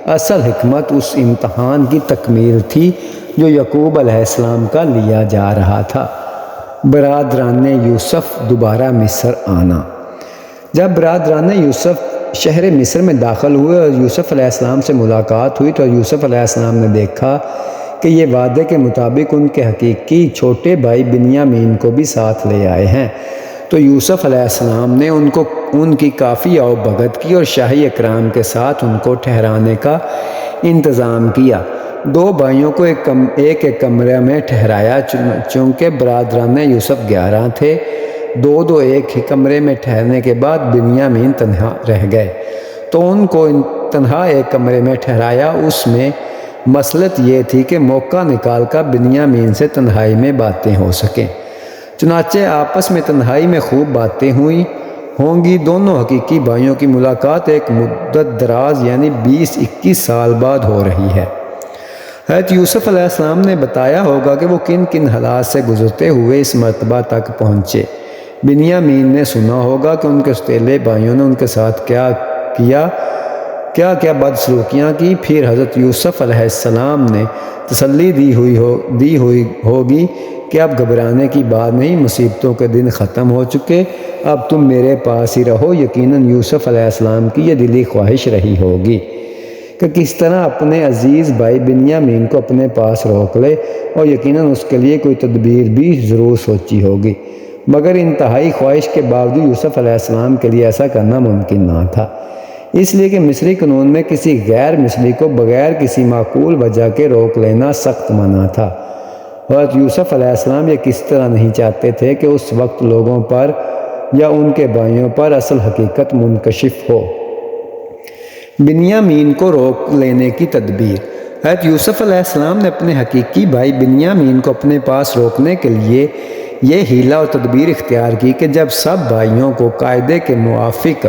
اصل حکمت اس امتحان کی تکمیل تھی جو یعقوب علیہ السلام کا لیا جا رہا تھا۔ برادران یوسف دوبارہ مصر آنا۔ جب برادران یوسف شہر مصر میں داخل ہوئے اور یوسف علیہ السلام سے ملاقات ہوئی تو یوسف علیہ السلام نے دیکھا کہ یہ وعدے کے مطابق ان کے حقیقی چھوٹے بھائی بنیامین کو بھی ساتھ لے آئے ہیں، تو یوسف علیہ السلام نے ان کی کافی آؤ بھگت کی اور شاہی اکرام کے ساتھ ان کو ٹھہرانے کا انتظام کیا۔ 2 بھائیوں کو ایک کمرے میں ٹھہرایا، چونکہ برادران یوسف 11 تھے۔ 2 ایک ہی کمرے میں ٹھہرنے کے بعد بنیامین تنہا رہ گئے تو ان کو تنہا ایک کمرے میں ٹھہرایا۔ اس میں مصلحت یہ تھی کہ موقع نکال کر بنیامین سے تنہائی میں باتیں ہو سکیں۔ چنانچہ آپس میں تنہائی میں خوب باتیں ہوں گی۔ دونوں حقیقی بھائیوں کی ملاقات ایک مدت دراز یعنی 20-21 سال بعد ہو رہی ہے۔ حضرت یوسف علیہ السلام نے بتایا ہوگا کہ وہ کن حالات سے گزرتے ہوئے اس مرتبہ تک پہنچے۔ بنیامین نے سنا ہوگا کہ ان کے سوتیلے بھائیوں نے ان کے ساتھ کیا بدسلوکیاں کی۔ پھر حضرت یوسف علیہ السلام نے تسلی دی ہوئی ہوگی کہ اب گھبرانے کی بات نہیں، مصیبتوں کے دن ختم ہو چکے، اب تم میرے پاس ہی رہو۔ یقیناً یوسف علیہ السلام کی یہ دلی خواہش رہی ہوگی کہ کس طرح اپنے عزیز بھائی بنیامین کو اپنے پاس روک لے، اور یقیناً اس کے لیے کوئی تدبیر بھی ضرور سوچی ہوگی، مگر انتہائی خواہش کے باوجود یوسف علیہ السلام کے لیے ایسا کرنا ممکن نہ تھا، اس لیے کہ مصری قانون میں کسی غیر مصری کو بغیر کسی معقول وجہ کے روک لینا سخت منع تھا۔ حضرت یوسف علیہ السلام یہ کس طرح نہیں چاہتے تھے کہ اس وقت لوگوں پر یا ان کے بھائیوں پر اصل حقیقت منکشف ہو۔ بنیامین کو روک لینے کی تدبیر۔ حضرت یوسف علیہ السلام نے اپنے حقیقی بھائی بنیامین کو اپنے پاس روکنے کے لیے یہ حیلہ اور تدبیر اختیار کی کہ جب سب بھائیوں کو قاعدے کے موافق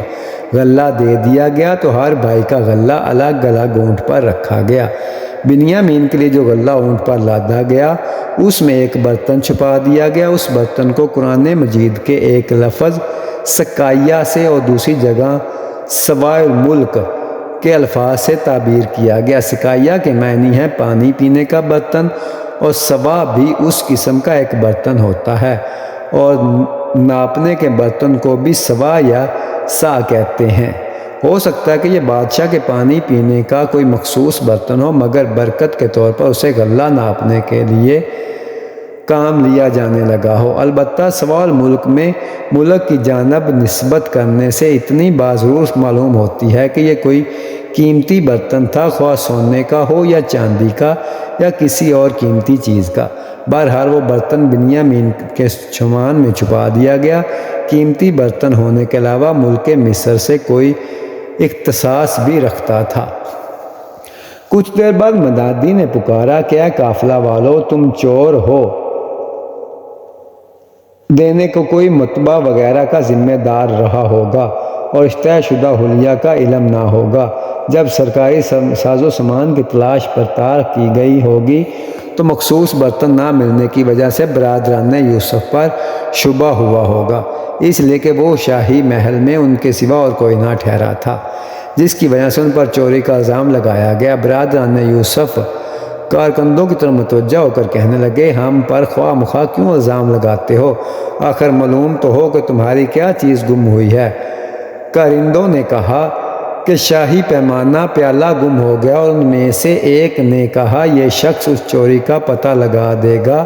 غلہ دے دیا گیا تو ہر بھائی کا غلہ الگ الگ اونٹ پر رکھا گیا۔ بنیامین کے لیے جو غلہ اونٹ پر لادا گیا اس میں ایک برتن چھپا دیا گیا۔ اس برتن کو قرآن مجید کے ایک لفظ سقائیہ سے اور دوسری جگہ سوائے الملک کے الفاظ سے تعبیر کیا گیا۔ سقائیہ کے معنی ہے پانی پینے کا برتن، اور سوا بھی اس قسم کا ایک برتن ہوتا ہے، اور ناپنے کے برتن کو بھی سوا یا سا کہتے ہیں۔ ہو سکتا ہے کہ یہ بادشاہ کے پانی پینے کا کوئی مخصوص برتن ہو، مگر برکت کے طور پر اسے غلہ ناپنے کے لیے کام لیا جانے لگا ہو۔ البتہ سوا الملک میں ملک کی جانب نسبت کرنے سے اتنی بازرور معلوم ہوتی ہے کہ یہ کوئی قیمتی برتن تھا، خواہ سونے کا ہو یا چاندی کا یا کسی اور قیمتی چیز کا۔ بہرحال وہ برتن بنیامین کے شمار میں چھپا دیا گیا۔ قیمتی برتن ہونے کے علاوہ ملک مصر سے کوئی اختصاص بھی رکھتا تھا۔ کچھ دیر بعد منادی نے پکارا کہ اے قافلہ والو، تم چور ہو، دینے کو کوئی متبع وغیرہ کا ذمہ دار رہا ہوگا اور طے شدہ حلیہ کا علم نہ ہوگا۔ جب سرکاری ساز و سامان کی تلاش پڑتال کی گئی ہوگی تو مخصوص برتن نہ ملنے کی وجہ سے برادران یوسف پر شبہ ہوا ہوگا، اس لیے کہ وہ شاہی محل میں ان کے سوا اور کوئی نہ ٹھہرا تھا، جس کی وجہ سے ان پر چوری کا الزام لگایا گیا۔ برادران یوسف کارکندوں کی طرف متوجہ ہو کر کہنے لگے، ہم پر خواہ مخواہ کیوں الزام لگاتے ہو؟ آخر معلوم تو ہو کہ تمہاری کیا چیز گم ہوئی ہے۔ کارندوں نے کہا کہ شاہی پیمانہ پیالہ گم ہو گیا، اور ان میں سے ایک نے کہا یہ شخص اس چوری کا پتہ لگا دے گا،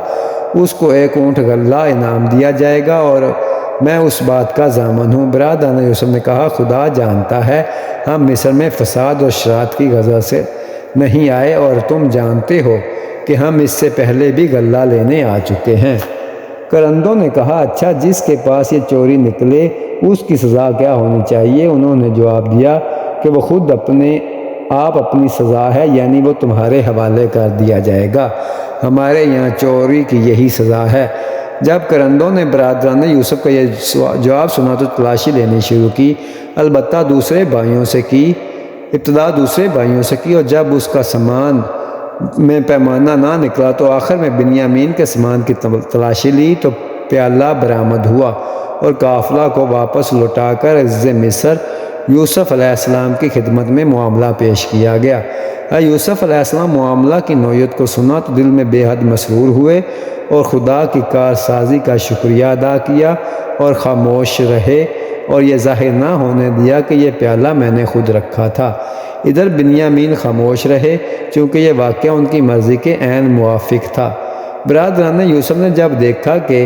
اس کو 1 اونٹ غلہ انعام دیا جائے گا، اور میں اس بات کا ضامن ہوں۔ برادران یوسف نے کہا، خدا جانتا ہے ہم مصر میں فساد اور شرارت کی غرض سے نہیں آئے، اور تم جانتے ہو کہ ہم اس سے پہلے بھی غلہ لینے آ چکے ہیں۔ کرندوں نے کہا، اچھا، جس کے پاس یہ چوری نکلے اس کی سزا کیا ہونی چاہیے؟ انہوں نے جواب دیا کہ وہ خود اپنے سزا ہے، یعنی وہ تمہارے حوالے کر دیا جائے گا۔ ہمارے یہاں چوری کی یہی سزا ہے۔ جب کرندوں نے برادران یوسف کا یہ جواب سنا تو تلاشی لینی شروع کی، البتہ ابتدا دوسرے بھائیوں سے کی، اور جب اس کا سامان میں پیمانہ نہ نکلا تو آخر میں بنیامین کے سامان کی تلاشی لی تو پیالہ برآمد ہوا، اور قافلہ کو واپس لوٹا کر عزیز مصر یوسف علیہ السلام کی خدمت میں معاملہ پیش کیا گیا۔ یوسف علیہ السلام معاملہ کی نوعیت کو سنا تو دل میں بے حد مسرور ہوئے اور خدا کی کارسازی کا شکریہ ادا کیا اور خاموش رہے، اور یہ ظاہر نہ ہونے دیا کہ یہ پیالہ میں نے خود رکھا تھا۔ ادھر بنیامین خاموش رہے چونکہ یہ واقعہ ان کی مرضی کے عین موافق تھا۔ برادران یوسف نے جب دیکھا کہ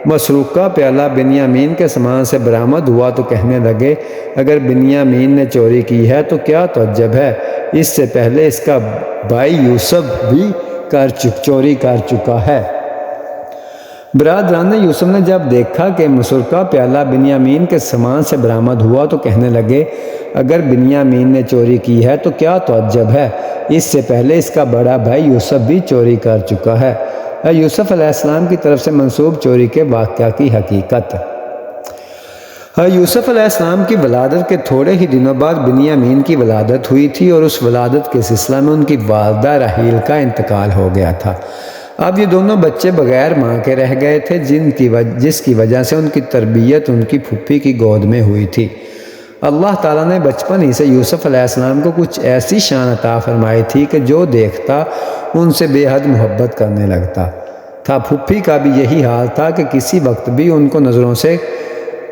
مسروقہ پیالہ بنیامین کے سامان سے برآمد ہوا تو کہنے لگے، اگر بنیامین نے چوری کی ہے تو کیا تعجب ہے، اس سے پہلے اس کا بھائی یوسف بھی چوری کر چکا ہے۔ برادران یوسف نے جب دیکھا کہ مسروقہ پیالہ بنیامین کے سامان سے برآمد ہوا تو کہنے لگے، اگر بنیامین نے چوری کی ہے تو کیا تعجب ہے، اس سے پہلے اس کا بڑا بھائی یوسف بھی چوری کر چکا ہے۔ یوسف علیہ السلام کی طرف سے منسوب چوری کے واقعہ کی حقیقت۔ یوسف علیہ السلام کی ولادت کے تھوڑے ہی دنوں بعد بنیامین کی ولادت ہوئی تھی، اور اس ولادت کے سلسلہ میں ان کی والدہ راحیل کا انتقال ہو گیا تھا۔ اب یہ دونوں بچے بغیر ماں کے رہ گئے تھے، جس کی وجہ سے ان کی تربیت ان کی پھوپھی کی گود میں ہوئی تھی۔ اللہ تعالیٰ نے بچپن ہی سے یوسف علیہ السلام کو کچھ ایسی شان عطا فرمائی تھی کہ جو دیکھتا ان سے بے حد محبت کرنے لگتا تھا۔ پھوپھی کا بھی یہی حال تھا کہ کسی وقت بھی ان کو نظروں سے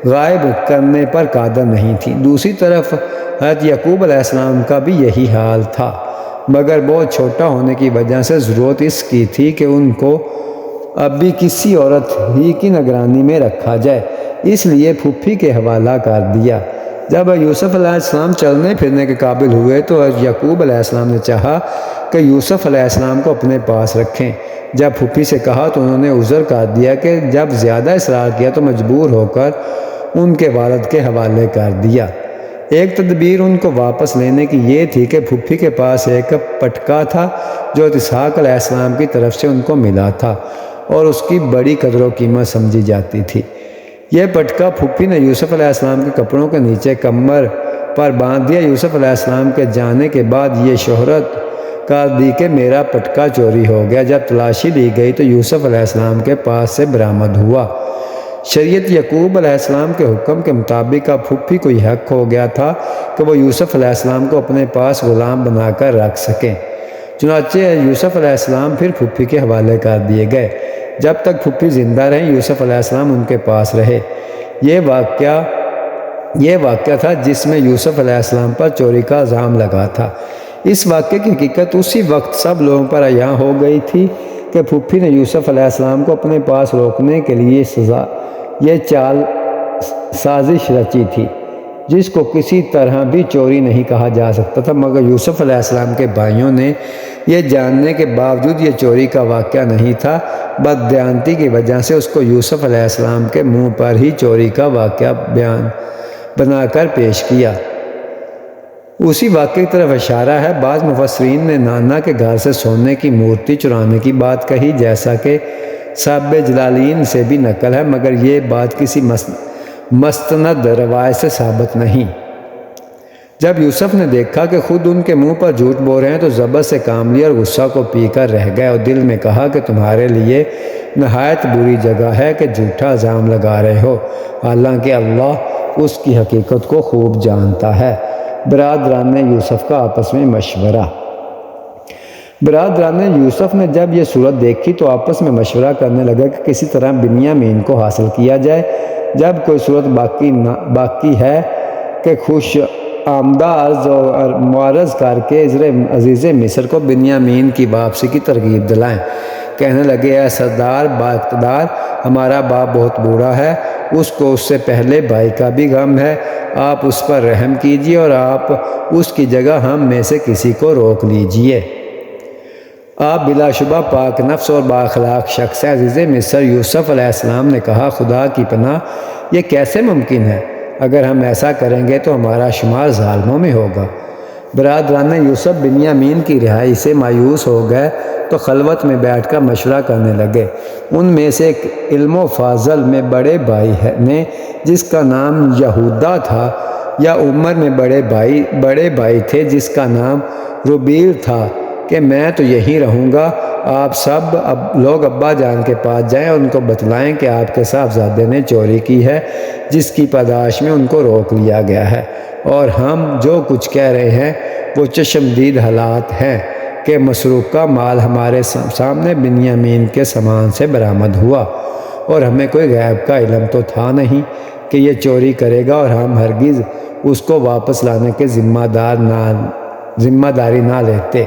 غائب کرنے پر قادر نہیں تھی۔ دوسری طرف حضرت یعقوب علیہ السلام کا بھی یہی حال تھا، مگر بہت چھوٹا ہونے کی وجہ سے ضرورت اس کی تھی کہ ان کو اب بھی کسی عورت ہی کی نگرانی میں رکھا جائے، اس لیے پھوپھی کے حوالہ کر دیا۔ جب یوسف علیہ السلام چلنے پھرنے کے قابل ہوئے تو یعقوب علیہ السلام نے چاہا کہ یوسف علیہ السلام کو اپنے پاس رکھیں۔ جب پھوپھی سے کہا تو انہوں نے عذر کر دیا کہ جب زیادہ اصرار کیا تو مجبور ہو کر ان کے والد کے حوالے کر دیا۔ ایک تدبیر ان کو واپس لینے کی یہ تھی کہ پھوپھی کے پاس ایک پٹکا تھا جو اسحاق علیہ السلام کی طرف سے ان کو ملا تھا اور اس کی بڑی قدر و قیمت سمجھی جاتی تھی۔ یہ پٹکا پھوپھی نے یوسف علیہ السلام کے کپڑوں کے نیچے کمر پر باندھ دیا۔ یوسف علیہ السلام کے جانے کے بعد یہ شہرت کر دی کہ میرا پٹکا چوری ہو گیا۔ جب تلاشی لی گئی تو یوسف علیہ السلام کے پاس سے برآمد ہوا۔ شریعت یعقوب علیہ السلام کے حکم کے مطابق اب پھپھی کو یہ حق ہو گیا تھا کہ وہ یوسف علیہ السلام کو اپنے پاس غلام بنا کر رکھ سکیں۔ چنانچہ یوسف علیہ السلام پھر پھپھی کے حوالے کر دیے گئے۔ جب تک پھپھی زندہ رہیں یوسف علیہ السلام ان کے پاس رہے۔ یہ واقعہ تھا جس میں یوسف علیہ السلام پر چوری کا الزام لگا تھا۔ اس واقعے کی حقیقت اسی وقت سب لوگوں پر عیاں ہو گئی تھی کہ پھپھی نے یوسف علیہ السلام کو اپنے پاس روکنے کے لیے یہ چال سازش رچی تھی جس کو کسی طرح بھی چوری نہیں کہا جا سکتا تھا، مگر یوسف علیہ السلام کے بھائیوں نے یہ جاننے کے باوجود یہ چوری کا واقعہ نہیں تھا، بددیانتی کی وجہ سے اس کو یوسف علیہ السلام کے منہ پر ہی چوری کا واقعہ بیان بنا کر پیش کیا۔ اسی واقعے کی طرف اشارہ ہے۔ بعض مفسرین نے نانا کے گھر سے سونے کی مورتی چرانے کی بات کہی، جیسا کہ صاحب جلالین سے بھی نقل ہے، مگر یہ بات کسی مستند روایت سے ثابت نہیں۔ جب یوسف نے دیکھا کہ خود ان کے منہ پر جھوٹ بول رہے ہیں تو ضبط سے کام لیا اور غصہ کو پی کر رہ گئے اور دل میں کہا کہ تمہارے لیے نہایت بری جگہ ہے کہ جھوٹا الزام لگا رہے ہو، حالانکہ اللہ اس کی حقیقت کو خوب جانتا ہے۔ برادران یوسف کا آپس میں مشورہ۔ برادران یوسف نے جب یہ صورت دیکھی تو آپس میں مشورہ کرنے لگا کہ کسی طرح بنیامین کو حاصل کیا جائے۔ جب کوئی صورت باقی ہے کہ خوش آمدہ عرض اور معرض کر کے عزیز مصر کو بنیامین کی واپسی کی ترغیب دلائیں۔ کہنے لگے، اے سردار با اقتدار، ہمارا باپ بہت بوڑھا ہے، اس کو اس سے پہلے بھائی کا بھی غم ہے، آپ اس پر رحم کیجیے اور آپ اس کی جگہ ہم میں سے کسی کو روک لیجیے۔ آپ بلا شبہ پاک نفس اور بااخلاق شخص ہیں۔ عزیز مصر یوسف علیہ السلام نے کہا، خدا کی پناہ، یہ کیسے ممکن ہے؟ اگر ہم ایسا کریں گے تو ہمارا شمار ظالموں میں ہوگا۔ برادران یوسف بنیامین کی رہائی سے مایوس ہو گئے تو خلوت میں بیٹھ کر مشورہ کرنے لگے۔ ان میں سے ایک علم و فاضل میں بڑے بھائی نے، جس کا نام یہودا تھا، یا عمر میں بڑے بھائی تھے جس کا نام روبیل تھا، کہ میں تو یہیں رہوں گا، آپ سب لوگ ابا جان کے پاس جائیں اور ان کو بتلائیں کہ آپ کے صاحبزادے نے چوری کی ہے، جس کی پاداش میں ان کو روک لیا گیا ہے، اور ہم جو کچھ کہہ رہے ہیں وہ چشمدید حالات ہیں کہ مسروقہ مال ہمارے سامنے بنیامین کے سامان سے برآمد ہوا، اور ہمیں کوئی غیب کا علم تو تھا نہیں کہ یہ چوری کرے گا، اور ہم ہرگز اس کو واپس لانے کے ذمہ داری نہ لیتے۔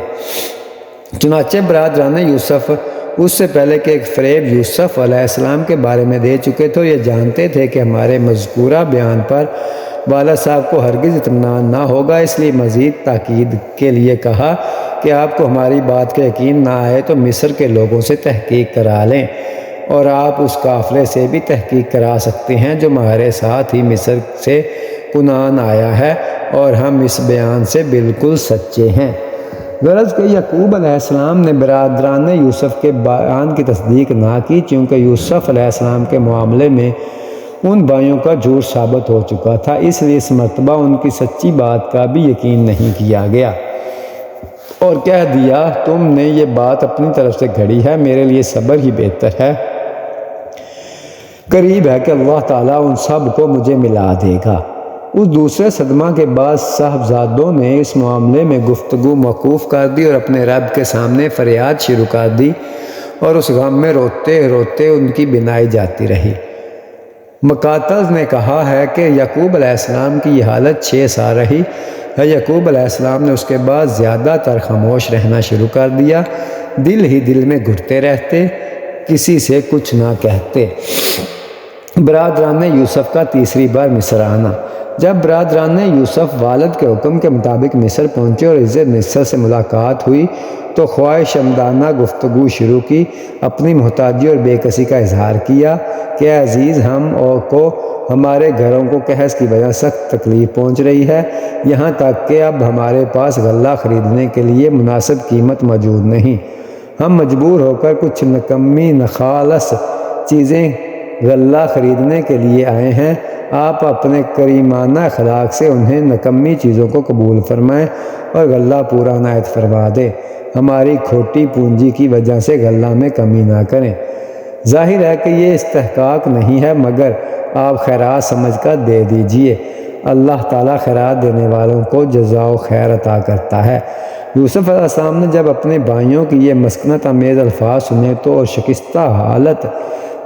چنانچہ برادران یوسف اس سے پہلے کہ ایک فریب یوسف علیہ السلام کے بارے میں دے چکے تھے، یہ جانتے تھے کہ ہمارے مذکورہ بیان پر والد صاحب کو ہرگز اطمینان نہ ہوگا، اس لیے مزید تاکید کے لیے کہا کہ آپ کو ہماری بات کا یقین نہ آئے تو مصر کے لوگوں سے تحقیق کرا لیں، اور آپ اس قافلے سے بھی تحقیق کرا سکتے ہیں جو ہمارے ساتھ ہی مصر سے کنعان آیا ہے، اور ہم اس بیان سے بالکل سچے ہیں۔ غرض کہ یعقوب علیہ السلام نے برادران یوسف کے بیان کی تصدیق نہ کی، چونکہ یوسف علیہ السلام کے معاملے میں ان بھائیوں کا جھوٹ ثابت ہو چکا تھا، اس لیے اس مرتبہ ان کی سچی بات کا بھی یقین نہیں کیا گیا، اور کہہ دیا، تم نے یہ بات اپنی طرف سے گھڑی ہے، میرے لیے صبر ہی بہتر ہے، قریب ہے کہ اللہ تعالیٰ ان سب کو مجھے ملا دے گا۔ اس دوسرے صدمہ کے بعد صاحبزادوں نے اس معاملے میں گفتگو موقوف کر دی اور اپنے رب کے سامنے فریاد شروع کر دی، اور اس غم میں روتے روتے ان کی بینائی جاتی رہی۔ مقاتل نے کہا ہے کہ یعقوب علیہ السلام کی یہ حالت 6 سال رہی ہے۔ یعقوب علیہ السلام نے اس کے بعد زیادہ تر خاموش رہنا شروع کر دیا، دل ہی دل میں گھٹتے رہتے، کسی سے کچھ نہ کہتے۔ برادران یوسف کا تیسری بار مصر آنا۔ جب برادران یوسف والد کے حکم کے مطابق مصر پہنچے اور عزیز مصر سے ملاقات ہوئی تو خواہش مندانہ گفتگو شروع کی، اپنی محتاجی اور بے کسی کا اظہار کیا کہ اے عزیز، ہم کو ہمارے گھروں کو قحط کی وجہ سخت تکلیف پہنچ رہی ہے، یہاں تک کہ اب ہمارے پاس غلہ خریدنے کے لیے مناسب قیمت موجود نہیں، ہم مجبور ہو کر کچھ نکمی نخالص چیزیں غلہ خریدنے کے لیے آئے ہیں، آپ اپنے کریمانہ اخلاق سے انہیں نکمی چیزوں کو قبول فرمائیں اور غلہ پورا عنایت فرما دیں، ہماری کھوٹی پونجی کی وجہ سے غلہ میں کمی نہ کریں۔ ظاہر ہے کہ یہ استحقاق نہیں ہے، مگر آپ خیرات سمجھ کر دے دیجئے۔ اللہ تعالیٰ خیرات دینے والوں کو جزا و خیر عطا کرتا ہے۔ یوسف علیہ السلام نے جب اپنے بھائیوں کی یہ مسکنت آمیز الفاظ سنے تو اور شکستہ حالت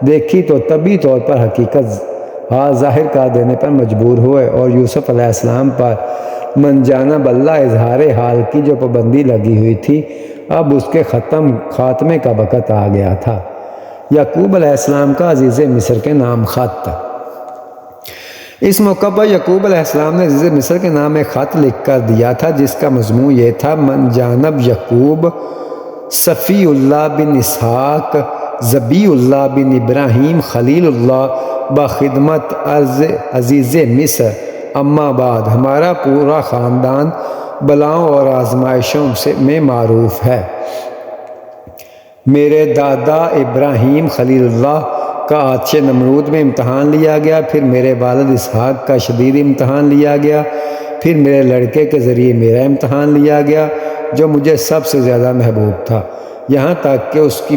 دیکھی تو طبعی طور پر حقیقت حال ظاہر کر دینے پر مجبور ہوئے، اور یوسف علیہ السلام پر من جانب اللہ اظہار حال کی جو پابندی لگی ہوئی تھی، اب اس کے خاتمے کا وقت آ گیا تھا۔ یعقوب علیہ السلام کا عزیز مصر کے نام خط۔ اس موقع پر یعقوب علیہ السلام نے عزیز مصر کے نام ایک خط لکھ کر دیا تھا، جس کا مضمون یہ تھا: من جانب یعقوب صفی اللہ بن اسحاق ذبی اللہ بن ابراہیم خلیل اللہ بخدمت عزیز مصر، اما بعد ہمارا پورا خاندان بلاؤں اور آزمائشوں میں معروف ہے۔ میرے دادا ابراہیم خلیل اللہ کا آتش نمرود میں امتحان لیا گیا، پھر میرے والد اسحاق کا شدید امتحان لیا گیا، پھر میرے لڑکے کے ذریعے میرا امتحان لیا گیا جو مجھے سب سے زیادہ محبوب تھا، یہاں تک کہ اس کی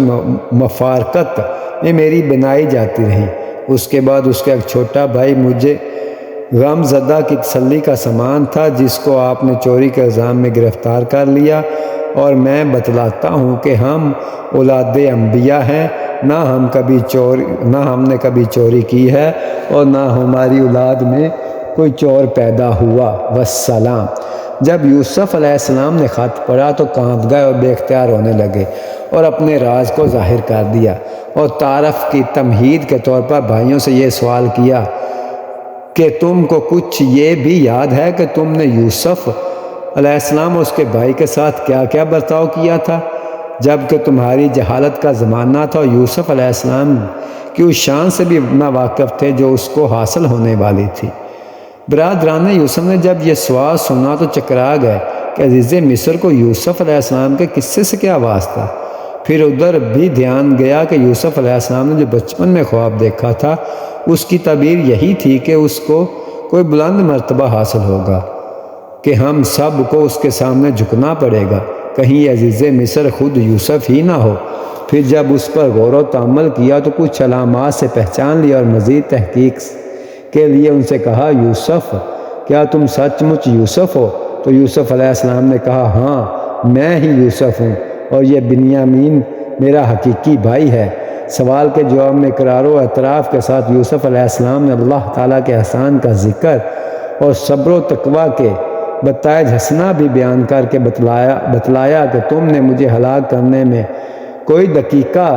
مفارقت میں میری بنائی جاتی رہی۔ اس کے بعد اس کا ایک چھوٹا بھائی مجھے غم زدہ کی تسلی کا سامان تھا، جس کو آپ نے چوری کے الزام میں گرفتار کر لیا، اور میں بتلاتا ہوں کہ ہم اولاد انبیاء ہیں، نہ ہم نے کبھی چوری کی ہے اور نہ ہماری اولاد میں کوئی چور پیدا ہوا۔ والسلام۔ جب یوسف علیہ السلام نے خط پڑھا تو کانپ گئے اور بے اختیار ہونے لگے، اور اپنے راز کو ظاہر کر دیا، اور تعارف کی تمہید کے طور پر بھائیوں سے یہ سوال کیا کہ تم کو کچھ یہ بھی یاد ہے کہ تم نے یوسف علیہ السلام اور اس کے بھائی کے ساتھ کیا کیا برتاؤ کیا تھا، جب کہ تمہاری جہالت کا زمانہ تھا اور یوسف علیہ السلام کی اس شان سے بھی نا واقف تھے جو اس کو حاصل ہونے والی تھی۔ برادران یوسف نے جب یہ سوال سنا تو چکرا گئے کہ عزیز مصر کو یوسف علیہ السلام کے قصے سے کیا واسطہ۔ پھر ادھر بھی دھیان گیا کہ یوسف علیہ السلام نے جو بچپن میں خواب دیکھا تھا، اس کی تعبیر یہی تھی کہ اس کو کوئی بلند مرتبہ حاصل ہوگا، کہ ہم سب کو اس کے سامنے جھکنا پڑے گا، کہیں عزیز مصر خود یوسف ہی نہ ہو۔ پھر جب اس پر غور و تأمل کیا تو کچھ علامات سے پہچان لیا، اور مزید تحقیق کے لیے ان سے کہا: یوسف، کیا تم سچ مچ یوسف ہو؟ تو یوسف علیہ السلام نے کہا: ہاں، میں ہی یوسف ہوں، اور یہ بنیامین میرا حقیقی بھائی ہے۔ سوال کے جواب میں اقرار و اعتراف کے ساتھ یوسف علیہ السلام نے اللہ تعالیٰ کے احسان کا ذکر اور صبر و تقویٰ کے بتائج حسنہ بھی بیان کر کے بتلایا کہ تم نے مجھے ہلاک کرنے میں کوئی دقیقہ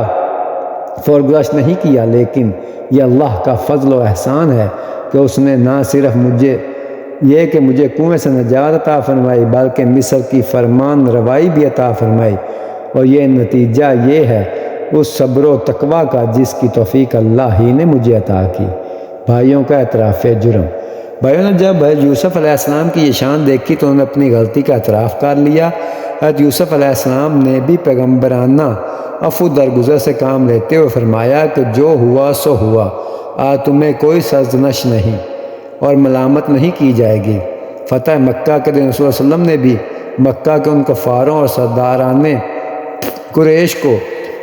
فورگزشت نہیں کیا، لیکن یہ اللہ کا فضل و احسان ہے کہ اس نے نہ صرف مجھے کنویں سے نجات عطا فرمائی، بلکہ مصر کی فرمان روائی بھی عطا فرمائی، اور یہ نتیجہ یہ ہے اس صبر و تقویٰ کا جس کی توفیق اللہ ہی نے مجھے عطا کی۔ بھائیوں کا اعتراف جرم۔ بھائیوں نے جب یوسف علیہ السلام کی یہ شان دیکھی تو انہوں نے اپنی غلطی کا اعتراف کر لیا۔ حضرت یوسف علیہ السلام نے بھی پیغمبرانہ عفو درگزر سے کام لیتے ہوئے فرمایا کہ جو ہوا سو ہوا، آج تمہیں کوئی سرزنش نہیں اور ملامت نہیں کی جائے گی۔ فتح مکہ کے دن رسول اللہ علیہ وسلم نے بھی مکہ کے ان کفاروں اور سرداران قریش کو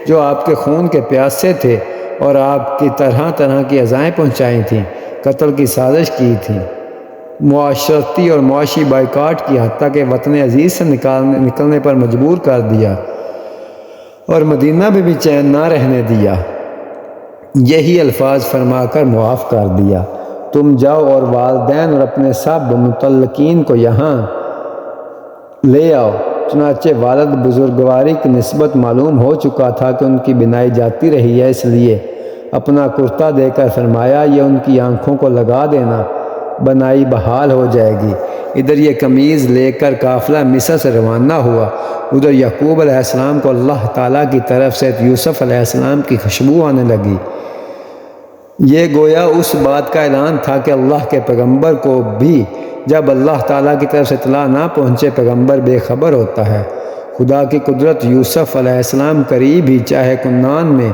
جو آپ کے خون کے پیاسے تھے اور آپ کی طرح طرح کی ازائیں پہنچائی تھیں، قتل کی سازش کی تھی، معاشرتی اور معاشی بائیکاٹ کی، حتیٰ کہ وطن عزیز سے نکلنے پر مجبور کر دیا اور مدینہ میں بھی چین نہ رہنے دیا، یہی الفاظ فرما کر معاف کر دیا: تم جاؤ اور والدین اور اپنے سب متعلقین کو یہاں لے آؤ۔ چنانچہ والد بزرگواری کی نسبت معلوم ہو چکا تھا کہ ان کی بنائی جاتی رہی ہے، اس لیے اپنا کرتا دے کر فرمایا: یہ ان کی آنکھوں کو لگا دینا، بنائی بحال ہو جائے گی۔ ادھر یہ قمیض لے کر قافلہ مصر سے روانہ ہوا، ادھر یعقوب علیہ السلام کو اللہ تعالیٰ کی طرف سے یوسف علیہ السلام کی خوشبو آنے لگی۔ یہ گویا اس بات کا اعلان تھا کہ اللہ کے پیغمبر کو بھی جب اللہ تعالیٰ کی طرف سے اطلاع نہ پہنچے پیغمبر بے خبر ہوتا ہے۔ خدا کی قدرت یوسف علیہ السلام قریب ہی چاہے کنان میں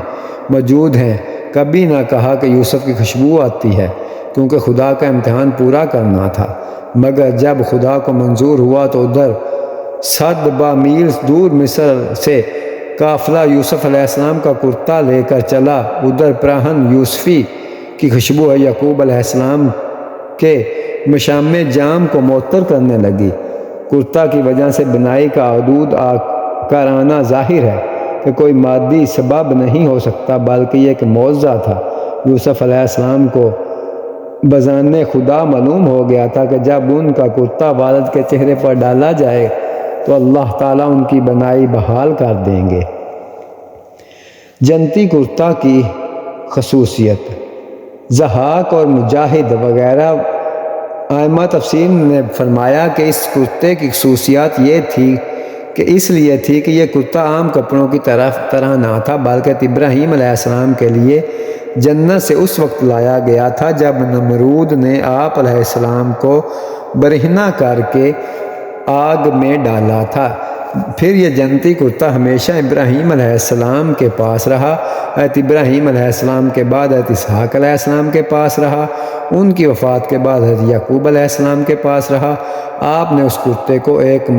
موجود ہیں کبھی نہ کہا کہ یوسف کی خوشبو آتی ہے، کیونکہ خدا کا امتحان پورا کرنا تھا، مگر جب خدا کو منظور ہوا تو ادھر 100 میل دور مصر سے قافلہ یوسف علیہ السلام کا کرتا لے کر چلا۔ ادھر پراہن یوسفی کی خوشبو ہے یعقوب علیہ السلام کے مشام جام کو معطر کرنے لگی۔ کرتا کی وجہ سے بنائی کا حدود کارانہ ظاہر ہے کہ کوئی مادی سبب نہیں ہو سکتا، بلکہ یہ ایک معجزہ تھا۔ یوسف علیہ السلام کو بذان خدا معلوم ہو گیا تھا کہ جب ان کا کرتا والد کے چہرے پر ڈالا جائے تو اللہ تعالیٰ ان کی بنائی بحال کر دیں گے۔ جنتی کرتا کی خصوصیت، ضحاک اور مجاہد وغیرہ ائمہ تفسیر نے فرمایا کہ اس کرتے کی خصوصیات یہ تھی کہ اس لیے تھی کہ یہ کرتا عام کپڑوں کی طرح نہ تھا، بلکہ ابراہیم علیہ السلام کے لیے جنت سے اس وقت لایا گیا تھا جب نمرود نے آپ علیہ السلام کو برہنہ کر کے آگ میں ڈالا تھا۔ پھر یہ جنتی کرتا ہمیشہ ابراہیم علیہ السلام کے پاس رہا۔ حضرت ابراہیم علیہ السلام کے بعد حضرت اسحاق علیہ السلام کے پاس رہا۔ ان کی وفات کے بعد حضرت یعقوب علیہ السلام کے پاس رہا۔ آپ نے اس کرتے کو ایک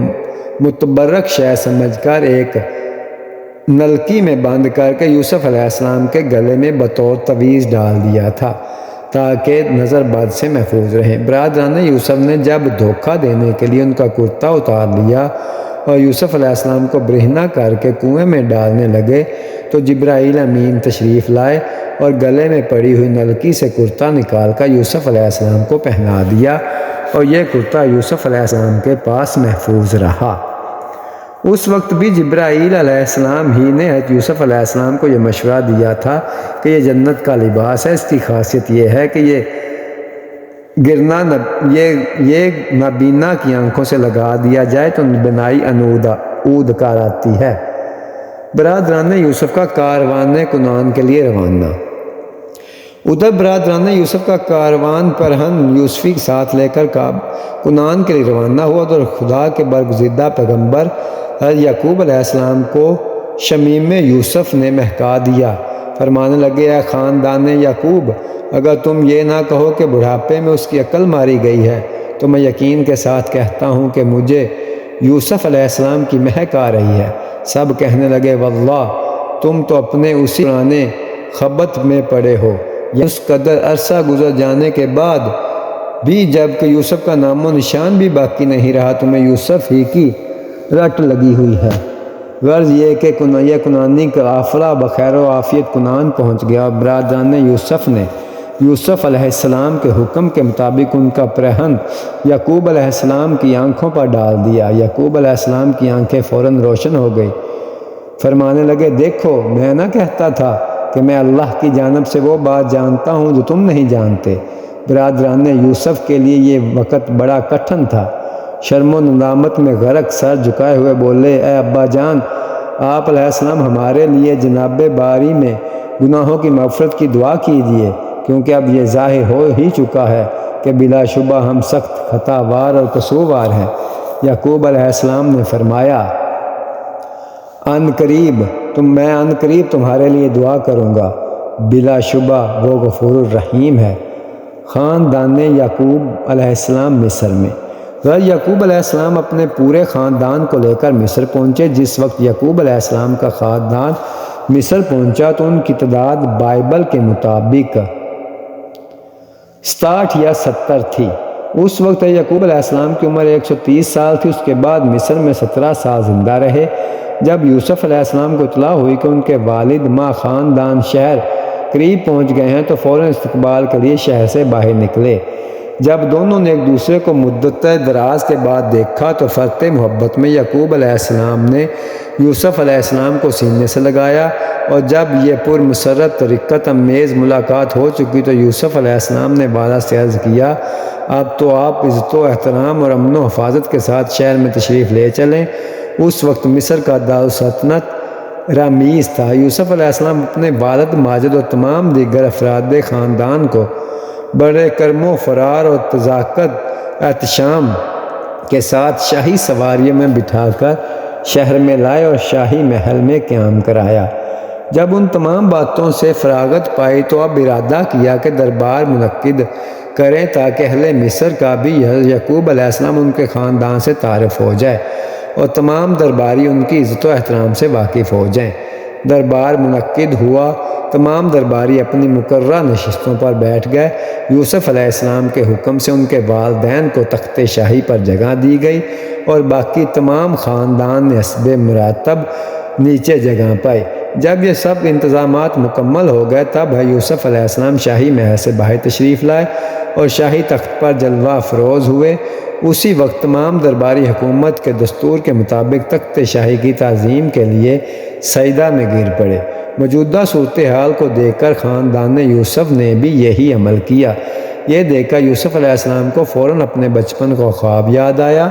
متبرک شے سمجھ کر ایک نلکی میں بند کر کے یوسف علیہ السلام کے گلے میں بطور تعویذ ڈال دیا تھا تاکہ نظر بد سے محفوظ رہیں۔ برادران یوسف نے جب دھوکہ دینے کے لیے ان کا کرتا اتار لیا اور یوسف علیہ السلام کو برہنہ کر کے کنویں میں ڈالنے لگے تو جبرائیل امین تشریف لائے اور گلے میں پڑی ہوئی نلکی سے کرتا نکال کر یوسف علیہ السلام کو پہنا دیا اور یہ کرتا یوسف علیہ السلام کے پاس محفوظ رہا۔ اس وقت بھی جبرائیل علیہ السلام ہی نے حضرت یوسف علیہ السلام کو یہ مشورہ دیا تھا کہ یہ جنت کا لباس ہے، اس کی خاصیت یہ ہے کہ یہ نابینا کی آنکھوں سے لگا دیا جائے تو بنائی عود کر آتی ہے۔ برادران یوسف کا کاروان کنعان کے لیے روانہ۔ ادھر برادران یوسف کا کاروان پرہن یوسفی کے ساتھ لے کر کنعان کے لیے روانہ ہوا اور خدا کے برگزیدہ پیغمبر حضرت یعقوب علیہ السلام کو شمیم یوسف نے مہکا دیا۔ فرمانے لگے، اے خاندان یعقوب، اگر تم یہ نہ کہو کہ بڑھاپے میں اس کی عقل ماری گئی ہے تو میں یقین کے ساتھ کہتا ہوں کہ مجھے یوسف علیہ السلام کی مہک آ رہی ہے۔ سب کہنے لگے، واللہ تم تو اپنے اسی پرانے خبت میں پڑے ہو۔ اس قدر عرصہ گزر جانے کے بعد بھی جب کہ یوسف کا نام و نشان بھی باقی نہیں رہا تمہیں یوسف ہی کی رٹ لگی ہوئی ہے۔ غرض یہ کہ کنعانی کا قافلہ بخیر و عافیت کنعان پہنچ گیا اور برادران یوسف نے یوسف علیہ السلام کے حکم کے مطابق ان کا پرہن یعقوب علیہ السلام کی آنکھوں پر ڈال دیا۔ یعقوب علیہ السلام کی آنکھیں فوراً روشن ہو گئی۔ فرمانے لگے، دیکھو میں نہ کہتا تھا کہ میں اللہ کی جانب سے وہ بات جانتا ہوں جو تم نہیں جانتے۔ برادران یوسف کے لیے یہ وقت بڑا کٹھن تھا۔ شرم و ندامت میں غرق سر جھکائے ہوئے بولے، اے ابا جان، آپ علیہ السلام ہمارے لیے جناب باری میں گناہوں کی مغفرت کی دعا کیجیے، کیونکہ اب یہ ظاہر ہو ہی چکا ہے کہ بلا شبہ ہم سخت خطا وار اور قصوروار ہیں۔ یعقوب علیہ السلام نے فرمایا، میں ان قریب تمہارے لیے دعا کروں گا، بلا شبہ وہ غفور الرحیم ہے۔ خاندان یعقوب علیہ السلام مصر میں۔ یعقوب علیہ السلام اپنے پورے خاندان کو لے کر مصر پہنچے۔ جس وقت یعقوب علیہ السلام کا خاندان مصر پہنچا تو ان کی تعداد بائبل کے مطابق 67 یا 70 تھی۔ اس وقت یعقوب علیہ السلام کی عمر 130 سال تھی۔ اس کے بعد مصر میں 17 سال زندہ رہے۔ جب یوسف علیہ السلام کو اطلاع ہوئی کہ ان کے والد ماں خاندان شہر قریب پہنچ گئے ہیں تو فوراً استقبال کے لیے شہر سے باہر نکلے۔ جب دونوں نے ایک دوسرے کو مدت دراز کے بعد دیکھا تو فرط محبت میں یعقوب علیہ السلام نے یوسف علیہ السلام کو سینے سے لگایا، اور جب یہ پرمسرت رقت امیز ملاقات ہو چکی تو یوسف علیہ السلام نے والد سے عرض کیا، اب تو آپ عزت و احترام اور امن و حفاظت کے ساتھ شہر میں تشریف لے چلیں۔ اس وقت مصر کا دارالسلطنت رامیز تھا۔ یوسف علیہ السلام اپنے والد ماجد اور تمام دیگر افراد خاندان کو بڑے کرم و فرار اور تذاکر احتشام کے ساتھ شاہی سواریوں میں بٹھا کر شہر میں لائے اور شاہی محل میں قیام کرایا۔ جب ان تمام باتوں سے فراغت پائی تو اب ارادہ کیا کہ دربار منعقد کریں تاکہ اہل مصر کا بھی یعقوب علیہ السلام ان کے خاندان سے تعارف ہو جائے۔ اور تمام درباری ان کی عزت و احترام سے واقف ہو جائیں۔ دربار منعقد ہوا، تمام درباری اپنی مقررہ نشستوں پر بیٹھ گئے۔ یوسف علیہ السلام کے حکم سے ان کے والدین کو تخت شاہی پر جگہ دی گئی اور باقی تمام خاندان حسب مراتب نیچے جگہ پائی۔ جب یہ سب انتظامات مکمل ہو گئے تب یوسف علیہ السلام شاہی محل سے باہر تشریف لائے اور شاہی تخت پر جلوہ افروز ہوئے۔ اسی وقت تمام درباری حکومت کے دستور کے مطابق تخت شاہی کی تعظیم کے لیے سجدہ میں گر پڑے۔ موجودہ صورتحال کو دیکھ کر خاندان یوسف نے بھی یہی عمل کیا۔ یہ دیکھ کر یوسف علیہ السلام کو فوراً اپنے بچپن کا خواب یاد آیا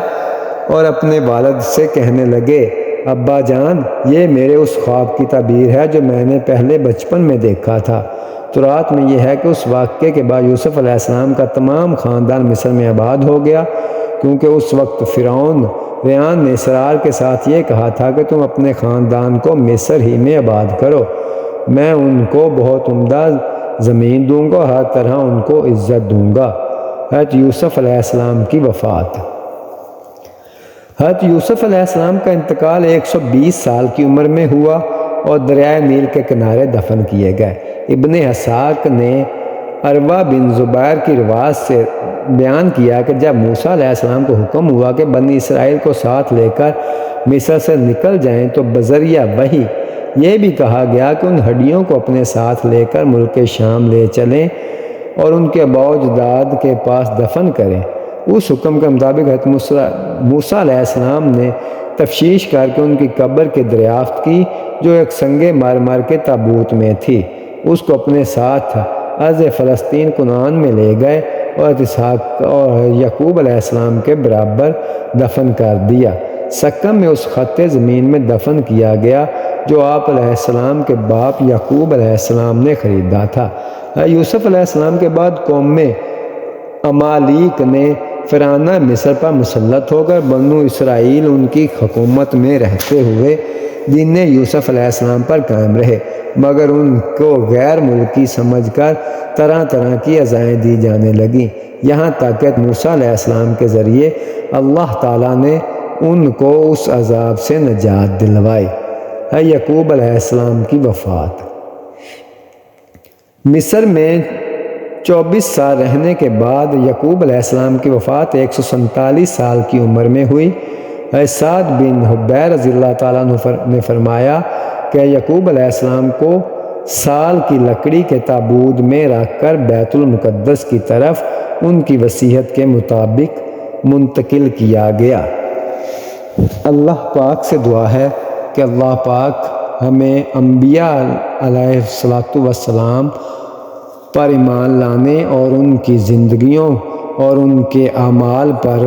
اور اپنے والد سے کہنے لگے، ابا جان، یہ میرے اس خواب کی تعبیر ہے جو میں نے پہلے بچپن میں دیکھا تھا۔ تو رات میں یہ ہے کہ اس واقعے کے بعد یوسف علیہ السلام کا تمام خاندان مصر میں آباد ہو گیا، کیونکہ اس وقت فرعون ریان نے اسرار کے ساتھ یہ کہا تھا کہ تم اپنے خاندان کو مصر ہی میں آباد کرو، میں ان کو بہت عمدہ زمین دوں گا، ہر طرح ان کو عزت دوں گا۔ حضرت یوسف علیہ السلام کی وفات۔ حضرت یوسف علیہ السلام کا انتقال 120 سال کی عمر میں ہوا اور دریائے نیل کے کنارے دفن کیے گئے۔ ابن اسحاق نے عروہ بن زبیر کی روایت سے بیان کیا کہ جب موسیٰ علیہ السلام کو حکم ہوا کہ بنی اسرائیل کو ساتھ لے کر مصر سے نکل جائیں تو بذریعہ وحی یہ بھی کہا گیا کہ ان ہڈیوں کو اپنے ساتھ لے کر ملک شام لے چلیں اور ان کے آباء و اجداد کے پاس دفن کریں۔ اس حکم کے مطابق حضرت موسیٰ علیہ السلام نے تفتیش کر کے ان کی قبر کی دریافت کی جو ایک سنگ مرمر کے تابوت میں تھی۔ اس کو اپنے ساتھ ارض فلسطین کنعان میں لے گئے اور اسحاق اور یعقوب علیہ السلام کے برابر دفن کر دیا۔ سکم میں اس خطے زمین میں دفن کیا گیا جو آپ علیہ السلام کے باپ یعقوب علیہ السلام نے خریدا تھا۔ یوسف علیہ السلام کے بعد قوم امالیک نے فرعونہ مصر پر مسلط ہو کر بنو اسرائیل ان کی حکومت میں رہتے ہوئے دین یوسف علیہ السلام پر قائم رہے، مگر ان کو غیر ملکی سمجھ کر طرح طرح کی ازائیں دی جانے لگیں، یہاں تک کہ موسیٰ علیہ السلام کے ذریعے اللہ تعالیٰ نے ان کو اس عذاب سے نجات دلوائی۔ یعقوب علیہ السلام کی وفات۔ مصر میں 24 سال رہنے کے بعد یعقوب علیہ السلام کی وفات 147 سال کی عمر میں ہوئی۔ سعد بن حبیر رضی اللہ تعالیٰ عنہ نے فرمایا کہ یعقوب علیہ السلام کو سال کی لکڑی کے تابوت میں رکھ کر بیت المقدس کی طرف ان کی وصیت کے مطابق منتقل کیا گیا۔ اللہ پاک سے دعا ہے کہ اللہ پاک ہمیں انبیاء علیہ السلام پر ایمان لانے اور ان کی زندگیوں اور ان کے اعمال پر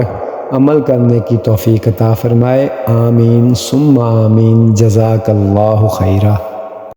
عمل کرنے کی توفیق عطا فرمائے۔ آمین ثم آمین۔ جزاک اللہ خیرہ۔